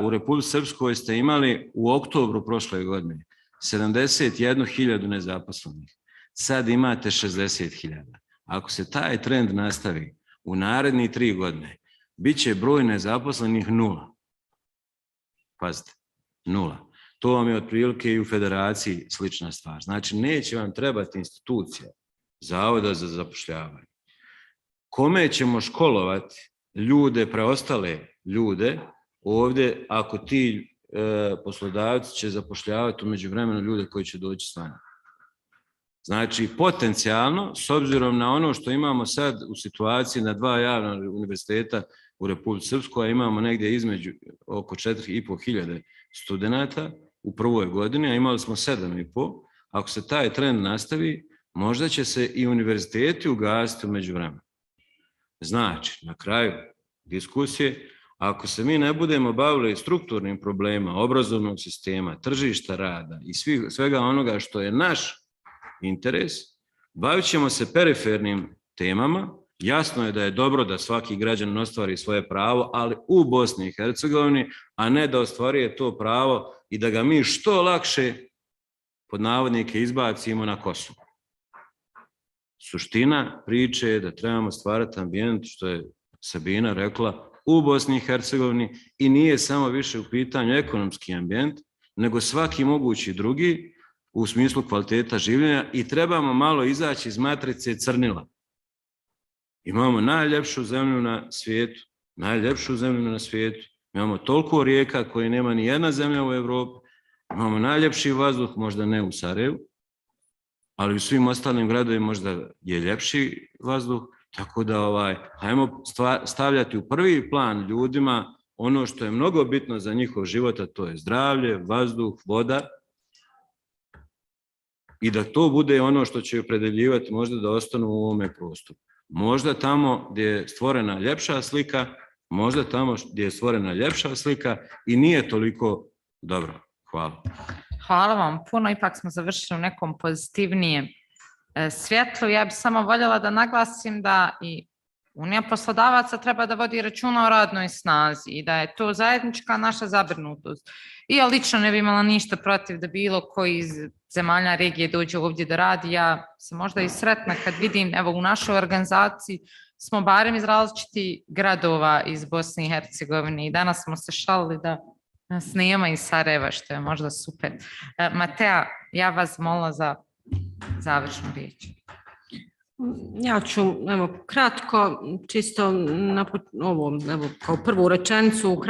U Republici Srpskoj ste imali u oktobru prošle godine 71.000 nezaposlenih. Sad imate 60.000. Ako se taj trend nastavi u narednih 3 godine, bit će broj nezaposlenih 0. Pazite, 0. To vam je otprilike i u federaciji slična stvar. Znači, neće vam trebati institucija Zavoda za zapošljavanje. Kome ćemo školovati ljude, preostale ljude ovdje, ako ti poslodavci će zapošljavati u međuvremenu ljude koji će doći s vama? Znači, potencijalno, s obzirom na ono što imamo sad u situaciji na 2 javna univerziteta u Republici Srpskoj, a imamo negdje između oko 4.500 studenata u prvoj godini, a imali smo 7.500, ako se taj trend nastavi, možda će se i univerziteti ugasiti u međuvremenu. Znači, na kraju diskusije, ako se mi ne budemo bavili strukturnim problemima obrazovnog sistema, tržišta rada i svega onoga što je naš interes, bavit ćemo se perifernim temama. Jasno je da je dobro da svaki građanin ostvari svoje pravo, ali u Bosni i Hercegovini, a ne da ostvaruje to pravo i da ga mi što lakše, pod navodnike, izbacimo na Kosovo. Suština priče je da trebamo stvarati ambijent, što je Sabina rekla, u Bosni i Hercegovini, i nije samo više u pitanju ekonomski ambijent, nego svaki mogući drugi u smislu kvaliteta življenja, i trebamo malo izaći iz matrice crnila. Imamo najljepšu zemlju na svijetu, imamo toliko rijeka koje nema ni jedna zemlja u Europi, imamo najljepši vazduh, možda ne u Sarajevu, ali u svim ostalim gradovima možda je ljepši vazduh, tako da hajmo stavljati u prvi plan ljudima ono što je mnogo bitno za njihov život, a to je zdravlje, vazduh, voda, i da to bude ono što će opredeljivati možda da ostanu u ovome prostoru. Možda tamo gdje je stvorena ljepša slika, i nije toliko dobro. Hvala. Hvala vam puno, ipak smo završili u nekom pozitivnijem svjetlu. Ja bih samo voljela da naglasim da i Unija poslodavaca treba da vodi računa o radnoj snazi i da je to zajednička naša zabrinutost. I ja lično ne bi imala ništa protiv da bilo koji iz zemalja regije dođe ovdje da radi. Ja sam možda i sretna kad vidim, evo u našoj organizaciji smo barem iz različitih gradova iz Bosne i Hercegovine, i danas smo se šalili da nas nema iz Sarajeva, što je možda super. Matea, ja vas molila za završnu riječ. Ja ću, evo, kratko, čisto kao prvu rečenicu,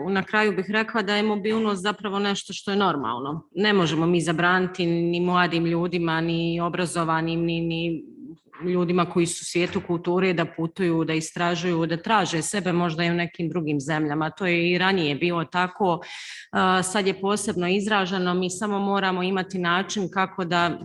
na kraju bih rekla da je mobilnost zapravo nešto što je normalno. Ne možemo mi zabraniti ni mladim ljudima, ni obrazovanim, ni ljudima koji su u svijetu kulture da putuju, da istražuju, da traže sebe možda i u nekim drugim zemljama. To je i ranije bilo tako, sad je posebno izraženo, mi samo moramo imati način kako da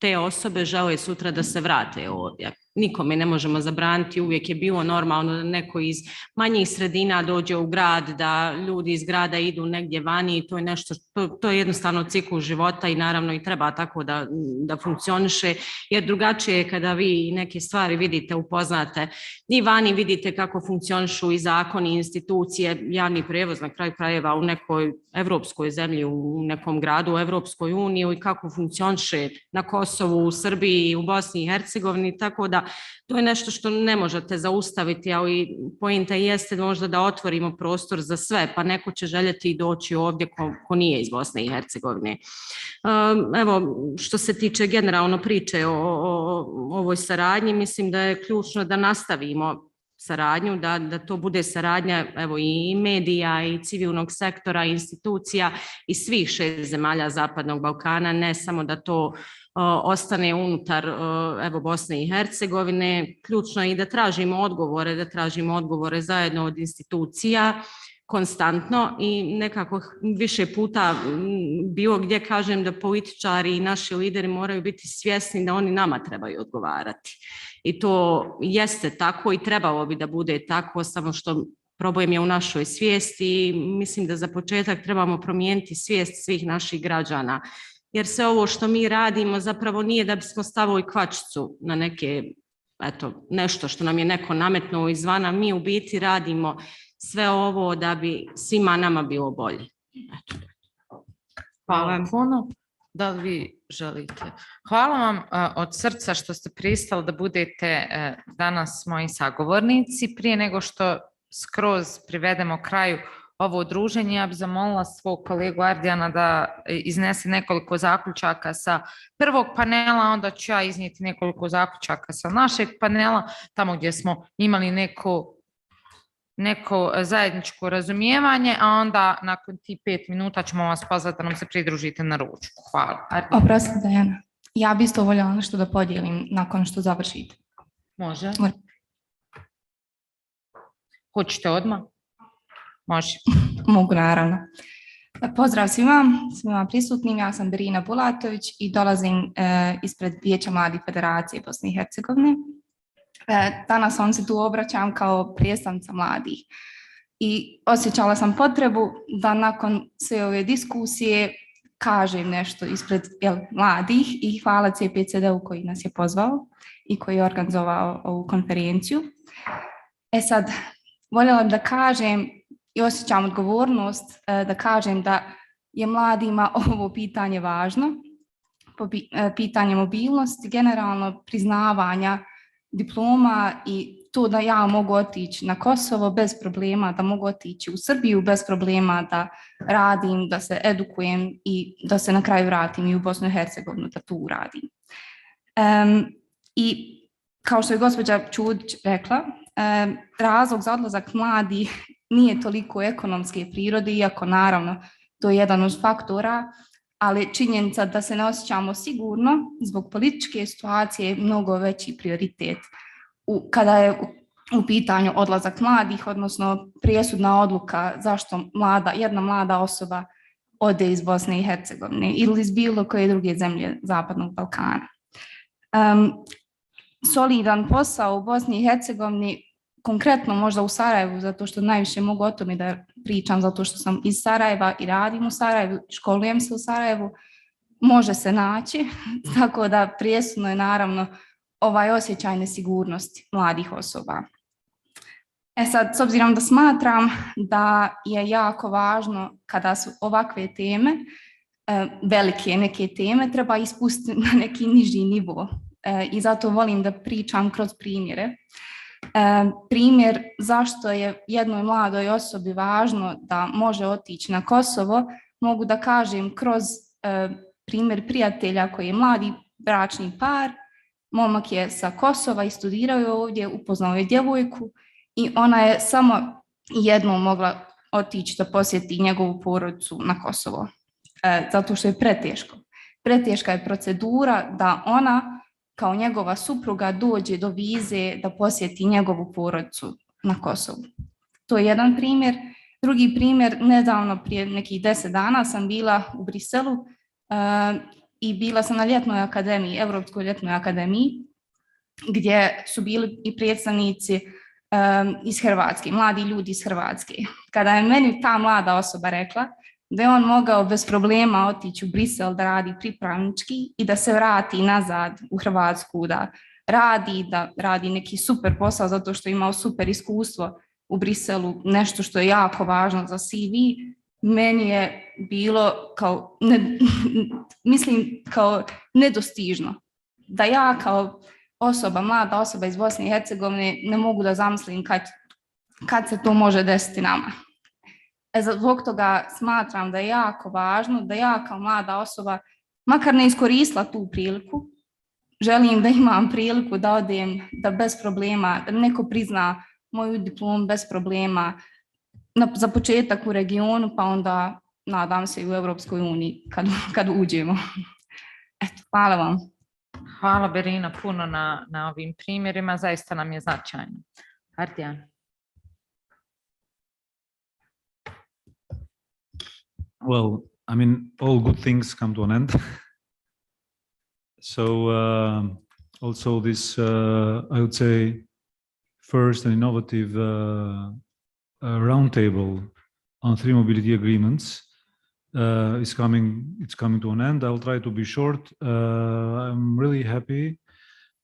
te osobe žele sutra da se vrate ovdje. Nikome ne možemo zabraniti, uvijek je bilo normalno da neko iz manjih sredina dođe u grad, da ljudi iz grada idu negdje vani, i to je nešto, to je jednostavno ciklus života i naravno i treba tako da funkcioniše, jer drugačije je kada vi neke stvari vidite, upoznate i vani, vidite kako funkcionišu i zakoni, institucije, javni prijevoz na kraju krajeva u nekoj evropskoj zemlji, u nekom gradu u Evropskoj uniji, i kako funkcioniše na Kosovu, u Srbiji, u Bosni i Hercegovini, tako da to je nešto što ne možete zaustaviti, ali poenta jeste možda da otvorimo prostor za sve, pa neko će željeti i doći ovdje ko nije iz Bosne i Hercegovine. Evo, što se tiče generalno priče o ovoj saradnji, mislim da je ključno da nastavimo saradnju, da to bude saradnja, evo, i medija i civilnog sektora, institucija i svih 6 zemalja Zapadnog Balkana, ne samo da to ostane unutar, evo, Bosne i Hercegovine. Ključno je i da tražimo odgovore zajedno od institucija konstantno, i nekako više puta bilo gdje kažem da političari i naši lideri moraju biti svjesni da oni nama trebaju odgovarati. I to jeste tako i trebalo bi da bude tako, samo što problem je u našoj svijesti, i mislim da za početak trebamo promijeniti svijest svih naših građana. Jer sve ovo što mi radimo zapravo nije da bismo stavili kvačicu na nešto što nam je neko nametnuo izvana. Mi u biti radimo sve ovo da bi svima nama bilo bolje. Hvala puno. Da li vi želite? Hvala vam od srca što ste pristali da budete danas moji sagovornici. Prije nego što skroz privedemo kraju ovo druženje, ja bih zamolila svog kolegu Ardijana da iznese nekoliko zaključaka sa prvog panela, onda ću ja iznijeti nekoliko zaključaka sa našeg panela, tamo gdje smo imali neko zajedničko razumijevanje, a onda nakon tih 5 minuta ćemo vas pozvati da nam se pridružite na ručku. Hvala. Oprosti, Dajana. Ja bi isto voljela nešto da podijelim nakon što završite. Može. Hoćete odmah? Može. Mogu, naravno. Pozdrav svima prisutnim. Ja sam Berina Bulatović i dolazim ispred Vijeća mladih Federacije Bosne i Hercegovine. Danas vam se tu obraćam kao predstavnica mladih. I osjećala sam potrebu da nakon sve ove diskusije kažem nešto ispred mladih i hvala CPCD-u koji nas je pozvao i koji je organizovao ovu konferenciju. Sad, voljela bih da kažem i osjećam odgovornost da kažem da je mladima ovo pitanje važno, pitanje mobilnosti, generalno priznavanja diploma i to da ja mogu otići na Kosovo bez problema, da mogu otići u Srbiju bez problema, da radim, da se edukujem i da se na kraju vratim i u Bosnu i Hercegovinu da tu radim. I kao što je gospođa Čudić rekla, razlog za odlazak mladih nije toliko ekonomske prirode, iako naravno to je jedan od faktora, ali činjenica da se ne osjećamo sigurno zbog političke situacije je mnogo veći prioritet kada je u pitanju odlazak mladih, odnosno presudna odluka zašto jedna mlada osoba ode iz Bosne i Hercegovine ili iz bilo koje druge zemlje Zapadnog Balkana. Solidan posao u Bosni i Hercegovini, konkretno možda u Sarajevu, zato što najviše mogu o tome da pričam, zato što sam iz Sarajeva i radim u Sarajevu, školujem se u Sarajevu, može se naći, tako da presudno je naravno ovaj osjećaj nesigurnosti mladih osoba. Sad, s obzirom da smatram da je jako važno kada su ovakve teme, velike neke teme, treba ispustiti na neki niži nivo i zato volim da pričam kroz primjere. Primjer zašto je jednoj mladoj osobi važno da može otići na Kosovo, mogu da kažem kroz primjer prijatelja koji je mladi bračni par. Momak je sa Kosova i studirao je ovdje, upoznao je djevojku i ona je samo jednom mogla otići da posjeti njegovu porodicu na Kosovo, zato što je preteško. Preteška je procedura da ona kao njegova supruga dođe do vize da posjeti njegovu porodicu na Kosovu. To je jedan primjer. Drugi primjer, nedavno prije nekih 10 dana sam bila u Briselu i bila sam na ljetnoj akademiji, Europskoj ljetnoj akademiji, gdje su bili i predstavnici iz Hrvatske, mladi ljudi iz Hrvatske. Kada je meni ta mlada osoba rekla da je on mogao bez problema otići u Brisel da radi pripravnički i da se vrati nazad u Hrvatsku, da radi neki super posao zato što je imao super iskustvo u Briselu, nešto što je jako važno za CV, meni je bilo kao, kao nedostižno. Da ja kao osoba, mlada osoba iz Bosne i Hercegovine ne mogu da zamislim kad se to može desiti nama. Zbog toga smatram da je jako važno da ja kao mlada osoba makar ne iskoristila tu priliku, želim da imam priliku da odem, da bez problema, da neko prizna moju diplomu bez problema, za početak u regionu, pa onda nadam se i u Europskoj uniji kad uđemo. Eto, hvala vam. Hvala Berina puno na ovim primjerima, zaista nam je značajno. Ardijan. Well, I mean, all good things come to an end. So also this, I would say, first and innovative roundtable on 3 mobility agreements it's coming to an end. I'll try to be short. I'm really happy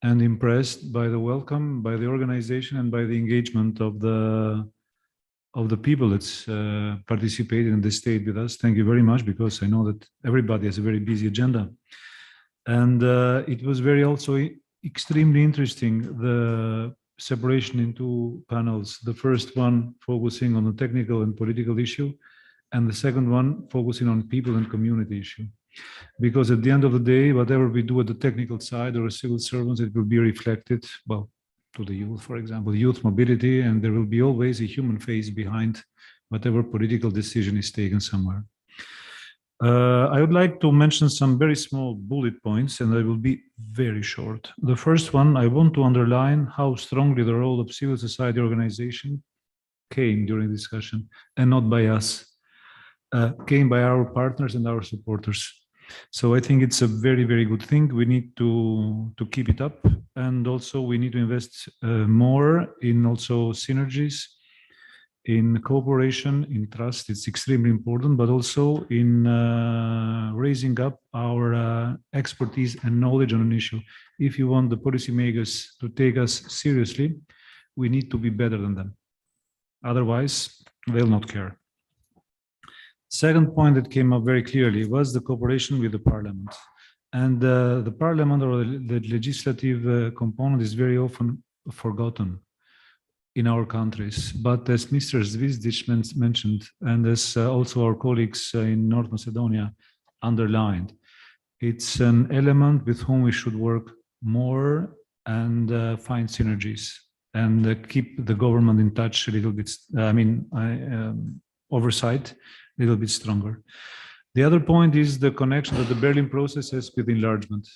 and impressed by the welcome, by the organization, and by the engagement of the people that's participated in this state with us. Thank you very much, because I know that everybody has a very busy agenda. And it was also extremely interesting, the separation into panels. The first one focusing on the technical and political issue, and the second one focusing on people and community issue. Because at the end of the day, whatever we do at the technical side or as civil servants, it will be reflected, well, to the youth, for example, youth mobility, and there will be always a human face behind whatever political decision is taken somewhere. I would like to mention some very small bullet points, and I will be very short. The first one, I want to underline how strongly the role of civil society organization came during discussion, and not by us, came by our partners and our supporters. So I think it's a very, very good thing. We need to keep it up, and also we need to invest more in also synergies, in cooperation, in trust. It's extremely important, but also in raising up our expertise and knowledge on an issue. If you want the policymakers to take us seriously, we need to be better than them. Otherwise, they'll not care. Second point that came up very clearly was the cooperation with the parliament. And the parliament, or the legislative component, is very often forgotten in our countries. But as Mr. Zvizdic mentioned, and as also our colleagues in North Macedonia underlined, it's an element with whom we should work more and find synergies and keep the government in touch a little bit, oversight a little bit stronger. The other point is the connection that the Berlin process has with enlargement.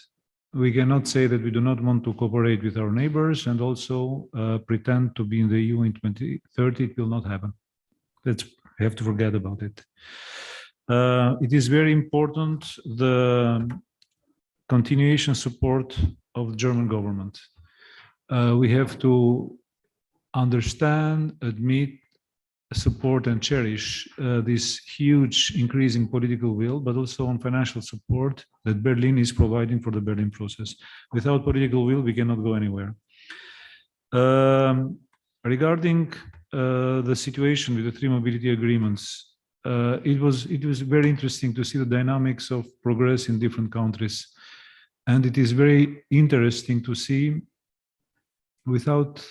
We cannot say that we do not want to cooperate with our neighbors and also pretend to be in the EU in 2030. It will not happen. We have to forget about it. It is very important, the continuation support of the German government. We have to understand, admit, support and cherish this huge increase in political will, but also on financial support that Berlin is providing for the Berlin process. Without political will, we cannot go anywhere. Regarding the situation with the three mobility agreements, it was very interesting to see the dynamics of progress in different countries. And it is very interesting to see, without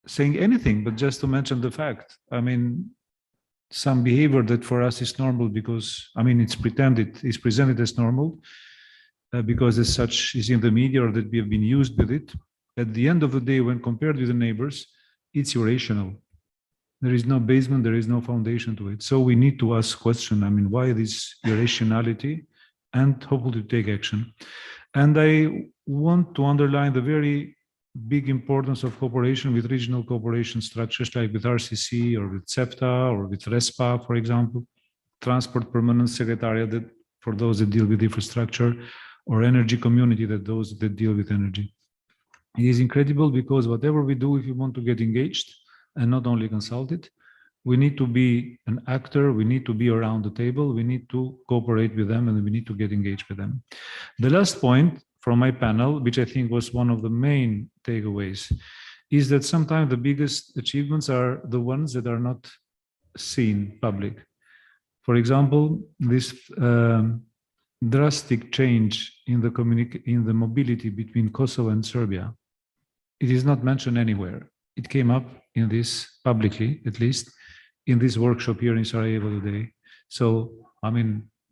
saying anything, but just to mention the fact, some behavior that for us is normal because, it's presented as normal because as such is in the media or that we have been used with it. At the end of the day, when compared with the neighbors, it's irrational. There is no basement, there is no foundation to it. So we need to ask question, why this irrationality, and hopefully take action. And I want to underline the very big importance of cooperation with regional cooperation structures like with RCC or with CEFTA or with RESPA, for example, Transport Permanent Secretariat that for those that deal with infrastructure, or Energy Community that those that deal with energy. It is incredible because whatever we do, if we want to get engaged and not only consulted, we need to be an actor, we need to be around the table, we need to cooperate with them, and we need to get engaged with them. The last point from my panel, which I think was one of the main takeaways, is that sometimes the biggest achievements are the ones that are not seen public. For example, this drastic change in the mobility between Kosovo and Serbia. It is not mentioned anywhere. It came up in this publicly, at least in this workshop here in Sarajevo today. So,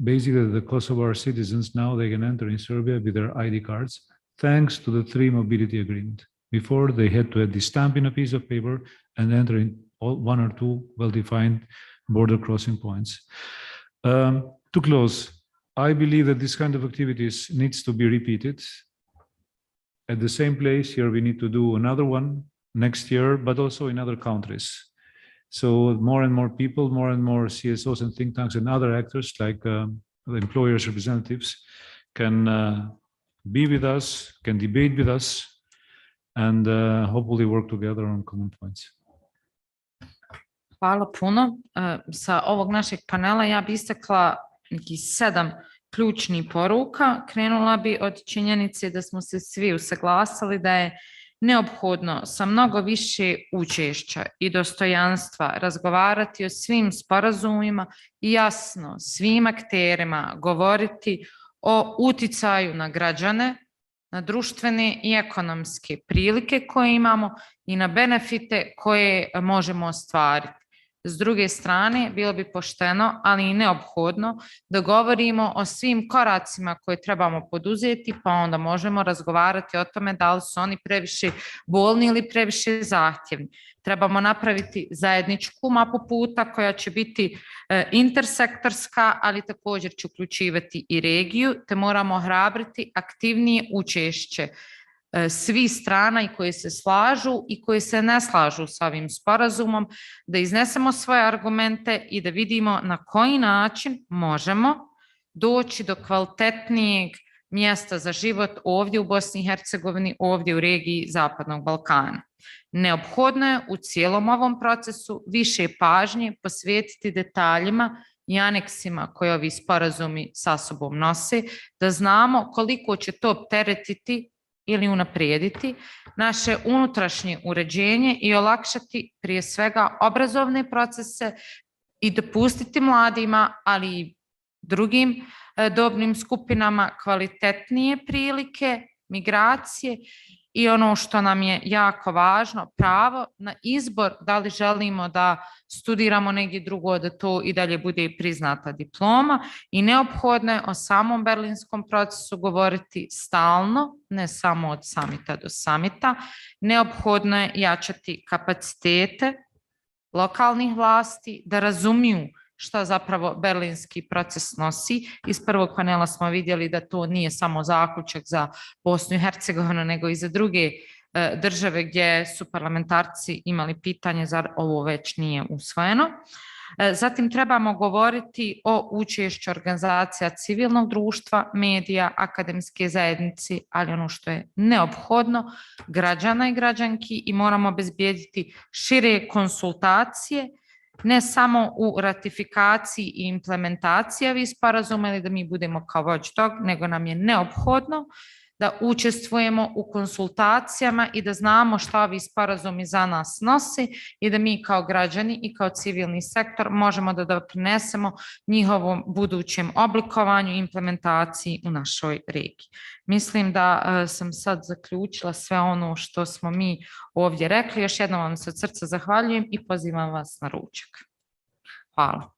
basically, the Kosovar citizens now they can enter in Serbia with their ID cards, thanks to the three mobility agreement. Before they had to add the stamp in a piece of paper and enter in one or two well-defined border crossing points. To close, I believe that this kind of activities needs to be repeated. At the same place here, we need to do another one next year, but also in other countries. So more and more people, more and more CSOs and think tanks and other actors like the employers' representatives can be with us, can debate with us, and hopefully work together on common points. Hvala puno. Sa ovog našeg panela ja bih istakla nekih 7 ključnih poruka. Krenula bi od činjenice da smo se svi usaglasili da je neophodno sa mnogo više učešća i dostojanstva razgovarati o svim sporazumima i jasno svim akterima govoriti o uticaju na građane, na društvene i ekonomske prilike koje imamo i na benefite koje možemo ostvariti. S druge strane, bilo bi pošteno, ali i neophodno da govorimo o svim koracima koje trebamo poduzeti, pa onda možemo razgovarati o tome da li su oni previše bolni ili previše zahtjevni. Trebamo napraviti zajedničku mapu puta koja će biti intersektorska, ali također će uključivati i regiju, te moramo ohrabriti aktivnije učešće svih strana i koje se slažu i koje se ne slažu s ovim sporazumom, da iznesemo svoje argumente i da vidimo na koji način možemo doći do kvalitetnijeg mjesta za život ovdje u Bosni i Hercegovini, ovdje u regiji Zapadnog Balkana. Neophodno je u cijelom ovom procesu više pažnje posvetiti detaljima i aneksima koje ovi sporazumi sa sobom nose, da znamo koliko će to opteretiti ili unaprijediti naše unutrašnje uređenje i olakšati prije svega obrazovne procese i dopustiti mladima, ali i drugim dobnim skupinama kvalitetnije prilike, migracije i ono što nam je jako važno, pravo na izbor da li želimo da studiramo negdje drugo, da to i dalje bude priznata diploma i neophodno je o samom berlinskom procesu govoriti stalno, ne samo od samita do samita. Neophodno je jačati kapacitete lokalnih vlasti da razumiju šta zapravo berlinski proces nosi. Iz prvog panela smo vidjeli da to nije samo zaključak za Bosnu i Hercegovinu, nego i za druge države gdje su parlamentarci imali pitanje zar ovo već nije usvojeno. Zatim trebamo govoriti o učešću organizacija civilnog društva, medija, akademske zajednice, ali ono što je neophodno, građana i građanki, i moramo obezbijediti šire konsultacije, ne samo u ratifikaciji i implementaciji ovih sporazuma ili da mi budemo kao watchdog, nego nam je neophodno da učestvujemo u konsultacijama i da znamo šta ovi sporazumi za nas nosi i da mi kao građani i kao civilni sektor možemo da doprinesemo njihovom budućem oblikovanju i implementaciji u našoj regiji. Mislim da sam sad zaključila sve ono što smo mi ovdje rekli. Još jednom vam se od srca zahvaljujem i pozivam vas na ručak. Hvala.